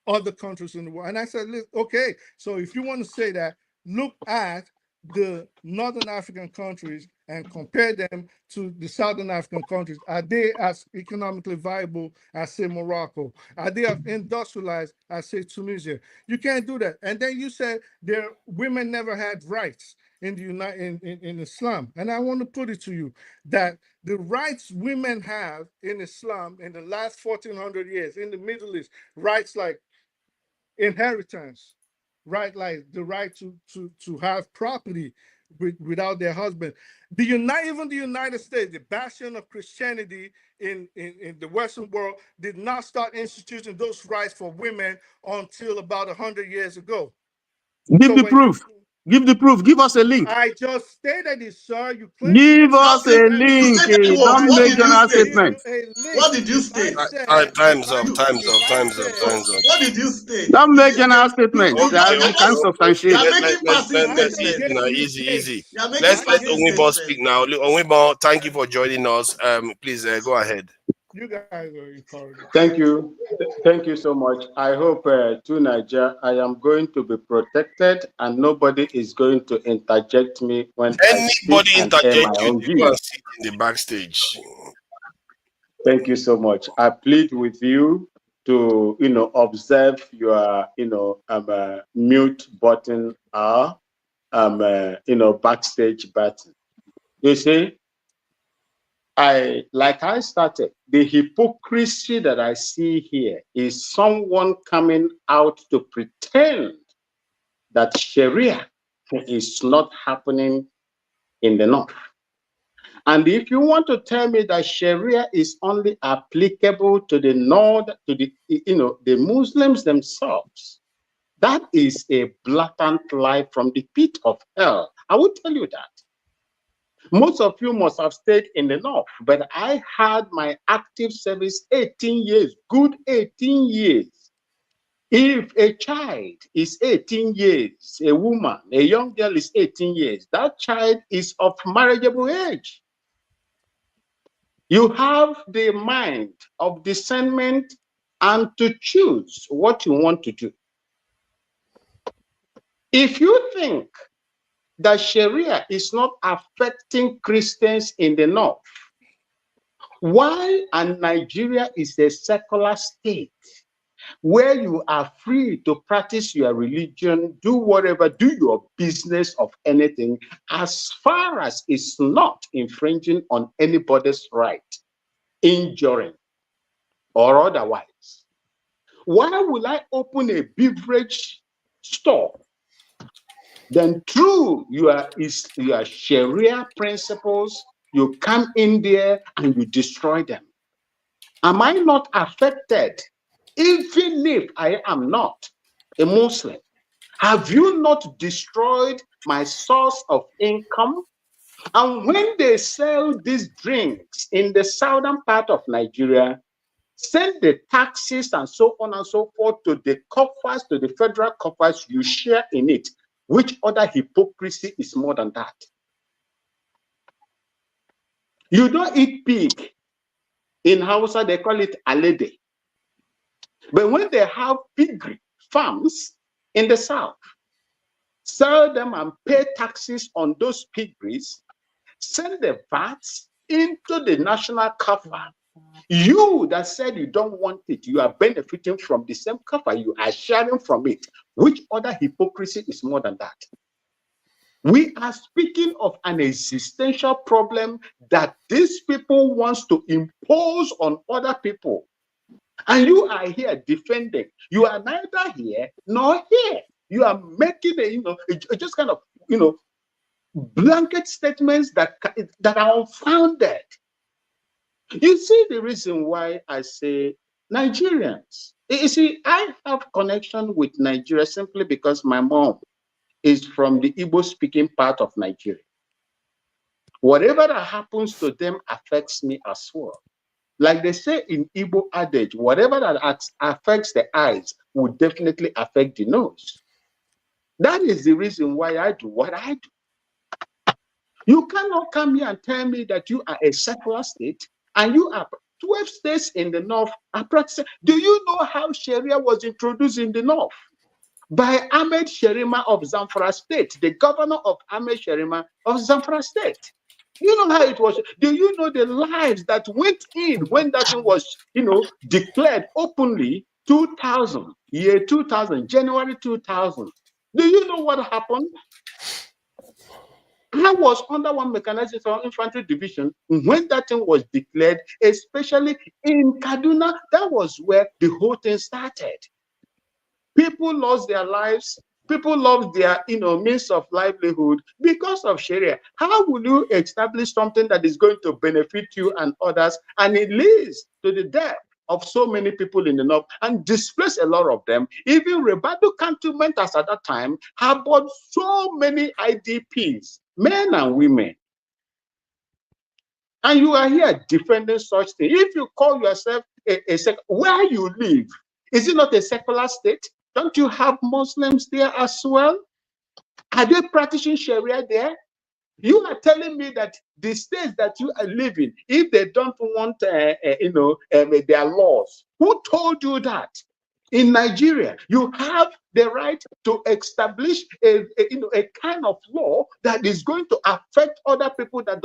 other countries in the world. And I said, okay, so if you want to say that, look at the Northern African countries and compare them to the Southern African countries. Are they as economically viable as, say, Morocco? Are they as industrialized as, say, Tunisia? You can't do that. And then you said their women never had rights in the in Islam. And I want to put it to you that the rights women have in Islam in the last 1400 years in the Middle East, rights like inheritance, right? Like the right to have property, without their husband. Even the United States, the bastion of Christianity in the Western world, did not start instituting those rights for women until about 100 years ago. Give the proof. Give the proof. Give us a link. I just stated it, sir. You claim Give us a link. Don't What make did you general say? statements. What did you state? Time's up. Time's up. What did you state? Don't make general statements that we can substantiate. Easy. Let's let Onwibo speak now. Onwibo, thank you for joining us. Please go ahead. You guys are encouraged. Thank you. Thank you so much. I hope to Niger, I am going to be protected and nobody is going to interject me when anybody I speak and air my own you, go and views. sit in the backstage. Thank you so much. I plead with you to, observe your, mute button or, backstage button. You see, I started, the hypocrisy that I see here is someone coming out to pretend that Sharia is not happening in the North. And if you want to tell me that Sharia is only applicable to the North, to the Muslims themselves, that is a blatant lie from the pit of hell. I will tell you that. Most of you must have stayed in the North, but I had my active service 18 years, good 18 years. If a child is 18 years, a woman, a young girl is 18 years, that child is of marriageable age. You have the mind of discernment and to choose what you want to do. If you think that Sharia is not affecting Christians in the North, why and Nigeria is a secular state where you are free to practice your religion, do whatever, do your business of anything, as far as it's not infringing on anybody's right, injuring or otherwise. Why will I open a beverage store? Then through your Sharia principles, you come in there and you destroy them. Am I not affected? Even if I am not a Muslim, have you not destroyed my source of income? And when they sell these drinks in the southern part of Nigeria, send the taxes and so on and so forth to the coffers, to the federal coffers, you share in it. Which other hypocrisy is more than that? You don't eat pig. In Hausa, they call it alede. But when they have piggery farms in the south, sell them and pay taxes on those piggeries, send the VATs into the national cover. You that said you don't want it, you are benefiting from the same cover, you are sharing from it. Which other hypocrisy is more than that? We are speaking of an existential problem that these people want to impose on other people. And you are here defending. You are neither here nor here. You are making just kind of, blanket statements that are unfounded. You see the reason why I say Nigerians. You see, I have connection with Nigeria simply because my mom is from the Igbo-speaking part of Nigeria. Whatever that happens to them affects me as well. Like they say in Igbo adage, whatever that affects the eyes will definitely affect the nose. That is the reason why I do what I do. You cannot come here and tell me that you are a secular state and you are 12 states in the North are practicing. Do you know how Sharia was introduced in the North? By Ahmed Sherima of Zamfara State, the governor of Ahmed Sherima of Zamfara State. You know how it was. Do you know the lives that went in when that thing was, declared openly 2000, year 2000, January 2000? Do you know what happened? I was under one mechanized infantry division when that thing was declared, especially in Kaduna. That was where the whole thing started. People lost their lives people lost their, means of livelihood because of Sharia. How will you establish something that is going to benefit you and others, and it leads to the death of so many people in the north and displace a lot of them? Even Rebado cantonment at that time harbored so many IDPs, men and women. And you are here defending such thing. If you call yourself where you live, is it not a secular state? Don't you have Muslims there as well? Are they practicing Sharia there? You are telling me that the states that you are living, if they don't want, their laws, who told you that? In Nigeria, you have the right to establish a kind of law that is going to affect other people that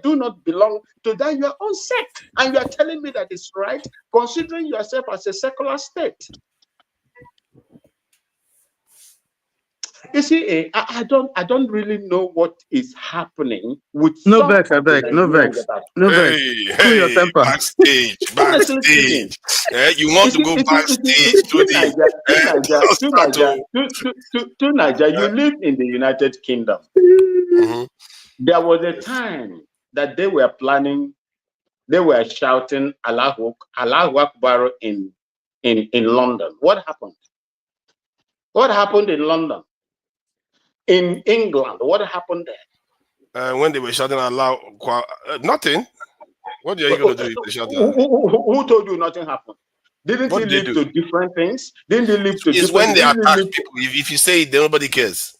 do not belong to that your own sect, and you are telling me that it's right, considering yourself as a secular state. You see, I don't really know what is happening with No some vex, I of the beg, no Nigerians vex, that are no vex. Cool your temper. Backstage. honestly speaking. You want to go backstage to Niger, you live in the United Kingdom. Mhm. There was a time that they were planning, they were shouting Allahu Akbar in London. What happened? What happened in London? In England, what happened there? When they were shouting aloud, nothing. What are you going to do if they shout that? Who told you nothing happened? Didn't What it did they lead do? to different things? Didn't it lead to It's different? when they attack people. If you say it, then nobody cares.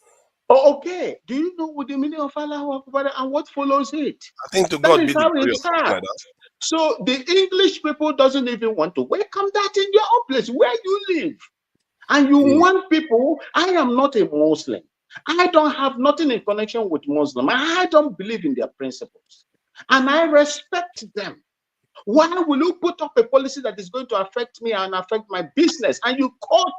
Oh, okay. Do you know what the meaning of Allahu Akbar and what follows it? I think to That God is be the how glory it or something like starts. that. So the English people doesn't even want to welcome that in your own place where you live. And you want people, I am not a Muslim. I don't have nothing in connection with Muslim. I don't believe in their principles. And I respect them. Why will you put up a policy that is going to affect me and affect my business? And you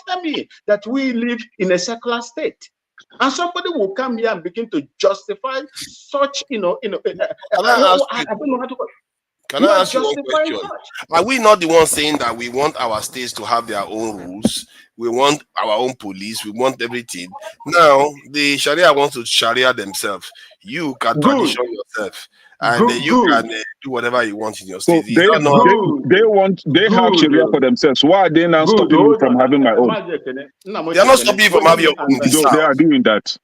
tell me that we live in a secular state. And somebody will come here and begin to justify such, Can I ask you one question? Are we not the ones saying that we want our states to have their own rules? We want our own police. We want everything. Now, the Sharia wants to Sharia themselves. You can tradition yourself. And you can do whatever you want in your So state. they have Sharia for themselves. Why are they now stopping me from having my own? They are not stopping you from having your own in the So south. they are doing that.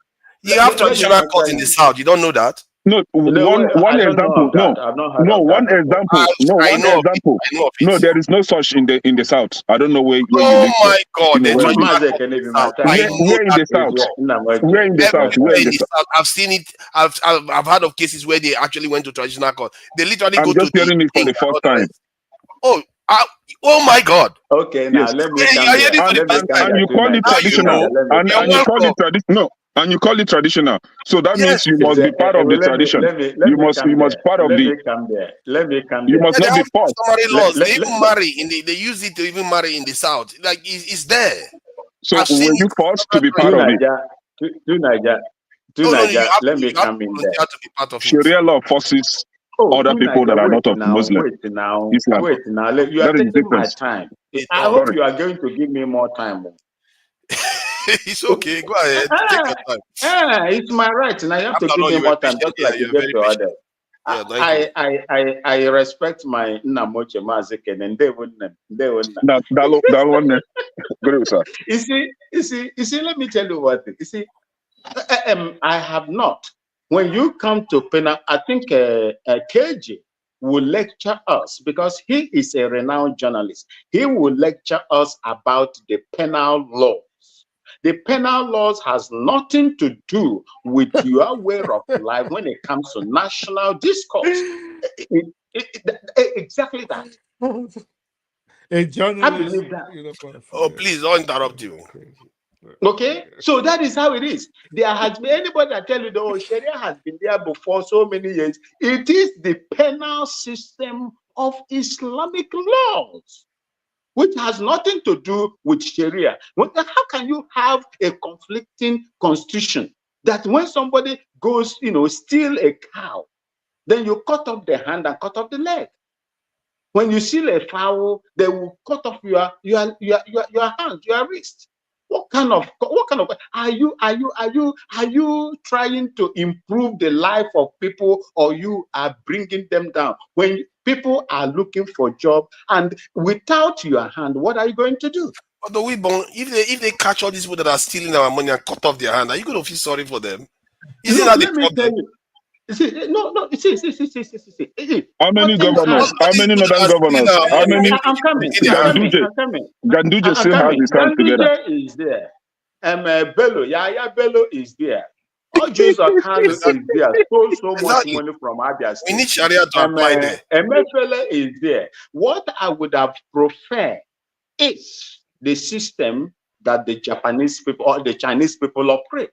You have traditional court in the south. You don't know that? No, one example. One example. No, there is no such in the south. I don't know where you live. Oh my God! Where in the south? Where in the south? Where in the south? I've seen it. I've heard of cases where they actually went to traditional court. They literally go to hearing it for the first time. Oh my God! Okay, now let me come here. And you call it traditional. And you call it traditional. And you call it traditional. So that means you must be part of the tradition. You must be part of the. Let me come there. You must not be part. Laws. They even marry they use it to even marry in the south. Like it's there. So were you forced to be part of it? Let me come in there. To be part of Sharia law forces other people that are not of Muslim. Islam. Wait now. You are taking my time. I hope you are going to give me more time. It's okay. Go ahead. Take your time. It's my right, and I have to give me more time, just like you gave to others. I respect my Namoche Maziken, and they wouldn't. That one. Good, sir. You see. Let me tell you what. You see, I have not. When you come to penal, I think KJ will lecture us because he is a renowned journalist. He will lecture us about the penal laws. The penal laws has nothing to do with your way of life when it comes to national discourse. Exactly that. A journalist, I believe that. Oh, please don't interrupt you. Okay, so that is how it is. There has been anybody that tell you the Sharia has been there before so many years. It is the penal system of Islamic laws, which has nothing to do with Sharia. How can you have a conflicting constitution that when somebody goes, steal a cow, then you cut off the hand and cut off the leg? When you steal a fowl, they will cut off your hand, your wrist. What kind of are you trying to improve the life of people, or you are bringing them down? When people are looking for job and without your hand, what are you going to do? But the Weebon, if they catch all these people that are stealing our money and cut off their hand, are you going to feel sorry for them? Isn't Look, that the let me tell problem? you. See, no. See. How many Cutting governors? hand. How many northern governors? How many? I'm coming. Ganduje. Ganduje I'm still has coming. his hands together. Ganduje is there. Bello, Yaya Bello is there. Ojo Zakalu is there. So much money from Abia State. We need Sharia to apply there. Emefele is there. What I would have preferred is the system that the Japanese people or the Chinese people operate.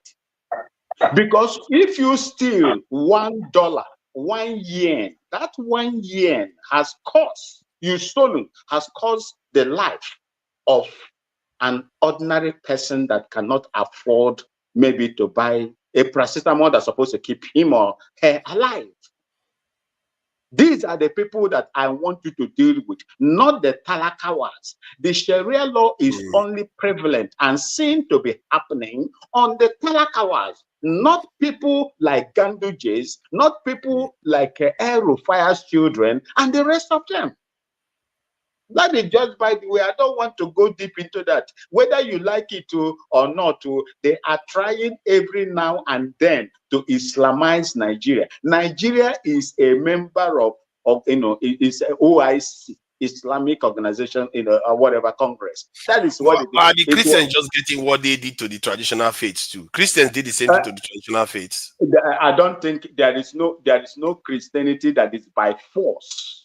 Because if you steal $1, 1 yen, that 1 yen has cost, you stolen, has cost the life of an ordinary person that cannot afford maybe to buy a paracetamol that's supposed to keep him or her alive. These are the people that I want you to deal with, not the talakawas. The Sharia law is only prevalent and seen to be happening on the talakawas, not people like Gandujes, not people like Aerofire's children and the rest of them. That is just by the way. I don't want to go deep into that. Whether you like it or not, they are trying every now and then to Islamize Nigeria. Nigeria is a member of is OIC, Islamic Organization, or whatever Congress. That is what it is. Are the Christians just getting what they did to the traditional faiths too? Christians did the same thing to the traditional faiths. I don't think there is no Christianity that is by force.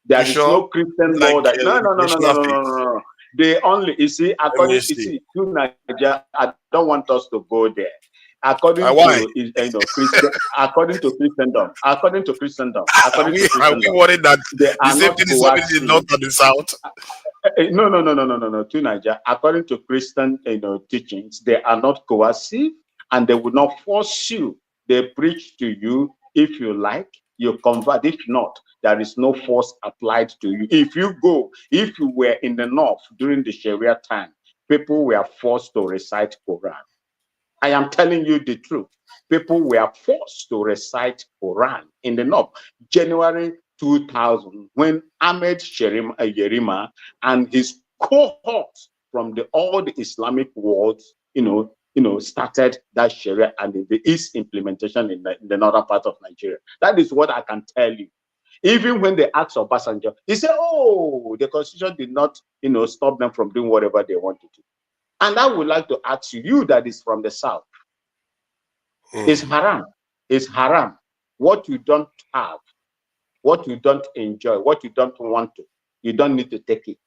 There is no Christian law that no. They only, you see, according to Nigeria, I don't want us to go there. According to Christian, according to Christendom, are we worried that the same thing is happening in the north and the south? No. To Nigeria, according to Christian teachings, they are not coercive and they will not force you. They preach to you. If you like, you convert. If not, there is no force applied to you. If you were in the north during the Sharia time, people were forced to recite Quran. I am telling you the truth. People were forced to recite Quran in the north. January 2000, when Ahmed Yerima and his cohorts from all the Islamic world, started that Sharia and the East implementation in the northern part of Nigeria. That is what I can tell you. Even when they asked Obasanjo, he said, "Oh, the constitution did not, stop them from doing whatever they wanted to." And I would like to ask you that is from the south. It's haram. It's haram. What you don't have, what you don't enjoy, what you don't want to, you don't need to take it.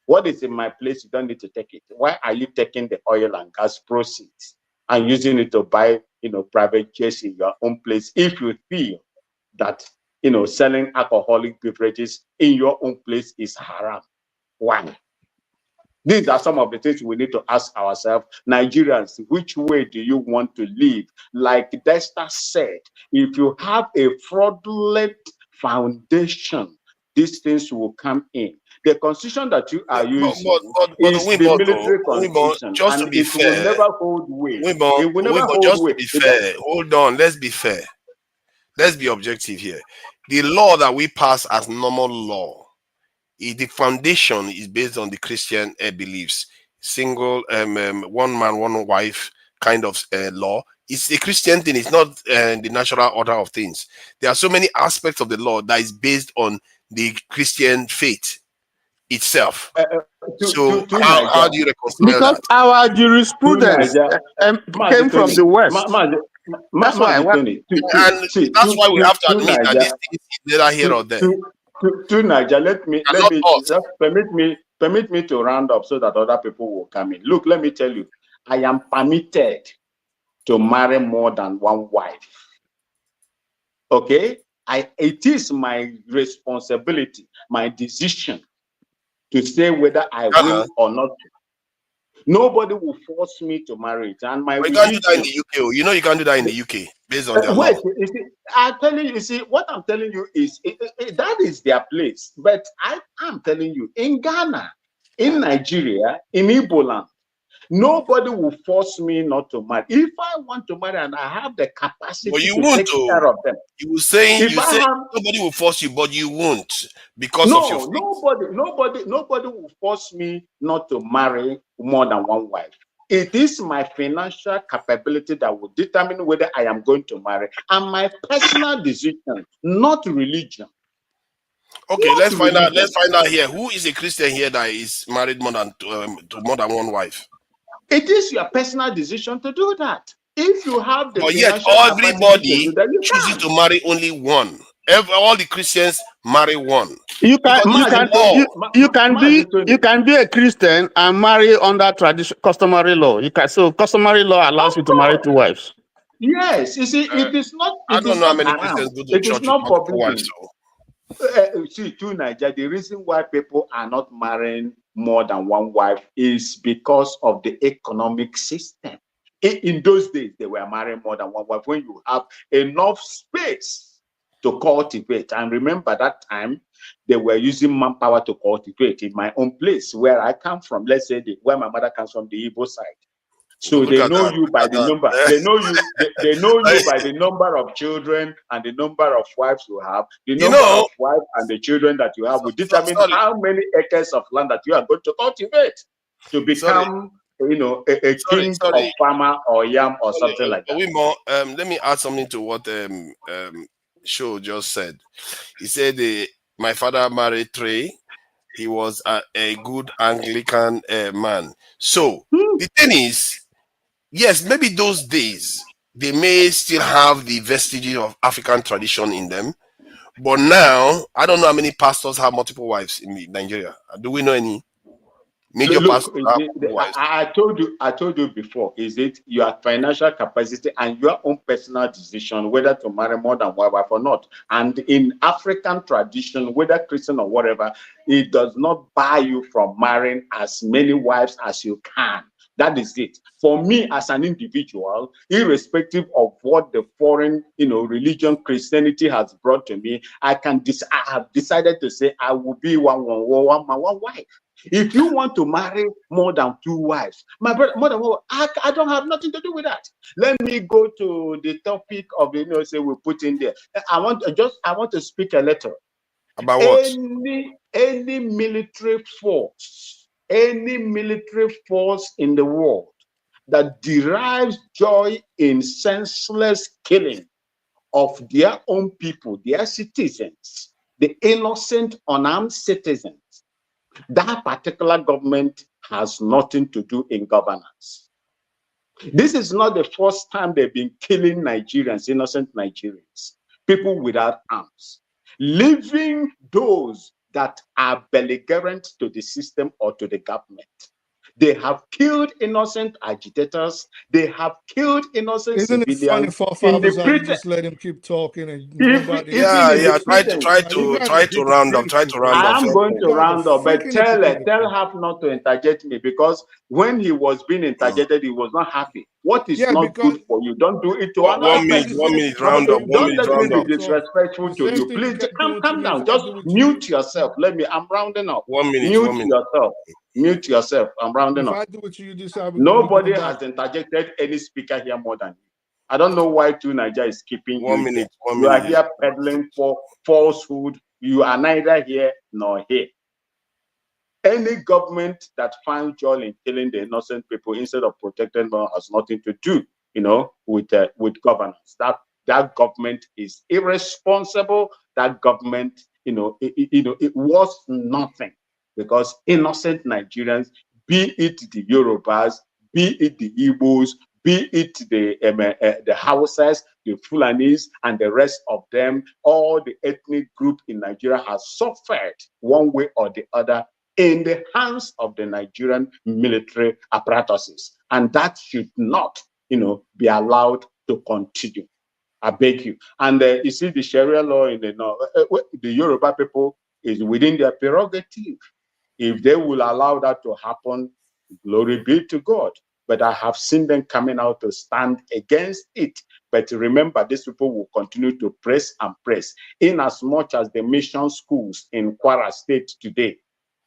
What is in my place, you don't need to take it. Why are you taking the oil and gas proceeds and using it to buy, private jets in your own place if you feel that, selling alcoholic beverages in your own place is haram? Why? These are some of the things we need to ask ourselves. Nigerians, which way do you want to live? Like Dexter said, if you have a fraudulent foundation, these things will come in. The constitution that you are using is the military constitution, just to and be it fair, will never hold weight. It will never hold just weight. to be fair, hold on, let's be fair. Let's be objective here. The law that we pass as normal law, the foundation is based on the Christian beliefs. Single, one man, one wife kind of law. It's a Christian thing. It's not the natural order of things. There are so many aspects of the law that is based on the Christian faith itself. So how do you reconcile because that? our jurisprudence came from the West. That's why. And that's why we have to admit that this thing is neither here or there. To Niger, permit me to round up so that other people will come in. Look, let me tell you, I am permitted to marry more than one wife. Okay? It is my responsibility, my decision to say whether I will or not. Nobody will force me to marry it. And my you can't do that in the UK. You can't do that in the UK based on their law. You see, I'm telling you, what I'm telling you is that is their place. But I'm telling you, in Ghana, in Nigeria, in Igbo land, Nobody will force me not to marry. If I want to marry and I have the capacity But you to won't. take care of them, You saying if I have nobody will force you, but you won't because of your faith. nobody will force me not to marry more than one wife. It is my financial capability that will determine whether I am going to marry, and my personal decision, not religion. Okay, Not let's find out. religion. Let's find out here. Who is a Christian here that is married more than to more than one wife? It is your personal decision to do that. If you have the But yet, financial capacity to do everybody that, you chooses can. to marry only one. All the Christians marry one You can because you it's can law. you can be a Christian and marry under tradition customary law. You can, so customary law allows you to marry two wives. Yes, you see, it is not I don't know how many haram. Christians go to It is church with not multiple wives. forbidden. So. See, to Niger, the reason why people are not marrying more than one wife is because of the economic system. In those days, they were marrying more than one wife when you have enough space to cultivate. And remember that time, they were using manpower to cultivate. In my own place, where I come from, let's say where my mother comes from, the Igbo side. So Look they at know that, you by the number. They know you. They know you by the number of children and the number of wives you have. The number of wives and the children that you have will determine how many acres of land that you are going to cultivate to become, a king of farmer or yam or something like that. Let me add something to what Show just said. He said my father married three. He was a good Anglican man. So the thing is, yes, maybe those days they may still have the vestiges of African tradition in them, but now I don't know how many pastors have multiple wives in Nigeria. Do we know any major pastors have multiple wives? I told you before, is it your financial capacity and your own personal decision whether to marry more than one wife or not? And in African tradition, whether Christian or whatever, it does not bar you from marrying as many wives as you can. That is it. For me as an individual, irrespective of what the foreign, religion, Christianity has brought to me, I have decided to say I will be one wife. If you want to marry more than two wives, my brother, more than one, I don't have nothing to do with that. Let me go to the topic of say we put in there. I want to speak a little about what? Any military force in the world that derives joy in senseless killing of their own people, their citizens, the innocent, unarmed citizens, that particular government has nothing to do in governance. This is not the first time they've been killing Nigerians, innocent Nigerians, people without arms, leaving those that are belligerent to the system or to the government. They have killed innocent agitators. They have killed innocent Isn't it funny, civilians. forefathers, how you just let him keep talking and nobody? Try to round up. Try to round up. I am going to round up, but tell hypocritical. Haf not to interject me, because when he was being interjected, he was not happy. What is not good for you, don't do it to another person. 1 minute round up. 1 minute Don't let round me up. be disrespectful to you. Please calm down. Just mute yourself. I'm rounding up. 1 minute. Mute yourself. Mute yourself. I'm rounding up. If I do it to you, this Nobody has interjected any speaker here more than you. I don't know why Niger is keeping 1 you minute. here. You are here peddling for falsehood. You are neither here nor here. Any government that finds joy in killing the innocent people instead of protecting them has nothing to do, with governance. That government is irresponsible. That government, it was nothing, because innocent Nigerians, be it the Yorubas, be it the Igbos, be it the Hausas, the Fulanis, and the rest of them, all the ethnic group in Nigeria has suffered one way or the other in the hands of the Nigerian military apparatuses. And that should not, be allowed to continue. I beg you. And you see, the Sharia law in the Yoruba people is within their prerogative. If they will allow that to happen, glory be to God. But I have seen them coming out to stand against it. But remember, these people will continue to press and press. In as much as the mission schools in Kwara State today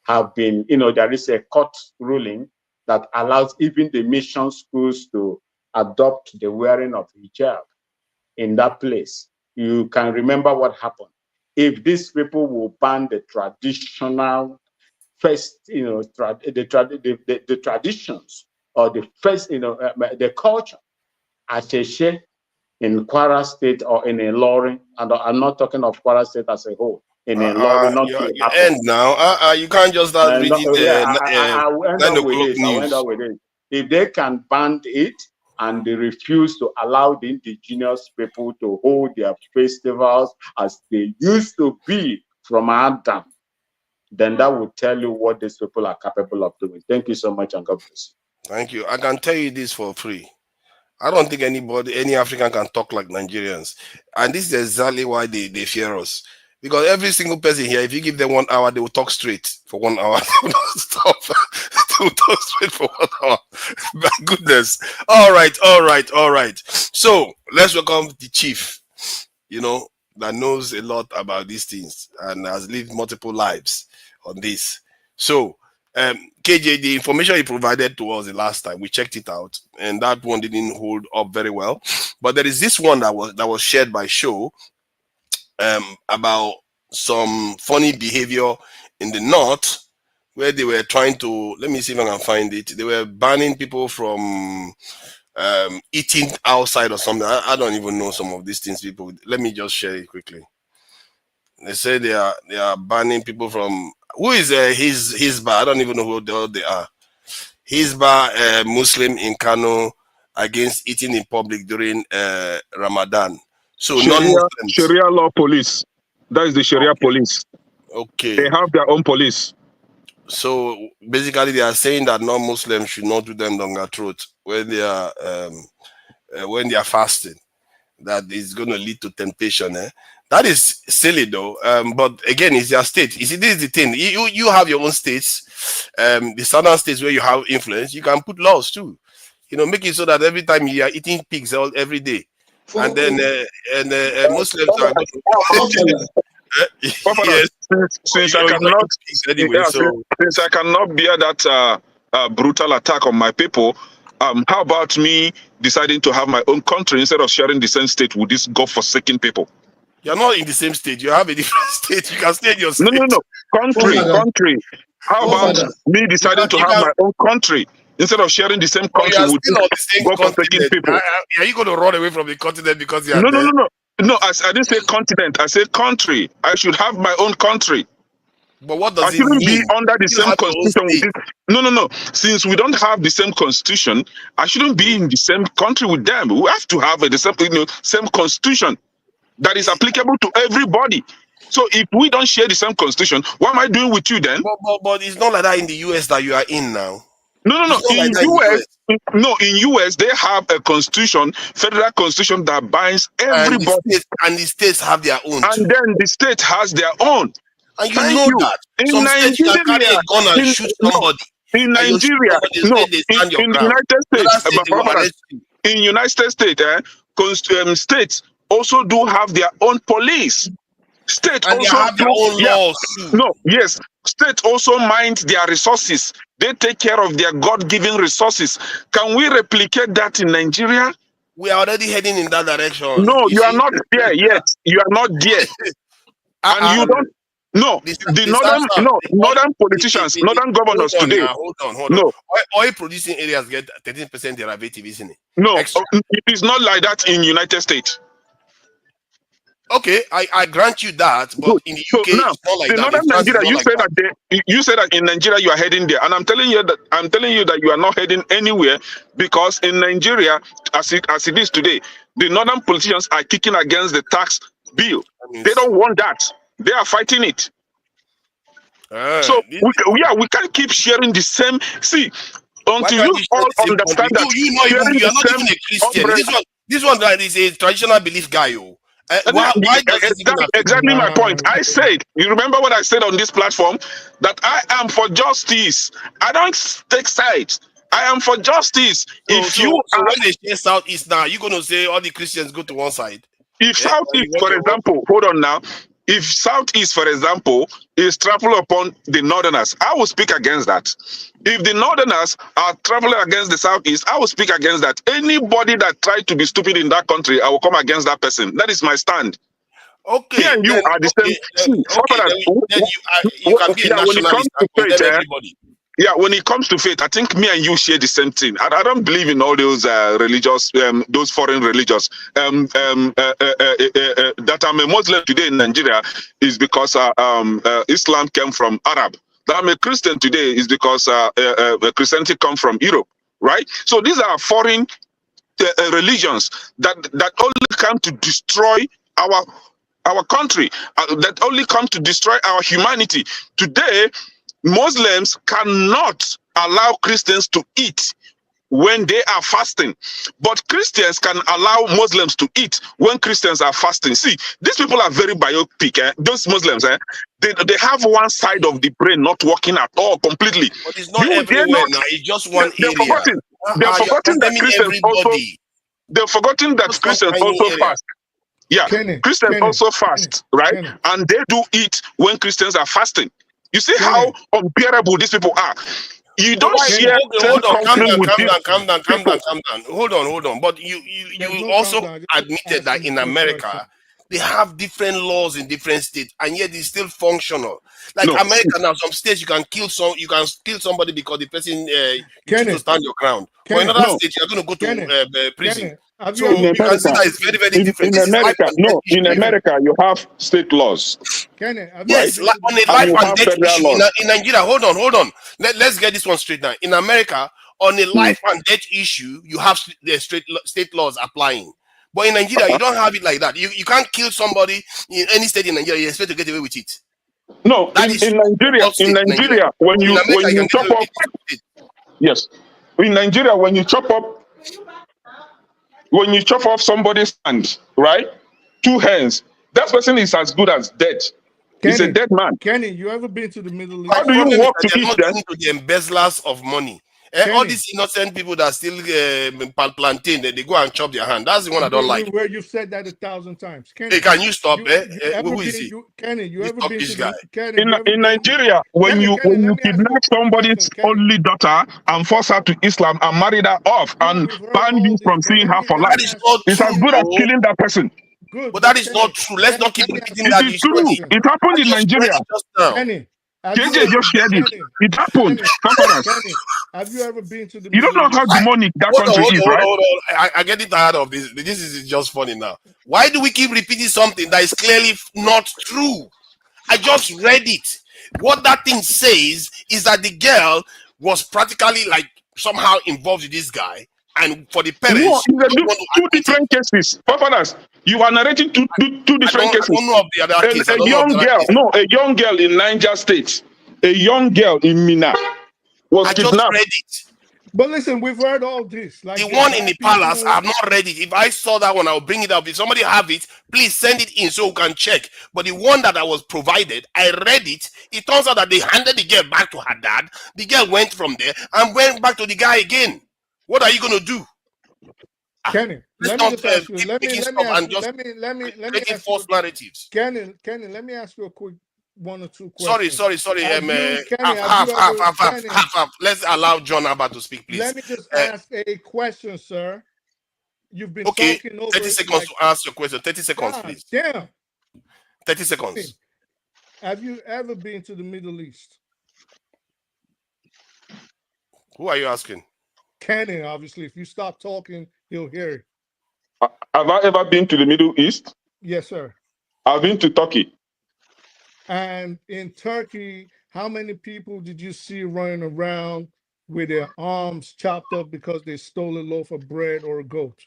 have been, there is a court ruling that allows even the mission schools to adopt the wearing of hijab in that place. You can remember what happened. If these people will ban the traditional first, the traditions or the first, the culture, Asheshe in Kwara State or in Ilorin, and I'm not talking of Kwara State as a whole, in Ilorin, not to You happen. end now. You can't just start reading I will end 9 up with o'clock this. I will end news. up with this. If they can ban it and they refuse to allow the indigenous people to hold their festivals as they used to be from Adam, then that will tell you what these people are capable of doing. Thank you so much, and God bless you. Thank you. I can tell you this for free. I don't think any African can talk like Nigerians. And this is exactly why they fear us. Because every single person here, if you give them 1 hour, they will talk straight for 1 hour. They will not stop. They will talk straight for 1 hour. My goodness. All right. So let's welcome the chief, that knows a lot about these things and has lived multiple lives on this. So KJ, the information he provided to us the last time, we checked it out, and that one didn't hold up very well. But there is this one that was shared by Show about some funny behavior in the north, where they were trying to, let me see if I can find it. They were banning people from eating outside or something. I don't even know some of these things. People, let me just share it quickly. They say they are banning people from, who is Hizba? I don't even know who they are. Hizba, Muslim in Kano, against eating in public during Ramadan. So non-Muslims. Sharia law police. That is the Sharia police. Okay. They have their own police. So basically, they are saying that non-Muslims should not do them down their throat when they are fasting. That is going to lead to temptation. That is silly though. But again, it's your state. You see, this is the thing. You have your own states. The southern states where you have influence, you can put laws too. Make it so that every time you are eating pigs every day, and then Muslims are. Yes. Since I cannot bear that brutal attack on my people, how about me deciding to have my own country instead of sharing the same state with these godforsaken people? You're not in the same state. You have a different state. You can stay in your state. No. Country. How about me deciding to have my own country instead of sharing the same country with these godforsaken people? Are you going to run away from the continent because you are there? No, I didn't say continent. I said country. I should have my own country. But what does I shouldn't be under the same constitution with this. No. Since we don't have the same constitution, I shouldn't be in the same country with them. We have to have the same constitution that is applicable to everybody. So if we don't share the same constitution, what am I doing with you then? But it's not like that in the US that you are in now. No. In US, they have a constitution, federal constitution that binds everybody. And the states have their own. And then the state has their own. And you know that. Some states you can carry a gun and shoot somebody. In Nigeria, in the United States, states also do have their own police. State and also they have their own laws too. State also mind their resources. They take care of their God-given resources. Can we replicate that in Nigeria? We are already heading in that direction. No, you are not there yet. You are not there. And you don't. No, northern politicians, northern governors today. Hold on. Oil producing areas get 13% derivative, isn't it? No, it is not like that in United States. Okay, I grant you that, but in the UK, it's not like that. Northern Nigeria, you say that in Nigeria you are heading there, and I'm telling you that you are not heading anywhere, because in Nigeria, as it is today, the northern politicians are kicking against the tax bill. They don't want that. They are fighting it. So we can't keep sharing the same. See, until you all understand that you're not even a Christian. This one that is a traditional belief guy. Why exactly my point. I said, you remember what I said on this platform, that I am for justice. I don't take sides. I am for justice. So when they share Southeast now, you're going to say all the Christians go to one side? If Southeast, for example, hold on now. if Southeast, for example, is trampled upon the Northerners, I will speak against that. If the Northerners are traveling against the Southeast, I will speak against that. Anybody that tried to be stupid in that country, I will come against that person. That is my stand. Okay, Me and you then are the same. then you can be a When it comes nationalist to and condemn faith, everybody. yeah, when it comes to faith, I think me and you share the same thing. I don't believe in all those religious, those foreign religions. That I'm a Muslim today in Nigeria is because Islam came from Arab. That I'm a Christian today is because Christianity comes from Europe, right? So these are foreign religions that only come to destroy our country, that only come to destroy our humanity. Today, Muslims cannot allow Christians to eat when they are fasting, but Christians can allow Muslims to eat when Christians are fasting. See, these people are very biopic. Those Muslims, they have one side of the brain not working at all completely. But it's not everywhere now. It's just one They're area. forgotten. They're You're forgotten that condemning Christians also. everybody. They're forgotten that Just one Christians tiny also area. fast. Yeah, Christians also fast, right? And they do eat when Christians are fasting. You see how unbearable these people are. You don't share. Hold on, calm down. Hold on. But you also admitted that in America they have different laws in different states, and yet it's still functional. Like America now, some states you can kill somebody because the person you choose to stand your ground. But in other states, you're going to go to prison. So in you America, can see that it's very, very different. In America, no, in America you have state laws. Yes, like on a life and death issue in Nigeria. Hold on. Let's get this one straight now. In America, on a life and death issue, you have the state laws applying. But in Nigeria, you don't have it like that. You can't kill somebody in any state in Nigeria. You expect to get away with it. No, in Nigeria, when you chop up, yes, in Nigeria when you chop off somebody's hand, right? 2 hands, that person is as good as dead. He's a dead man. Kenny, you ever been to the Middle East? How do you walk to eat them? To the embezzlers of money. All these innocent people that still plantain, they go and chop their hand. That's the one I don't like. Where you've said that 1,000 times. Kenny, hey, can you stop? Who is he? Kenny, you ever been to Kenny, in Nigeria, when you kidnap somebody's only daughter and force her to Islam and marry her off and ban you from seeing her for life, it's as good as killing that person. Good, but that is not true. Let's not keep repeating that. It is true. It happened in Nigeria. Kenny, JJ just shared it. It happened. Kenny, have you ever been to the You don't know how demonic that country is, right? Hold on. I get it tired of this. This is just funny now. Why do we keep repeating something that is clearly not true? I just read it. What that thing says is that the girl was practically like somehow involved with this guy. And for the parents, two different cases. Fathers, you are narrating two different cases. I don't know of the other case. A young girl in Niger State, a young girl in Mina was kidnapped. Just read it. But listen, we've heard all this. Like the one in the palace, I have not read it. If I saw that one, I'll bring it up. If somebody have it, please send it in so we can check. But the one that I was provided, I read it. It turns out that they handed the girl back to her dad. The girl went from there and went back to the guy again. What are you going to do? Kenny, let me ask you false narratives. Kenny, let me ask you a quick 1 or 2 questions. Sorry. Half. Let's allow John Abba to speak, please. Let me just ask a question, sir. You've been talking over 30 seconds to ask your question. 30 seconds, please. Damn. 30 seconds. Have you ever been to the Middle East? Who are you asking? Kenny, obviously. If you stop talking, he'll hear it. Have I ever been to the Middle East? Yes, sir. I've been to Turkey. And in Turkey, how many people did you see running around with their arms chopped up because they stole a loaf of bread or a goat?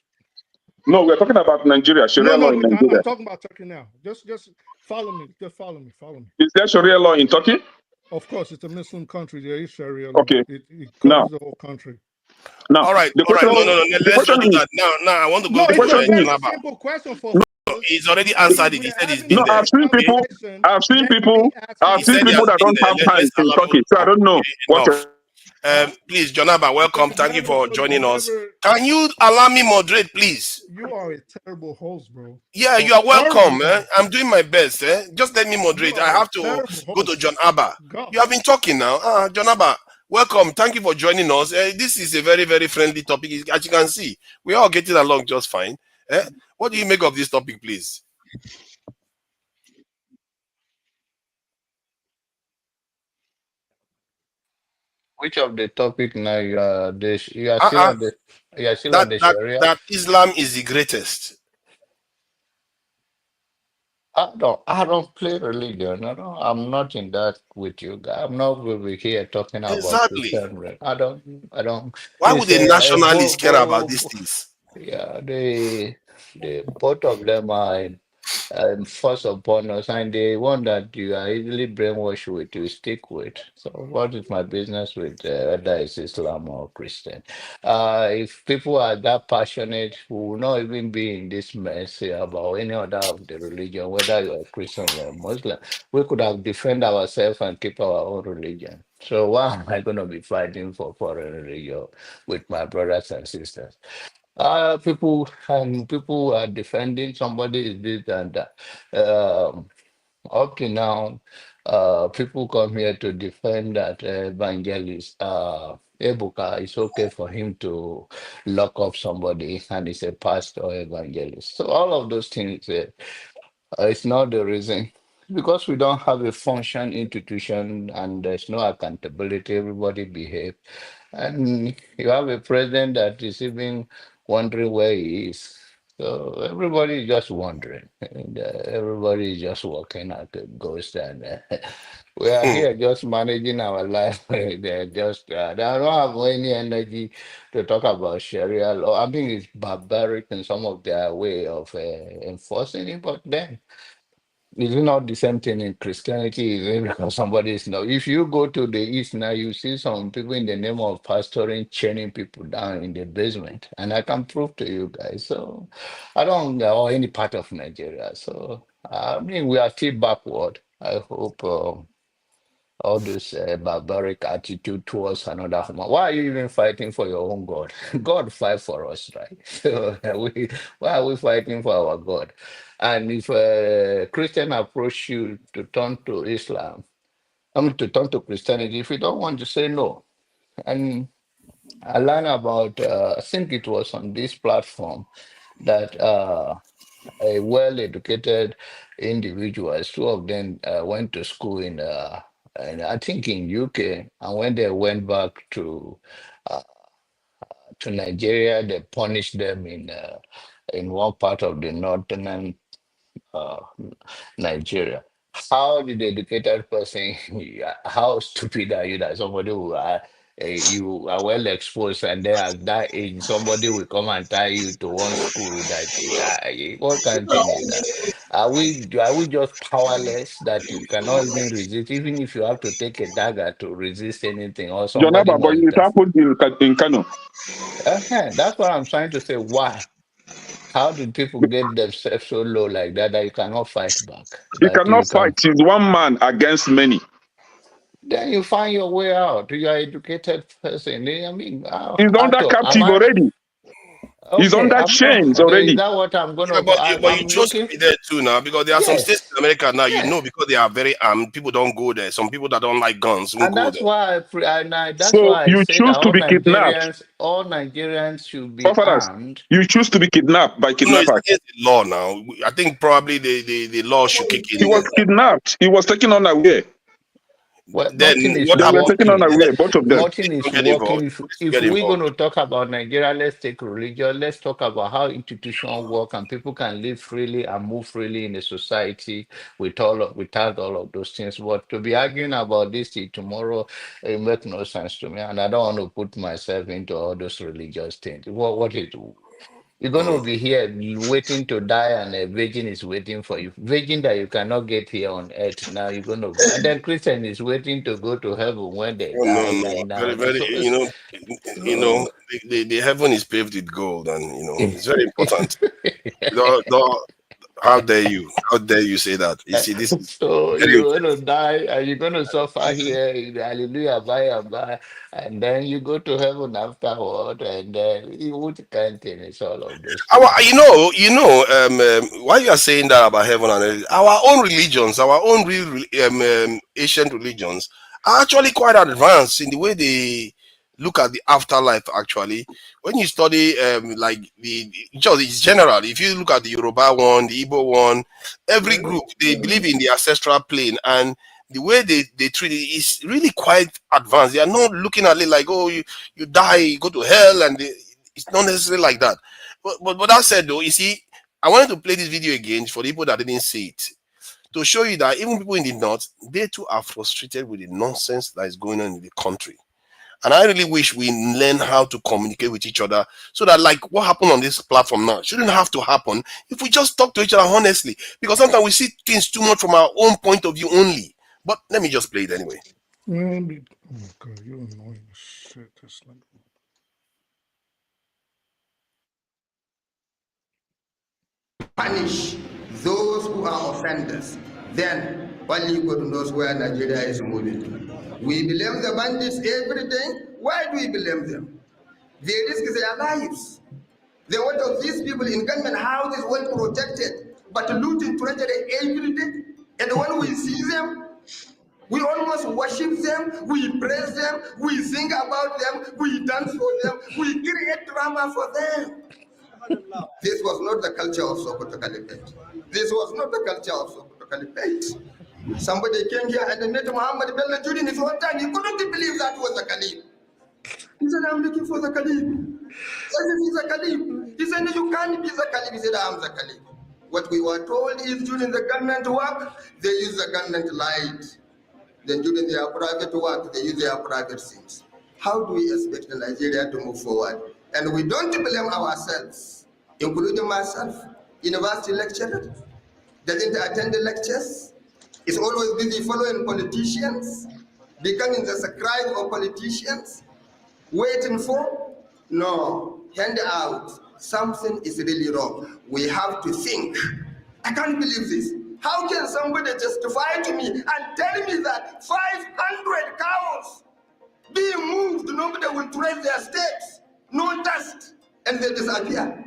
No, we're talking about Nigeria. Sharia law in Nigeria. I'm talking about Turkey now. Just follow me. Just follow me. Is there Sharia law in Turkey? Of course, it's a Muslim country. There is Sharia law. Okay. It covers the whole country. Now, all right. No. Let's not do that. Now, I want to go. It's a very simple question for. He's already answered it. He said he's been there. I've seen people that don't have time in Turkey, so I don't know what. Please, Jonaba, welcome. You've Thank you never, for so you've joining us. never. Can you allow me moderate, please? You are a terrible host, bro. Yeah, A you are horrible welcome. host. I'm doing my best. Just let me You moderate. I are a have to terrible go to host. John Abba. God. You have been talking now. John Abba, welcome. Thank you for joining us. This is a very, very friendly topic. As you can see, we are all getting along just fine. What do you make of this topic, please? Which of the topic now you are still on the Sharia? That Islam is the greatest. I don't play religion. I'm not in that with you guys. I'm not over here talking about Exactly. Christian. I don't. Why would It's a nationalist care about these both. things? Yeah, they both of them are force upon us, and the one that you are easily brainwashed with, you stick with. So, what is my business with whether it's Islam or Christian? If people are that passionate, we will not even be in this mess here about any other of the religion, whether you're a Christian or a Muslim. We could have defend ourselves and keep our own religion. So, why am I going to be fighting for foreign religion with my brothers and sisters? People are defending somebody is this and that. Up to now, people come here to defend that evangelist Ebuka. It's okay for him to lock up somebody, and he's a pastor or evangelist. So all of those things, it's not the reason. Because we don't have a function institution and there's no accountability, everybody behave. And you have a president that is even wondering where he is. So everybody is just wondering. And, everybody is just walking like a ghost. And we are here just managing our life. They're just, they don't have any energy to talk about Sharia law. I mean, it's barbaric in some of their way of enforcing it, but then is it not the same thing in Christianity? Is it because somebody is now? If you go to the East now, you see some people in the name of pastoring chaining people down in the basement, and I can prove to you guys. So I don't know any part of Nigeria. So I mean, we are still backward. I hope. All this barbaric attitude towards another human. Why are you even fighting for your own God? God fight for us, right? So why are we fighting for our God? And if a Christian approach you to turn to Islam, I mean to turn to Christianity, if you don't want to say no. And I learned about, I think it was on this platform that a well-educated individuals. Two of them went to school and I think in UK. And when they went back uh, to Nigeria, they punished them in one part of the northern uh, Nigeria. How did the educated person, yeah, how stupid are you that somebody who are you are well exposed and then at that age somebody will come and tie you to one school that what kind of thing is that? Are we just powerless that you cannot even resist, even if you have to take a dagger to resist anything or John somebody Abba, but must it die? happened in Kano. That's what I'm trying to say. Why? How did people get themselves so low like that that you cannot fight back? He That cannot you fight. can He's one man against many. then you find your way out. You are educated person. I mean, He's how under to am captive I already. He's okay? under I'm not. chains Is already. that what I'm Yeah, gonna go? but you I'm chose to looking. be there too now because there are some states Yes, in America now, yeah, because they are very armed, people don't go there. Some people that don't like guns won't and go that's there. why that's So why I you say that choose to be kidnapped. All Nigerians should be Forefathers, armed. you choose to be kidnapped by No, it's kidnappers. against the law now. I think probably the law should kick He in. was kidnapped. He was taken unaware. Well, Then nothing is what They were happens? taken working. unaware, both of them. Nothing is Don't get involved. working. If Police will if get we're going involved. to talk about Nigeria, let's take religion. Let's talk about how institutions work and people can live freely and move freely in the society without all of those things. But to be arguing about this till tomorrow, it makes no sense to me. And I don't want to put myself into all those religious things. What is you're going to Mm. be here waiting to die, and a virgin is waiting for you. Virgin that you cannot get here on earth. Now you're going to go. And then Christian is waiting to go to heaven when they Oh, no, die. no, And very, now, very. so it's so. The heaven is paved with gold, and it's very important. The, How dare you? How dare you say that? You see, this is So very you're gonna die and you're gonna suffer here in hallelujah by and by, and then you go to heaven afterward, and then you would can't finish all of those our, things. why you are saying that about heaven and earth, our own religions, our own real ancient religions are actually quite advanced in the way they look at the afterlife. Actually, when you study like just it's general, if you look at the Yoruba one, the Igbo one, every group they believe in the ancestral plane, and the way they treat it is really quite advanced. They are not looking at it like, oh, you die, you go to hell, and it's not necessarily like that. But that said, though, you see, I wanted to play this video again for the people that didn't see it to show you that even people in the north, they too are frustrated with the nonsense that is going on in the country. And I really wish we learn how to communicate with each other so that, like what happened on this platform now, shouldn't have to happen if we just talk to each other honestly. Because sometimes we see things too much from our own point of view only. But let me just play it anyway. Man, oh my God, you're annoying as shit. That's like. Punish those who are offenders, then only God knows where Nigeria is moving to. We blame the bandits every day. Why do we blame them? They risk their lives. They want these people in government houses well protected, but looting treasury every day. And when we see them, we almost worship them, we praise them, we sing about them, we dance for them, we create drama for them. This was not the culture of Sokoto Caliphate. This was not the culture of Sokoto Caliphate. Somebody came here and met Muhammad Bello during his own time. He couldn't believe that was the Caliph. He said, I'm looking for the Caliph. He said, he's the Caliph. He said, you can't be the Caliph. He said, I'm the Caliph. What we were told is during the government work, they use the government light. Then during their private work, they use their private things. How do we expect Nigeria to move forward? And we don't blame ourselves, including myself, university lecturer, doesn't attend the lectures, is always busy following politicians, becoming the scribe of politicians, waiting for? No, hand out. Something is really wrong. We have to think. I can't believe this. How can somebody justify to me and tell me that 500 cows being moved, nobody will trace their steps, no dust, and they disappear?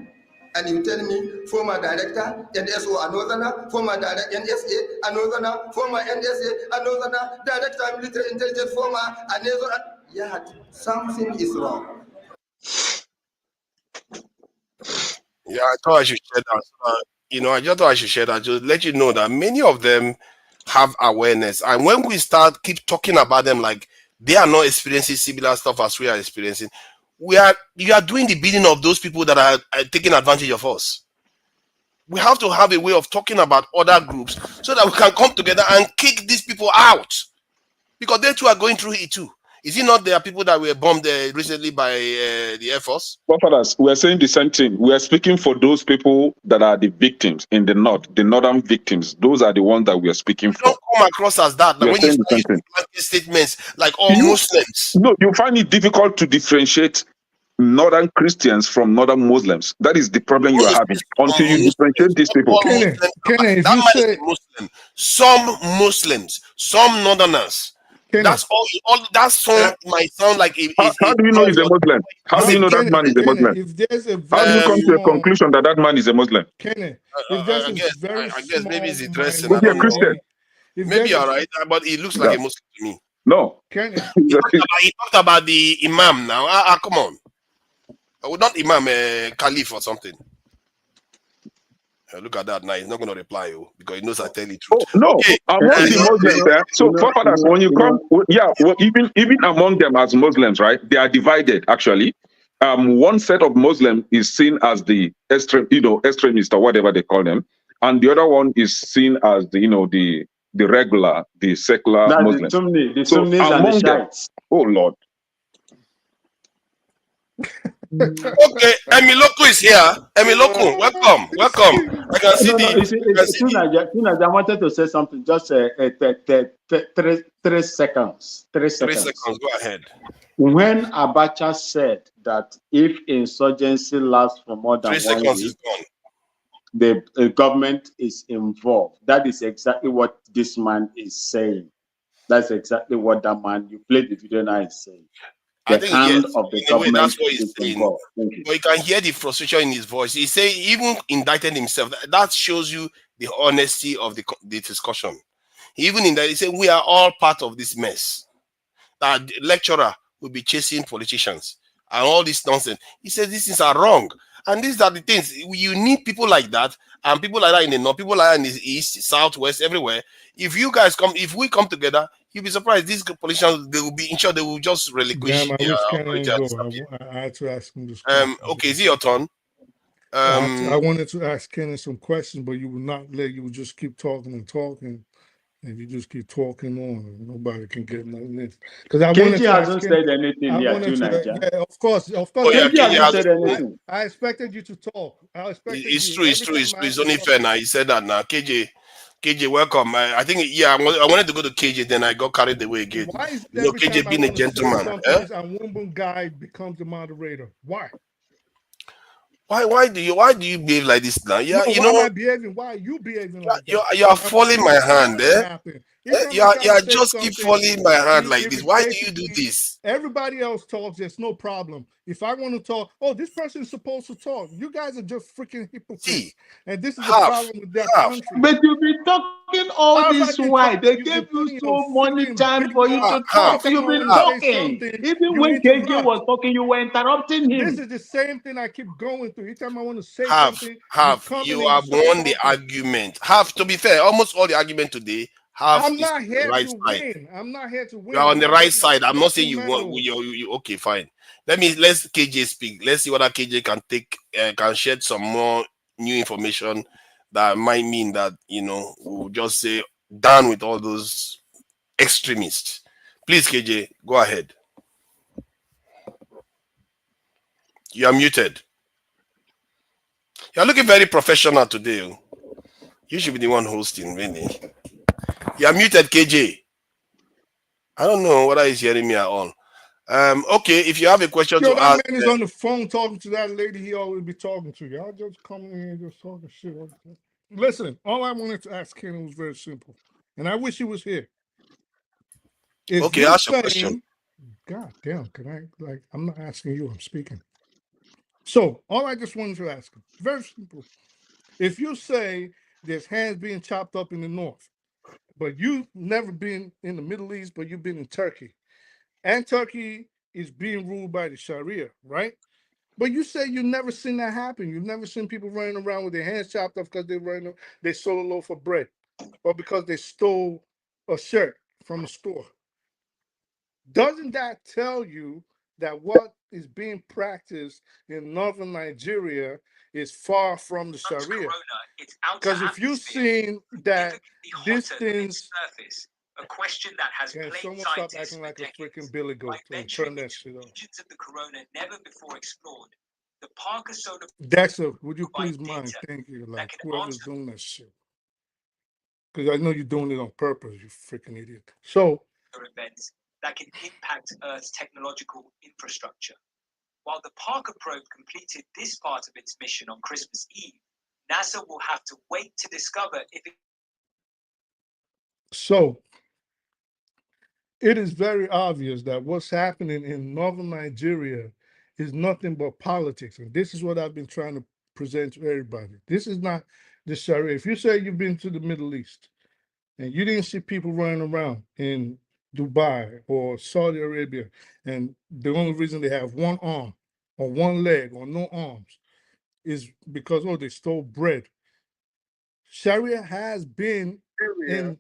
And you tell me former director, NSO, another, former director, NSA, another, former NSA, another, director of military intelligence, former, another. Yeah, something is wrong. Yeah, I thought I should share that. I just thought I should share that to let you know that many of them have awareness. And when we keep talking about them like they are not experiencing similar stuff as we are experiencing, you are doing the bidding of those people that are taking advantage of us. We have to have a way of talking about other groups so that we can come together and kick these people out. Because they too are going through it too. Is it not there are people that were bombed recently by the Air Force? Fathers, we are saying the same thing. We are speaking for those people that are the victims in the north, the northern victims. Those are the ones that we are speaking for. Don't come across as that. Like when you start using statements like all Muslims. No, you find it difficult to differentiate northern Christians from northern Muslims. That is the problem you are having. Until you differentiate these people. If that you man say is Muslim. Some Muslims, some northerners. That's all. That song might sound like how do you know he's a Muslim? How do you know that man is a Muslim? If there's a How do you come to a small, conclusion that that man is a Muslim? If there's a very I guess maybe it's small dressing. Maybe a Christian. Maybe you're right, but he looks like a Muslim to me. No. He talked about the Imam now. Come on. Not Imam, Caliph or something. Look at that now. He's not going to reply you because he knows I tell the truth. Oh, no, okay. among the Muslims, so forefathers, when you come, even among them as Muslims, right? They are divided actually. One set of Muslims is seen as the extremist or whatever they call them, and the other one is seen as the regular, the secular Muslim. The Sunnis and the Shiites. Oh Lord. Okay, Emiloko is here. Emiloko, welcome. I can see I wanted to say something. Just 3 seconds. 3 seconds. 3 seconds. Go ahead. When Abacha said that if insurgency lasts for more than 3 seconds one week, is gone. the government is involved. That is exactly what this man is saying. That's exactly what that man, you played the video now, is saying. I The think hand yes, of the in a way, that's government what he's is saying. involved. Thank you. But you can hear the frustration in his voice. He say he even indicted himself. That shows you the honesty of the discussion. Even in that, he said we are all part of this mess. That the lecturer will be chasing politicians and all this nonsense. He says these things are wrong, and these are the things you need people like that, and people like that in the north, people like that in the east, southwest, everywhere. If you guys come, if we come together, you'll be surprised. These politicians, they will be in short, they will just relinquish Damn, I their wish Kenny authority didn't and go. disappear. I had to ask him this question. Okay, is it your turn? I wanted to ask Kenny some questions, but you would not let. You would just keep talking and talking, and you just keep talking on, and nobody can get nothing in. Because I wanted KG to ask hasn't Kenny. said anything I here wanted too, to. Niger. Yeah, of course. Oh yeah, KG hasn't said KJ anything. I expected you to talk. I expected it's you. true, it's Every true, it's time true. I It's ask you only fair something, now. He said that now. KJ, welcome. I think yeah, I wanted to go to KJ, then I got carried away again. why is it You know, every time KJ I being a want to say gentleman. something, this Anwumbun guy becomes the moderator? Why? Why do you behave like this now? Yeah, No, you why am know, I behaving? Why are you behaving like that? you are And why falling do my you hand, allow it to eh? happen? Each time I try You to are say just keep something, falling my hand it like this. Why do you do basically this? everybody else talks. There's no problem. If I want to talk, oh, this person is supposed to talk. You guys are just freaking hypocrites, See, and this is the half, problem with that half, country. But you've been talking all How have I this been while. talking? They You've gave been you putting your so many freaking time for you finger. to Every talk. half, time You've I been want to half. say talking. something, Even you when KG interrupt. was talking, you were interrupting This him. is the same thing I keep going through. Each time I want to say Half, something, you half. come in You and you have start won the talking. argument. Half, to be fair, almost all the argument today, half I'm is not on the here right to side. win. I'm not here to You win. are I'm on the not right getting side. I'm not saying freaking you want. medals. Okay, fine. Let's KJ speak. Let's see whether KJ can can shed some more new information that might mean that we'll just say down with all those extremists. Please, KJ, go ahead. You are muted. You're looking very professional today. Oh. You should be the one hosting, really. You are muted, KJ. I don't know whether he's hearing me at all. Okay, if you have a question Yo, to that ask, man is on the phone talking to that lady he always be talking to. Y'all just coming in and just talking shit. Listen, all I wanted to ask Kenny was very simple, and I wish he was here. If okay, you're ask your question. saying, God damn, can I, I'm not asking you, I'm speaking. So, all I just wanted to ask him, very simple. If you say there's hands being chopped up in the north, but you've never been in the Middle East, but you've been in Turkey, and Turkey is being ruled by the Sharia, right? But you say you've never seen that happen. You've never seen people running around with their hands chopped off because they stole a loaf of bread, or because they stole a shirt from a store. Doesn't that tell you that what is being practiced in northern Nigeria is far from the Sharia? Because if you've seen that these things, can someone stop acting like a freaking billy goat and turn that shit off? Dexter, would you please mind? Thank you. Like whoever's doing that shit. Because I know you're doing it on purpose, you freaking idiot. So events that can impact Earth's technological infrastructure. While the Parker probe completed this part of its mission on Christmas Eve, NASA will have to wait to discover if it. So it is very obvious that what's happening in northern Nigeria is nothing but politics. And this is what I've been trying to present to everybody. This is not the Sharia. If you say you've been to the Middle East and you didn't see people running around in Dubai or Saudi Arabia, and the only reason they have one arm or one leg or no arms is because, oh, they stole bread. Sharia has been in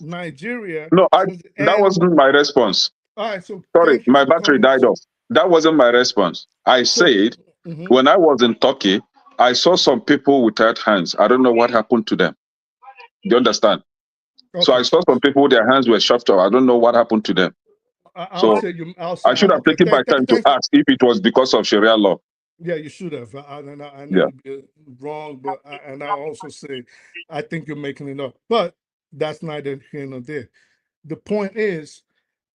Nigeria No, since the that end. wasn't my response. All right, so Sorry, thank you my for battery coming. died off. That wasn't my response. I said when I was in Turkey, I saw some people without hands. I don't know what happened to them. Do you understand? So I saw some people, their hands were chopped off. I don't know what happened to them. I'll So say you. I should have Okay, taken my time to ask if it was because of Sharia law. Yeah, you should have. I know Yeah. you're wrong, but and I also say I think you're making it up. But that's neither here nor there. The point is,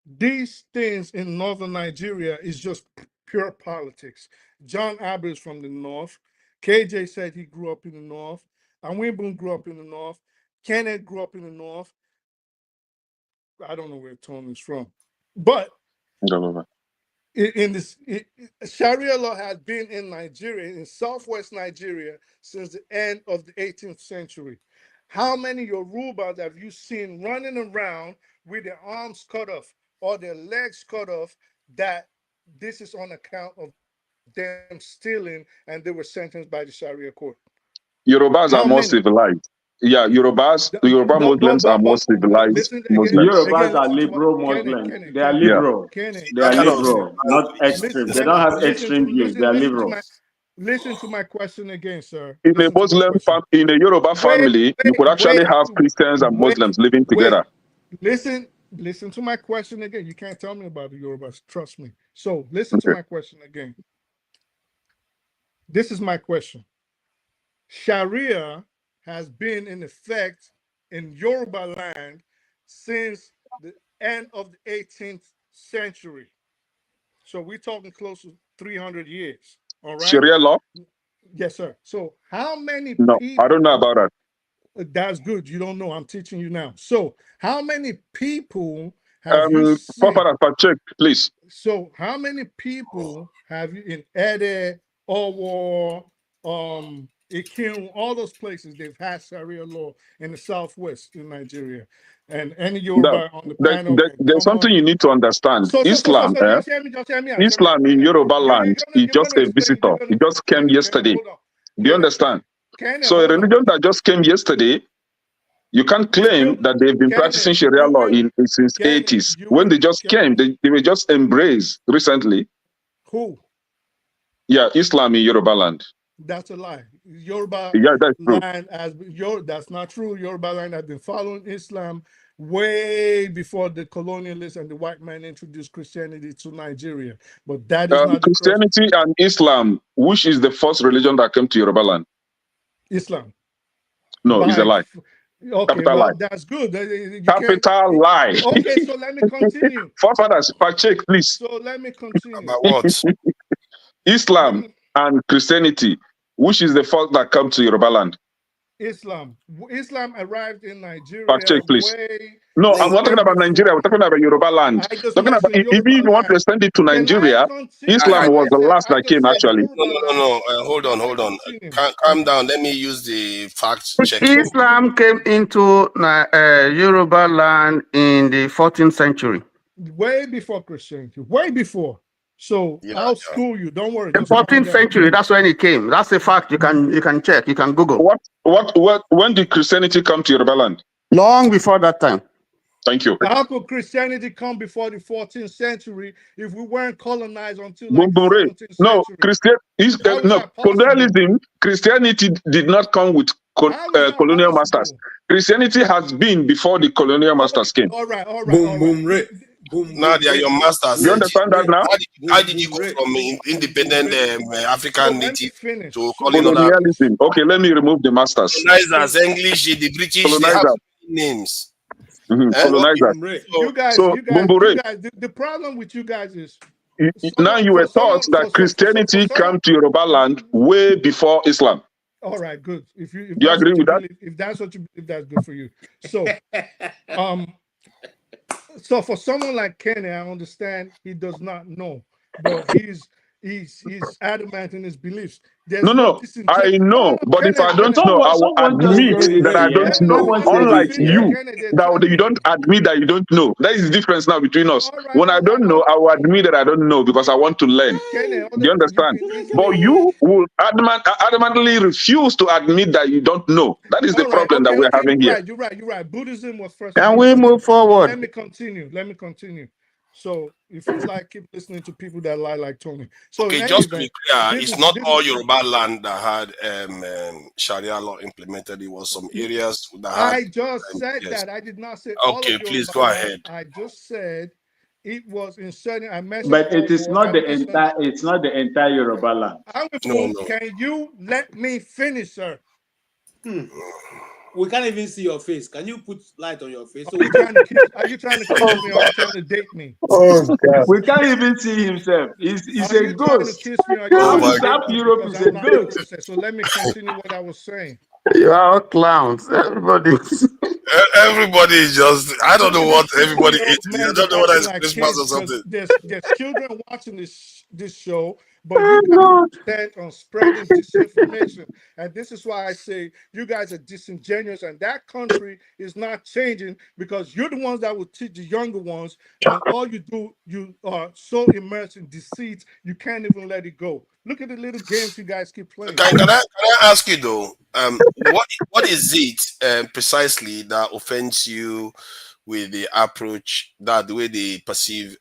these things in northern Nigeria is just pure politics. John Abbott is from the north. KJ said he grew up in the north. Awinbun grew up in the North. Kenneth grew up in the North. I don't know where Tony's from, but in this Sharia law has been in Nigeria, in southwest Nigeria, since the end of the 18th century. How many Yorubas have you seen running around with their arms cut off or their legs cut off that this is on account of them stealing and they were sentenced by the Sharia court? Yorubas How are more many? civilized. Yeah, the Yoruba Muslims are more civilized Listen Muslims. Yorubas are listen to liberal what Muslims. Kenneth, They are Yeah. liberal. Kenneth, They are That kind of liberal, not extreme. They don't have extreme views. They are liberals. listen to my question again, sir. In a Listen to my question. in a Yoruba family, you could actually have Christians and Muslims living together. Listen to my question again. You can't tell me about the Yorubas. Trust me. So listen to my question again. This is my question. Sharia has been in effect in Yoruba land since the end of the 18th century. So we're talking close to 300 years. All right. Sharia law? Yes, sir. So how many No, people? I don't know about that. That's good. You don't know. I'm teaching you now. So how many people have you seen? Check, please. So how many people have you in Ede, Owo, Ikim, all those places they've had Sharia law in the southwest in Nigeria, and any Yoruba on the panel can There's come something up. you need to understand. Just hear me. Islam in Yoruba land is just a visitor. It just came yesterday. Do you understand? So a religion that just came yesterday, you can't claim that they've been practicing Sharia law since 80s. When they just came, they were just embraced recently. Who? Yeah, Islam in Yoruba land. That's a lie. Yoruba that's true. land that's not true. Yoruba land has been following Islam way before the colonialists and the white man introduced Christianity to Nigeria. But that is not Christianity and Islam, which is the first religion that came to Yoruba land? Islam. No, it's a lie. Okay, Capital well, lie. that's good. Capital lie. Okay, so let me continue. Forefathers, check, please. So let me continue. About what? Islam and Christianity, which is the first that come to Yoruba land? Islam arrived in Nigeria. Check, please. No, I'm not talking about Nigeria. We're talking about Yoruba land. Talking about if you want to extend it to Nigeria, Islam was the last that came actually. No. Hold on. Calm down. Let me use the fact check. Islam came into Yoruba land in the 14th century. Way before Christianity. Way before. So I'll school you. Don't worry. The 14th century. That's when it came. That's a fact. You can check. You can Google. When did Christianity come to Yoruba land? Long before that time. Thank you. How could Christianity come before the 14th century if we weren't colonized until like the 17th century? Colonialism. Christianity did not come with colonial masters. Christianity has been before the colonial masters came. All right. Now they are your masters. Do you understand that now? How did you go from independent African native to colonialism? Okay, let me remove the masters. Colonizers, English, the British, they have names. Colonizers. You guys, the problem with you guys is now you were taught that Christianity came to Yoruba land way before Islam. All right, good. If you agree with that? If that's what you believe, that's good for you. So, so for someone like Kenny, I understand he does not know, but he's adamant in his beliefs. No, I know, but if I don't know, I will admit that I don't know. Unlike you, that you don't admit that you don't know. That is the difference now between us. When I don't know, I will admit that I don't know because I want to learn. Do you understand? But you will adamantly refuse to admit that you don't know. That is the problem that we're having here. You're right. Buddhism was first. Can we move forward? Let me continue. So if it's like keep listening to people that lie like Tony. So okay, just to be clear, it's not all Yoruba land that had Sharia law implemented. It was some areas that had. I just said that. I did not say. Okay, please go ahead. I just said it was in certain. I mentioned. But it is not the entire. It's not the entire Yoruba land. No. Can you let me finish, sir? We can't even see your face. Can you put light on your face? Are you trying to kiss me or are you trying to date me? Oh, God. We can't even see himself. He's a ghost. Europe is a ghost. So let me continue what I was saying. You are all clowns. Everybody. Everybody is just, I don't know what everybody Studio, eats. I man, don't you're know whether acting it's like Christmas kids or because something. there's children watching this show, but you guys are bent on spreading disinformation, and this is why I say you guys are disingenuous, and that country is not changing because you're the ones that will teach the younger ones, and all you are so immersed in deceit you can't even let it go. Look at the little games you guys keep playing. Can I ask you though, what is it precisely that offends you with the approach, that the way they perceive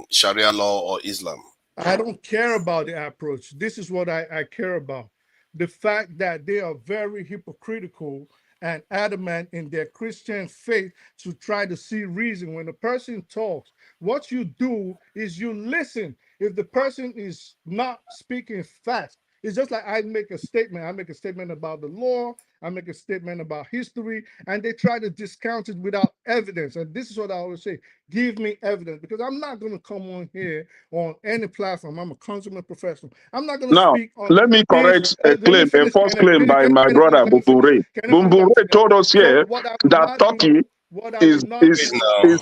Sharia law or Islam? I don't care about the approach. This is what I care about. The fact that they are very hypocritical and adamant in their Christian faith to try to see reason. When a person talks, what you do is you listen. If the person is not speaking fast, it's just like I make a statement. I make a statement about the law. I make a statement about history, and they try to discount it without evidence. And this is what I always say: give me evidence, because I'm not going to come on here on any platform. I'm a consummate professional. I'm not going to Now, speak on let me things. correct a Let me claim, a finish. false Can I claim finish? by my Can I finish? brother Let me finish. Bumbure. Can I finish? Let me Bumbure finish. told us So here what I will that not do, Turkey what I will is not is Please do, now.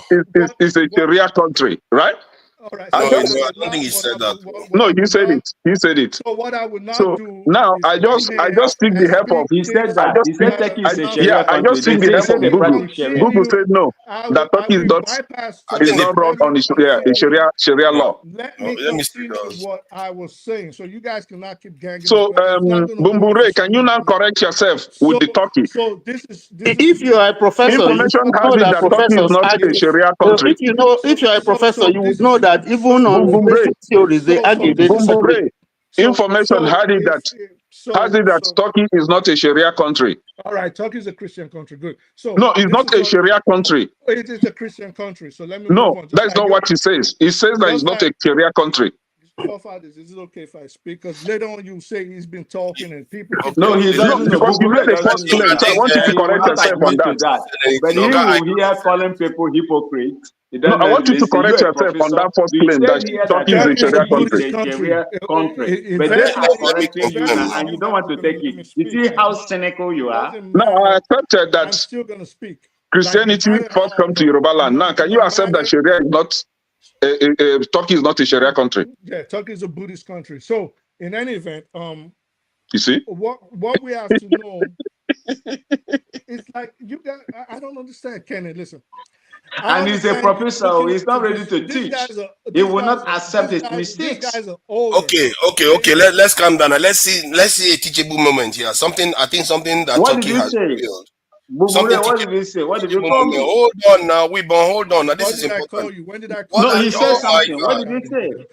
is a what Sharia country, right? all right. I So No, what just I I would don't think not, he said that. Though. what no, I he would said not, it. He said it. so what I would not So do now is come I here just seek and the help of speak He things said I that. just He seek said that Turkey are is a not yeah Sharia I country. just They seek true. the say he help said of they To Google. practice Sharia. Google continue, said no, that I Turkey is will not bypass I think is the Turkey. not brought Let me on a continue. Sharia law. Let no, me let me speak. continue what I was saying. So you guys cannot keep ganging up So on me. It's not going to work for Bumbure, can some you now reason. correct yourself with So the Turkey? If you are a professor, you Information should has know it that that Turkey is professors not a argue. Sharia country. If you are a professor, you would this is know that even so on Bumbure, basic theories, they argue, they this is disagree. Bumbure, information had it if that Turkey is not a Sharia country. all right, Turkey is a Christian country. Good. So No, it's this not is a what Sharia country. it is, a Christian country. So let me move No, on. Just that's like not you, what he says. He says that it's just not like a Sharia country. forefathers. Is it okay if I speak? Because later on you say he's been talking and people keep Okay, No, he cutting him listen. No, off. doesn't know. because you Bubure made a I false doesn't think, know claim, I so I that. think, want you to He will correct not yourself on admit that. to that. But he Oga, I will know hear you said calling people hypocrites. He No, doesn't I know want the you to lesson. correct You're a yourself on professor. that false You claim said that here that Turkey is a Turkey is a Sharia Turkey is country. Buddhist a country. Sharia country. But they Eventually, are let me correcting you now, confirm. and eventually you you're don't not want even to gonna take let it. me You speak. see It how doesn't matter. cynical you It are? doesn't Now, I matter. accepted I'm that still gonna speak. Like no Christianity matter first how come to Yoruba land. Now, can you no accept that matter Sharia is not, Turkey is not a Sharia country? yeah, Turkey is a Buddhist country. So in any event, You see? what we have to know is like you guys. I don't understand, Kenny. Listen, I And he's a understand you professor. looking He's into not ready this. to These teach. guys are He will not accept his these mistakes. guys are older. Okay. Let's calm down. And let's see a teachable moment here. Something, I think something that What did Turkey you has say? revealed. Something Bubure, what did teachable, he say? What did you teachable call moment. me? Hold on now, hold on. Now this What is did I call important. you? When did I What call No, you? are he you? said Oh my something. What God. did he say?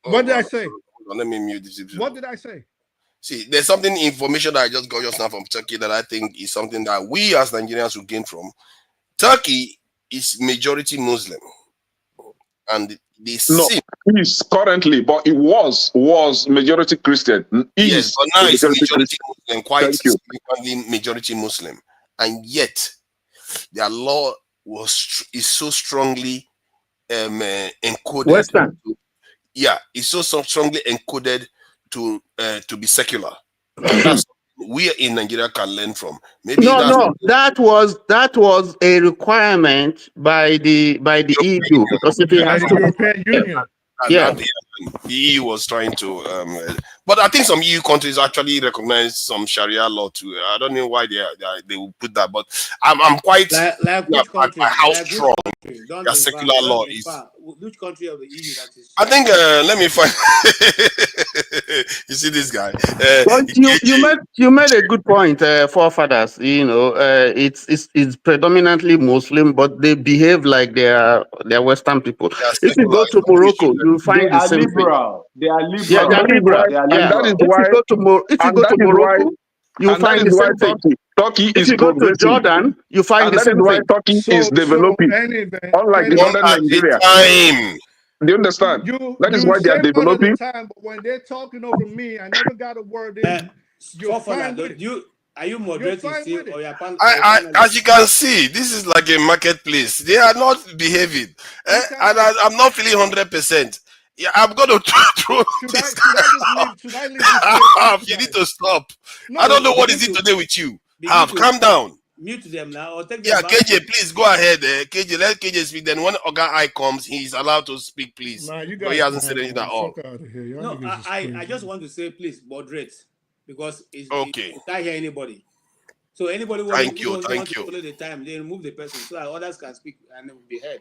What did I Hold say? on. Let me mute this. What did I say? See, there's something information that I just got just now from Turkey that I think is something that we as Nigerians will gain from. Turkey is majority Muslim, and they No, seem, is currently, but it was majority Christian. yes, Is but a now it's majority majority Christian. Muslim, quite Thank you. significantly majority Muslim, and yet their law is so strongly encoded. Western. Yeah, it's so strongly encoded to be secular, and that's something we in Nigeria can learn from. Maybe No, that's no, that was a requirement by the EU because if it By has the to, European Union. and yeah. the EU was trying to, but I think some EU countries actually recognize some Sharia law too. I don't know why they will put that, but I'm quite Like clear which about country? how Like which strong country? Don't their infer. secular Don't law is. infer. Which country of the EU that is I think Sharia? let me find. You see this guy? But you made a good point, forefathers. It's predominantly Muslim, but they behave like they're Western people. they are If you secular. go to Morocco, you'll They find the are same thing. liberal. They are Yeah, And they're liberal. that is why, liberal. They are and Yeah. that is liberal. If you why, go to and that is why, Morocco, you and that find is the why same thing. Turkey If is you go to progressing, Jordan, you find and the that is same why thing. Turkey is So developing, any event, unlike the Kenny, One modern at a Nigeria. time. Do you understand? That is you why they are say one at a developing. time, but when they're talking over me, I never got a word Uh, in. You're Forefather, fine with it. are you You're moderating fine still, with or it. are you As panelist? you can see, this is like a marketplace. They are not behaving, What kind and of I'm not feeling 100%. Yeah, I'm gonna throw should I this should I just guy leave? Should I leave this space for off. you You need guys? to stop. I No, don't know You what is need it to today with you. Have calm down. Mute them now or take them Yeah, back. KJ, please go ahead. KJ, let KJ speak. Then when Oga I comes, he's allowed to speak, please. Nah, you But he guys hasn't can said have anything it. at all. Fuck out of here. Y'all No, niggas is I crazy. just want to say, please moderate because Okay. you can't hear anybody. So anybody who Thank you, doesn't want thank to you. follow the time, they remove the person so that others can speak and it will be heard.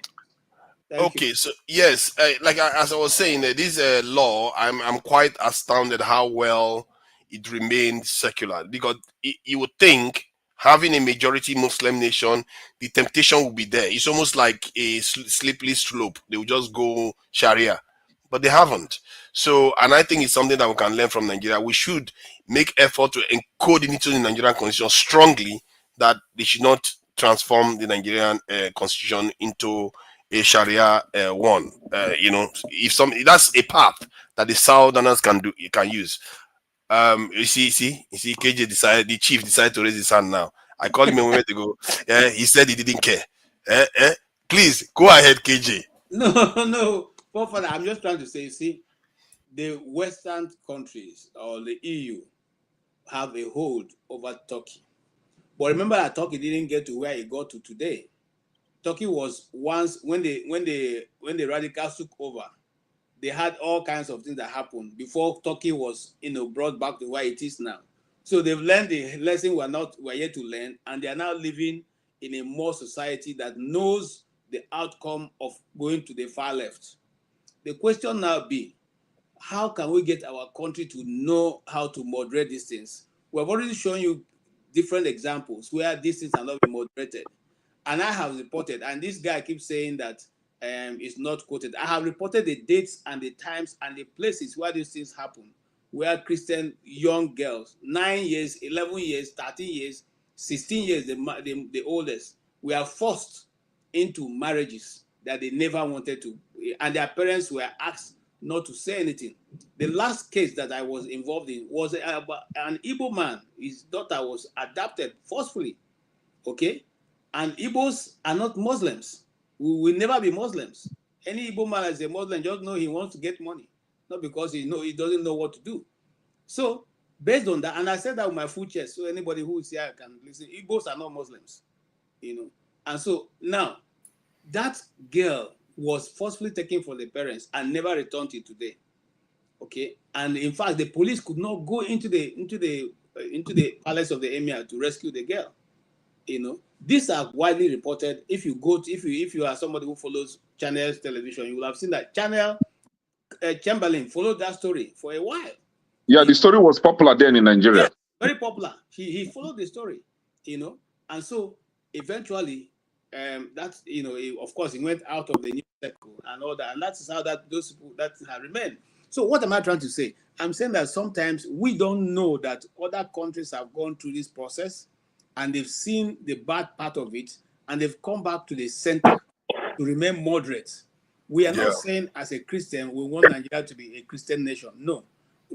Okay, so yes, as I was saying, this law, I'm quite astounded how well it remained secular because you would think having a majority Muslim nation, the temptation will be there. It's almost like a slippery slope. They will just go Sharia, but they haven't. So, and I think it's something that we can learn from Nigeria. We should make effort to encode it into the Nigerian constitution strongly that they should not transform the Nigerian constitution into a Sharia one. If some that's a path that the Southerners can use. You see, KJ decided, the chief decided to raise his hand now. I called him a moment ago. He said he didn't care. Please go ahead, KJ. No, Father, I'm just trying to say, see, the Western countries or the EU have a hold over Turkey. But remember that Turkey didn't get to where it got to today. Turkey was once when the radicals took over, they had all kinds of things that happened before Turkey was brought back to where it is now. So they've learned the lesson we're yet to learn, and they are now living in a more society that knows the outcome of going to the far left. The question now be, how can we get our country to know how to moderate these things? We've already shown you different examples where these things are not being moderated. And I have reported, and this guy keeps saying that it's not quoted. I have reported the dates and the times and the places where these things happen, where Christian young girls, 9 years, 11 years, 13 years, 16 years, the oldest, were forced into marriages that they never wanted to, and their parents were asked not to say anything. The last case that I was involved in was an Igbo man. His daughter was adopted forcefully, okay? And Igbos are not Muslims. We will never be Muslims. Any Igbo man as a Muslim just know he wants to get money, not because he doesn't know what to do. So based on that, and I said that with my full chest, so anybody who is here can listen. Igbos are not Muslims, And so now that girl was forcefully taken from the parents and never returned till today. Okay, and in fact, the police could not go into the palace of the emir to rescue the girl. These are widely reported. If you are somebody who follows Channel's television, you will have seen that Channel Chamberlain followed that story for a while. Yeah, the story was popular then in Nigeria. Yeah, very popular. He followed the story, and so eventually, that's of course, he went out of the news circle and all that, and that's how those people that have remained. So what am I trying to say? I'm saying that sometimes we don't know that other countries have gone through this process and they've seen the bad part of it and they've come back to the center to remain moderate. We are not saying as a Christian we want Nigeria to be a Christian nation. No.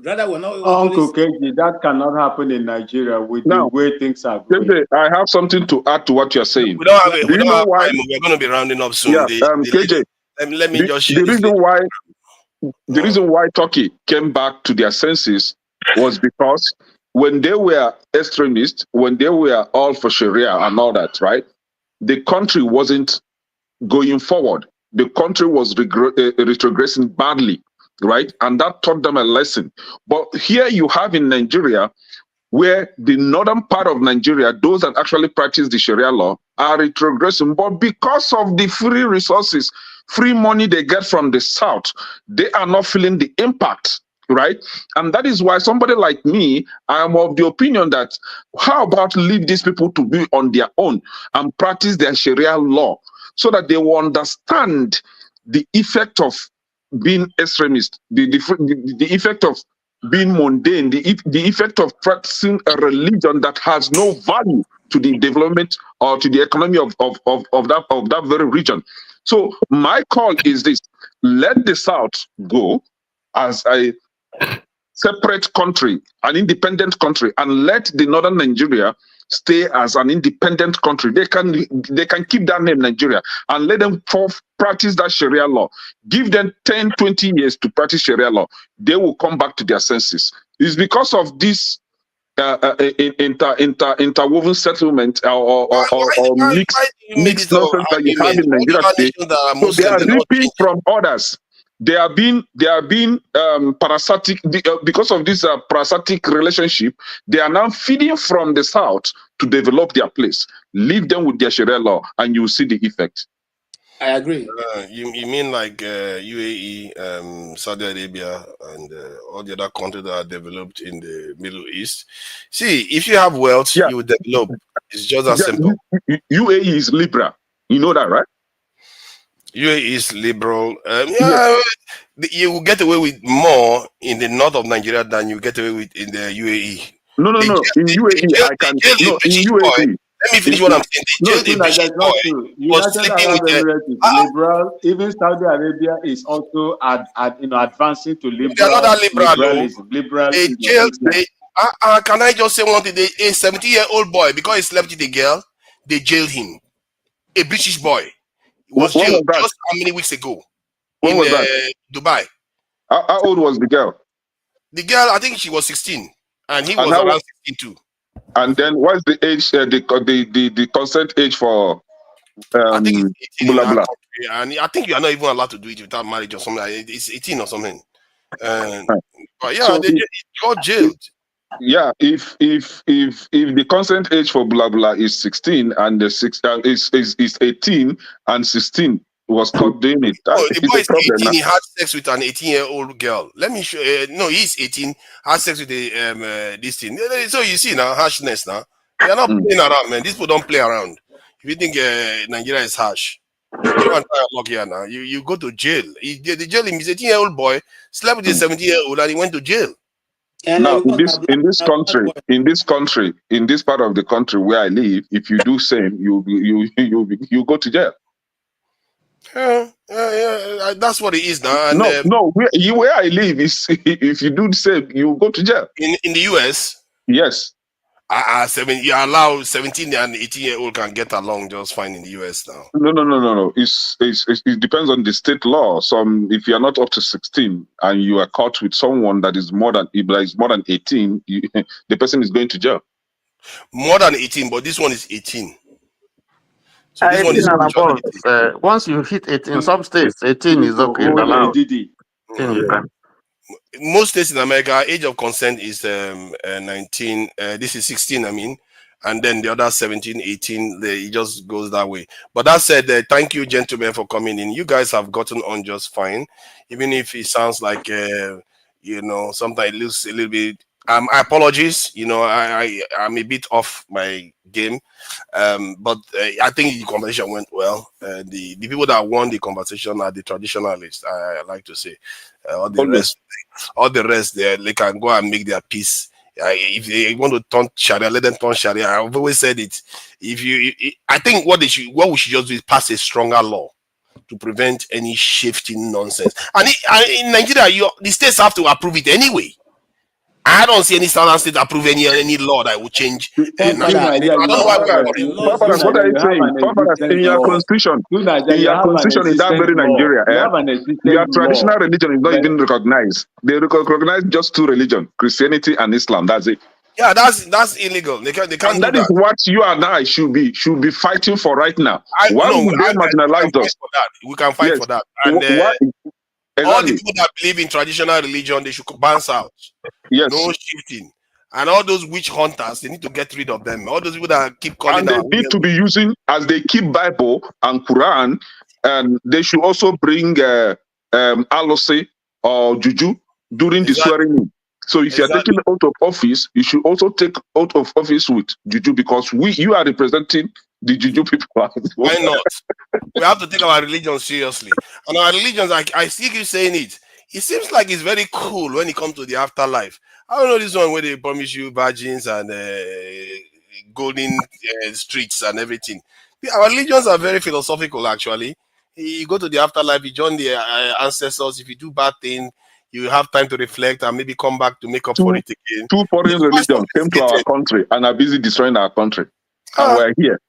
Rather, we're not. Uncle KG, that cannot happen in Nigeria with the way things are going. I have something to add to what you're saying. We don't have time. We're going to be rounding up soon. Yeah, KJ, let me just share the reason why Turkey came back to their senses was because when they were extremists, when they were all for Sharia and all that, right? The country wasn't going forward. The country was retrogressing badly, right? And that taught them a lesson. But here you have in Nigeria, where the northern part of Nigeria, those that actually practice the Sharia law, are retrogressing. But because of the free resources, free money they get from the south, they are not feeling the impact, right? And that is why somebody like me, I am of the opinion that how about leave these people to be on their own and practice their Sharia law so that they will understand the effect of being extremist, the effect of being mundane, the effect of practicing a religion that has no value to the development or to the economy of that very region. So my call is this: let the South go as a separate country, an independent country, and let the northern Nigeria stay as an independent country. They can keep that name Nigeria and let them practice that Sharia law. Give them 10, 20 years to practice Sharia law. They will come back to their senses. It's because of this interwoven settlement or you make mixed this nonsense that you have argument? in All the Nigeria other today. nations that are So they Muslim, are they're not reaping from others. They are being parasitic because of this parasitic relationship. They are now feeding from the south to develop their place. Leave them with their Sharia law, and you will see the effect. I agree. You mean like UAE, Saudi Arabia, and all the other countries that are developed in the Middle East? See, if you have wealth, Yeah. you will develop. It's just as simple. UAE is liberal. You know that, right? UAE is liberal. Yes. You will get away with more in the north of Nigeria than you get away with in the UAE. No. In UAE, I can. No, in UAE. Let me finish what I'm saying. They jailed a British That's not boy. true. He was United sleeping Arab with Emirates is liberal. Even Saudi Arabia is also advancing to they are not that liberal. liberalism. They jailed. Can I just say one thing? A 17-year-old boy, because he slept with a girl, they jailed him. A British boy was When jailed was that? just how many weeks ago When in was that? Dubai. How old was the girl? The girl, I think she was 16, and he was how- around 16 too. And then what's the age? The consent age for I think it's 18 in blah that blah. country, and I think you are not even allowed to do it without marriage or something. It's 18 or something. But yeah, So they got jailed. Yeah, if the consent age for blah blah is 16 and the is 18 and 16 was caught doing it, that Oh, the is boy a is problem 18. now. He had sex with an 18-year-old girl. Let me show. No, he's 18. Had sex with this thing. So you see now harshness. Now they are not playing around, man. These people don't play around. If you think Nigeria is harsh, you want to try your luck here now. You go to jail. They jail him. He's 18-year-old boy slept with a 17-year-old and he went to jail. And Now in this country, in this part of the country where I live, if you do same, you go to jail. That's what it is now. And Where I live is if you do the same, you go to jail. In the US, yes. You allow 17 and 18-year-old can get along just fine in the US now. No. It depends on the state law. If you are not up to 16 and you are caught with someone that is more than 18, the person is going to jail. More than 18, but this one is 18. So this one 18 is and above. Once you hit 18, some states 18 is okay. It's allowed. Most states in America, age of consent is 19. This is 16, I mean. And then the other 17, 18, it just goes that way. But that said, thank you, gentlemen, for coming in. You guys have gotten on just fine. Even if it sounds like, sometimes it looks a little bit. I apologize. I'm a bit off my game. But I think the conversation went well. The people that won the conversation are the traditionalists, I like to say. All the rest, they can go and make their peace. If they want to turn Sharia, let them turn Sharia. I've always said it. I think what we should just do is pass a stronger law to prevent any shifting nonsense. And in Nigeria, the states have to approve it anyway. I don't see any southern state approve any law that will change. I don't know why what are you saying? In your constitution, in that very Nigeria, your traditional religion is not even recognized. They recognize just two religions, Christianity and Islam. That's it. Yeah, that's illegal. They can't do that. That is what you and I should be fighting for right now. Why would they marginalize us? We can fight for that. And all the people that believe in traditional religion, they should bounce out. Yes. No shifting. And all those witch hunters, they need to get rid of them. All those people that keep calling them. And they need to be using, as they keep Bible and Quran, and they should also bring Alose or Juju during the swearing in. So if you're taking out of office, you should also take out of office with Juju, because you are representing the Juju people. Why not? We have to take our religion seriously. And our religions, I still keep saying it. It seems like it's very cool when it comes to the afterlife. I don't know this one where they promise you virgins and golden streets and everything. Our religions are very philosophical, actually. You go to the afterlife, you join the ancestors. If you do bad things, you have time to reflect and maybe come back to make up for it again. Two foreign religions came to our country and are busy destroying our country. And we're here.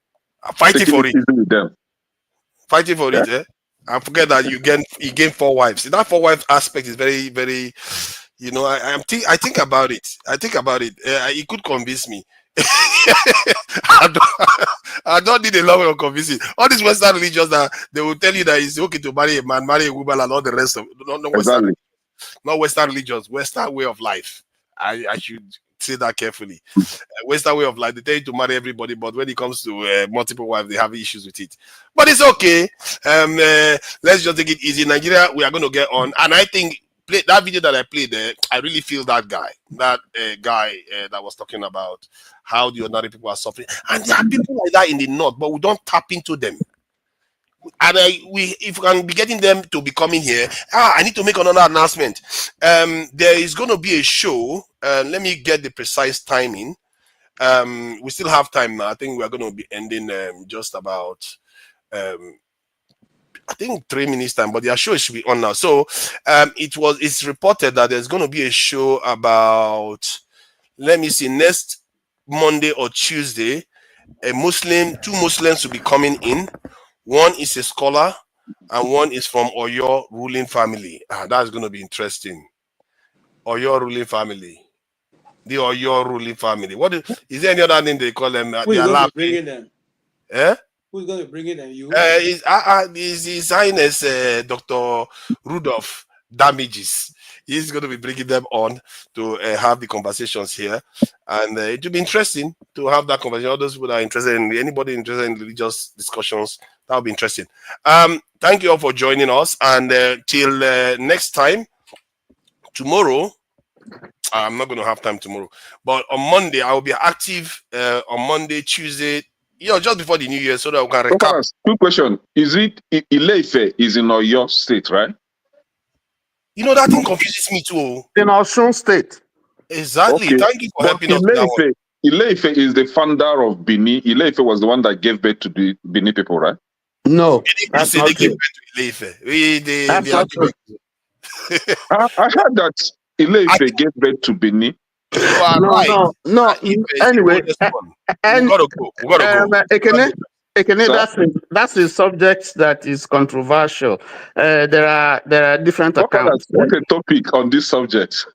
Fighting for it. With them. Fighting for it, eh? And forget that you gain 4 wives. That 4 wives aspect is very, very, You know, I think about it. I think about it. It could convince me. I don't need a lot of convincing. All these Western religions that they will tell you that it's okay to marry a man, marry a woman, and all the rest of not Western, Exactly. not Western religions, Western way of life. I should say that carefully. Western way of life, they tell you to marry everybody, but when it comes to multiple wives, they have issues with it. But it's okay. Let's just take it easy. Nigeria, we are going to get on, and I think that video that I played there, I really feel that guy that was talking about how the ordinary people are suffering, and there are people like that in the north, but we don't tap into them. And if we can be getting them to be coming here, I need to make another announcement. There is going to be a show. Let me get the precise timing. We still have time now. I think we're going to be ending just about I think 3 minutes time, but their show should be on now. So it's reported that there's going to be a show about, let me see, next Monday or Tuesday. Two Muslims will be coming in. One is a scholar, and one is from Oyo ruling family. That's going to be interesting. Oyo ruling family. The Oyo ruling family. Is there any other name they call them? Who They is are going to be laughing. bringing them? Eh? Who's going to bring it and you? His Highness Dr. Rudolph Damages. He's going to be bringing them on to have the conversations here, and it will be interesting to have that conversation. All those people that are interested in anybody interested in religious discussions, that will be interesting. Thank you all for joining us, and till next time. Tomorrow, I'm not going to have time tomorrow, but on Monday I will be active. On Monday, Tuesday, just before the New Year, so that we can So recap. far, quick question: is it Ileife is in Oyo State, right? That thing confuses me too. In Osun State. Exactly. Okay, Thank you for but helping us with that one. Ileife is the founder of Bini. Ileife was the one that gave birth to the Bini people, right? No, You that's say they not give true. birth to Ileife. That's They are not true. I heard that Ileife gave birth to Bini. You are No, right. no. Ife is the Anyway, oldest one. We and gotta go. We gotta go. Ekene, Sir? that's a subject that is controversial. There are different So far, accounts. put a topic on this subject.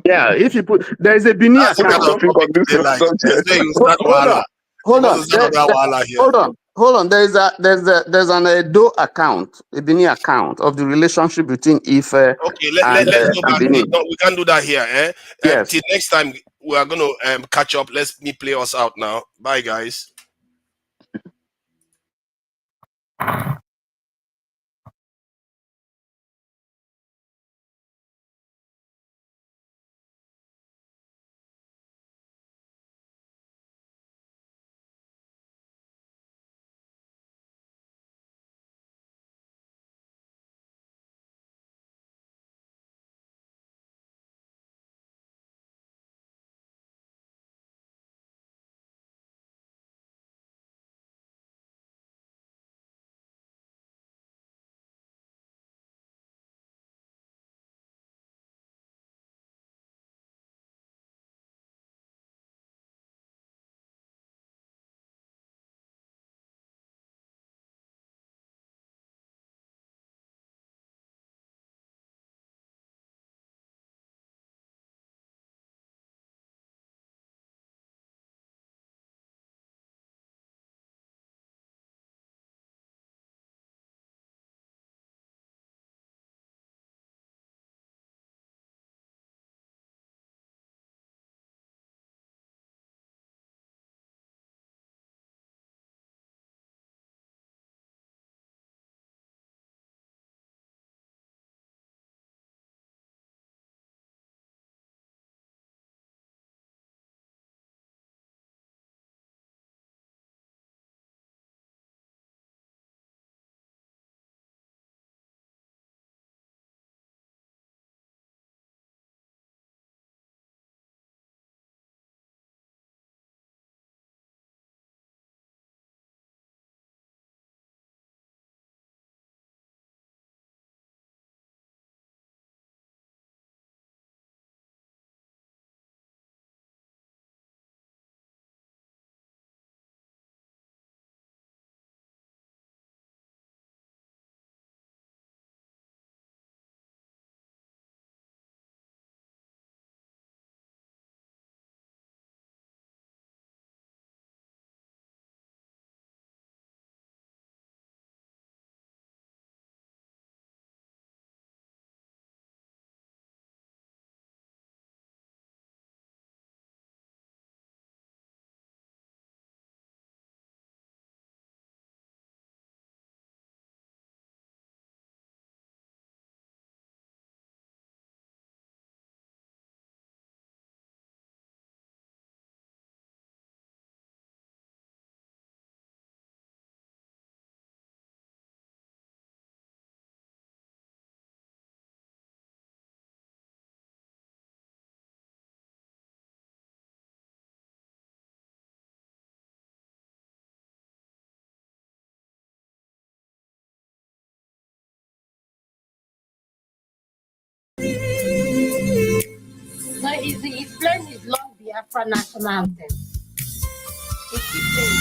Yeah, if you put there is a Bini That's the Put a kind account. of topic on topic this they like. There's subject. where you start wahala. You Hold on. must start another wahala here. Hold on. There's an Edo account, a Bini account of the relationship between Ife Okay, and let's go back. Bini. No, we can't do that here. Yes. Till next time, we are gonna catch up. Let me play us out now. Bye, guys. Front National Mountain. It keeps saying